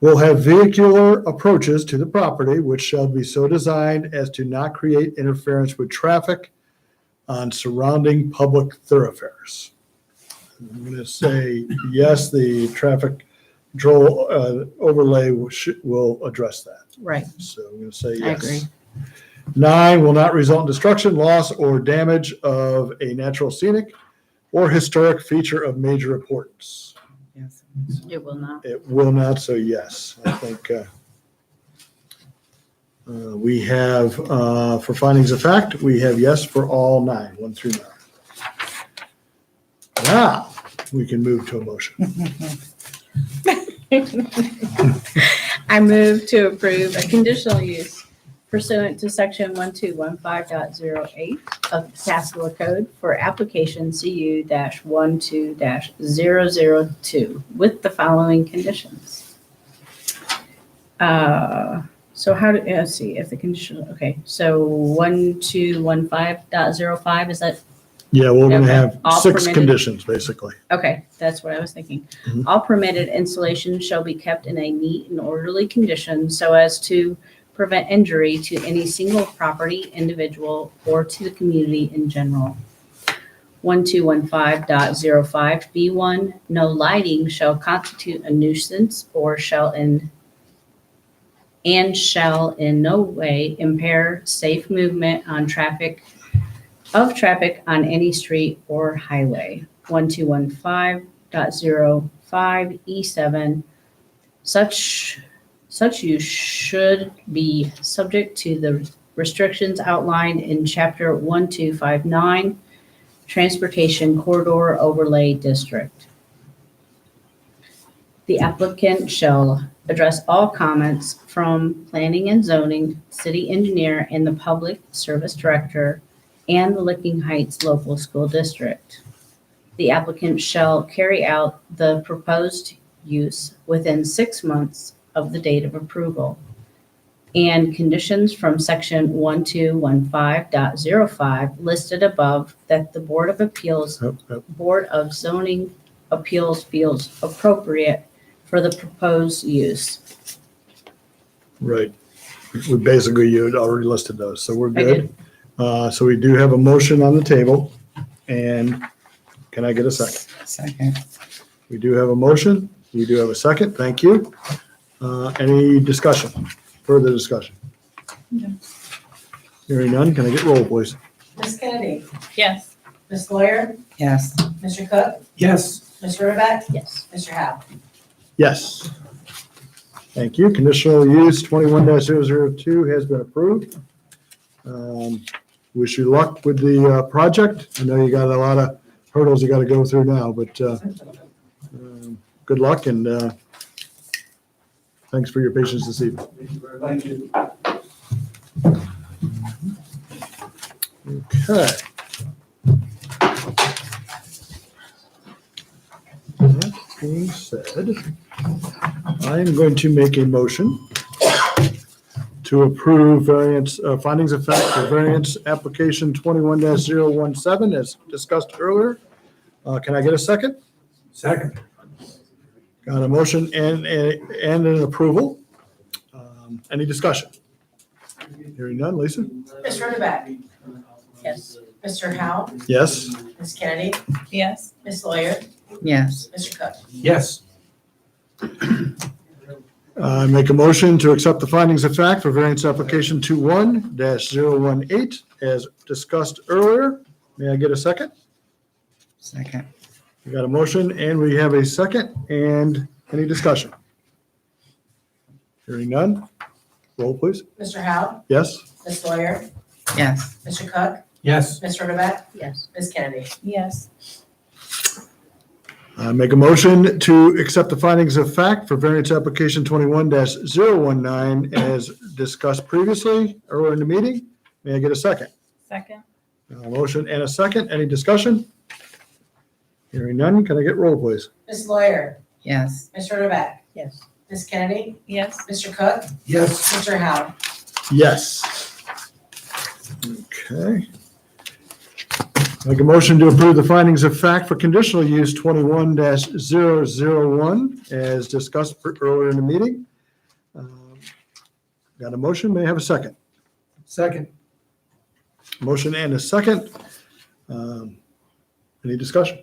will have vehicular approaches to the property which shall be so designed as to not create interference with traffic on surrounding public thoroughfares. I'm going to say yes, the traffic control overlay will address that. Right. So I'm going to say I yes. agree. 9, will not result in destruction, loss, or damage of a natural, scenic, or historic feature of major importance. Yes. It will not. It will not, so yes. I think we have, for findings of fact, we have yes for all 9, 1 through 9. Now, we can move to a motion. I move to approve a conditional use pursuant to section 1215.08 of the Pataskala Code for application CU-12-002 with the following conditions. So how do, let's see, if the condition, okay, so 1215.05, is that? Yeah, we're going to Okay. have All 6 permitted. conditions, basically. Okay, that's what I was thinking. Mhm. All permitted installations shall be kept in a neat and orderly condition so as to prevent injury to any single property, individual, or to the community in general. 1215.05 B1, no lighting shall constitute a nuisance or shall in no way impair safe movement on traffic on any street or highway. 1215.05 E7, such use should be subject to the restrictions outlined in Chapter 1259, Transportation Corridor Overlay District. The applicant shall address all comments from Planning and Zoning, City Engineer, and the Public Service Director, and the Licking Heights Local School District. The applicant shall carry out the proposed use within 6 months of the date of approval. And conditions from section 1215.05 listed above that the Board of Zoning Appeals feels appropriate for the proposed use. Right. We basically, you had already listed those, so we're I good. So we do have a motion on the table, and can I get a second? Second. We do have a motion. We do have a second. Thank you. Any discussion? Further discussion? No. Hearing none, can I get roll, please? Ms. Kennedy, Yes. Ms. Lawyer, Yes. Mr. Cook, Yes. Ms. Rodak, Yes. Mr. Howe. Yes. Thank you. Conditional use 21-002 has been approved. Wish you luck with the project. I know you got a lot of hurdles you got to go through now, but good luck and thanks for your patience this evening. Thank you. Okay. That being said, I am going to make a motion to approve variance, findings of fact for variance application 21-017 as discussed earlier. Can I get a second? Second. Got a motion and an approval. Any discussion? Hearing none. Lisa? Ms. Rodak, Yes. Mr. Howe, Yes? Ms. Kennedy, Yes. Ms. Lawyer, Yes. Mr. Cook. Yes. I make a motion to accept the findings of fact for variance application 21-018 as discussed earlier. May I get a second? Second. We got a motion and we have a second, and any discussion? Hearing none. Roll, please. Mr. Howe, Yes? Ms. Lawyer, Yes. Mr. Cook, Yes. Ms. Rodak, Yes. Ms. Kennedy. Yes. I make a motion to accept the findings of fact for variance application 21-019 as discussed previously earlier in the meeting. May I get a second? Second. A motion and a second. Any discussion? Hearing none. Can I get roll, please? Ms. Lawyer, Yes. Ms. Rodak, Yes. Ms. Kennedy, Yes. Mr. Cook, Yes. Mr. Howe. Yes. Okay. Make a motion to approve the findings of fact for conditional use 21-001 as discussed earlier in the meeting. Got a motion? May I have a second? Second. Motion and a second. Any discussion?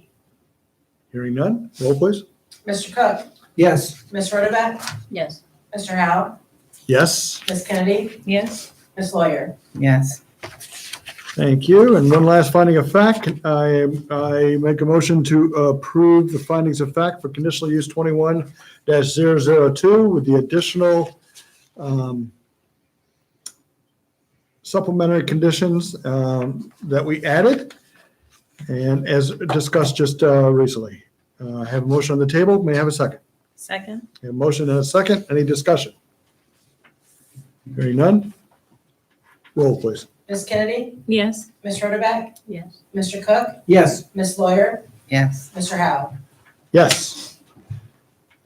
Hearing none. Roll, please. Mr. Cook, Yes. Ms. Rodak, Yes. Mr. Howe, Yes. Ms. Kennedy, Yes. Ms. Lawyer. Yes. Thank you. And one last finding of fact, I make a motion to approve the findings of fact for conditional use 21-002 with the additional supplementary conditions that we added and as discussed just recently. I have a motion on the table. May I have a second? Second? A motion and a second. Any discussion? Hearing none? Roll, please. Ms. Kennedy, Yes. Ms. Rotoback, Yes. Mr. Cook, Yes. Ms. Lawyer, Yes. Mr. Howe. Yes.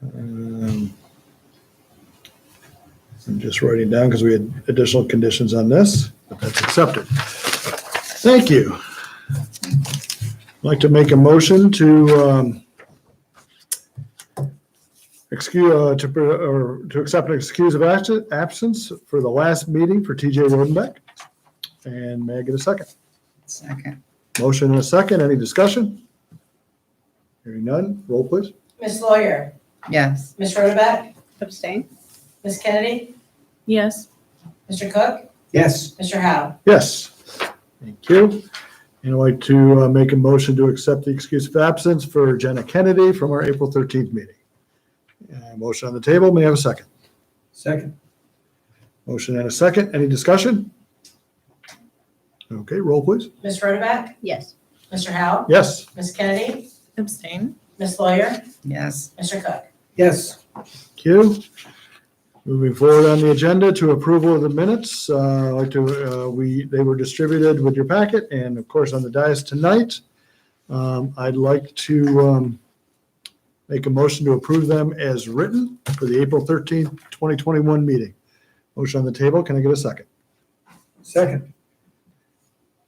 I'm just writing down because we had additional conditions on this, but that's accepted. Thank you. I'd like to make a motion to to accept an excuse of absence for the last meeting for TJ Rodenbeck. And may I get a second? Second. Motion and a second. Any discussion? Hearing none. Roll, please. Ms. Lawyer, Yes. Ms. Rotoback, Abstain? Ms. Kennedy, Yes. Mr. Cook, Yes. Mr. Howe. Yes. Thank you. And I'd like to make a motion to accept the excuse of absence for Jenna Kennedy from our April 13th meeting. Motion on the table. May I have a second? Second. Motion and a second. Any discussion? Okay, roll, please. Ms. Rotoback, Yes. Mr. Howe, Yes. Ms. Kennedy, Abstain? Ms. Lawyer, Yes. Mr. Cook. Yes. Thank you. Moving forward on the agenda to approval of the minutes. I'd like to, they were distributed with your packet and of course on the dais tonight. I'd like to make a motion to approve them as written for the April 13th, 2021 meeting. Motion on the table. Can I get a second? Second.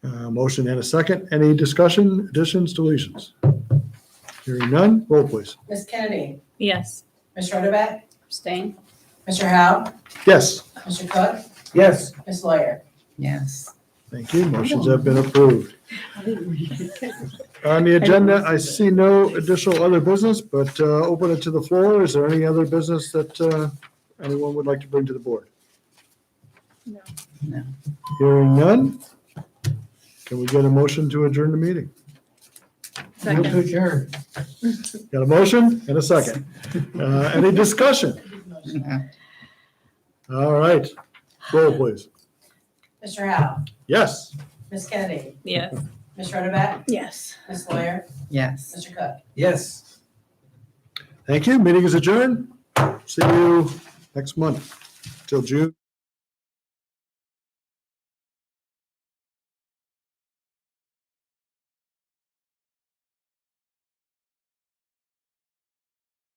Motion and a second. Any discussion, additions, deletions? Hearing none. Roll, please. Ms. Kennedy, Yes. Ms. Rotoback, Abstain? Mr. Howe, Yes. Mr. Cook, Yes. Ms. Lawyer. Yes. Thank you. Motions have been approved. On the agenda, I see no additional other business, but open it to the floor. Is there any other business that anyone would like to bring to the board? No. No. Hearing none. Can we get a motion to adjourn the meeting? Move to Second? adjourn. Got a motion and a second. Any discussion? No. All right. Roll, please. Mr. Howe, Yes. Ms. Kennedy, Yes. Ms. Rotoback, Yes. Ms. Lawyer, Yes. Mr. Cook. Yes. Thank you. Meeting is adjourned. See you next month till June.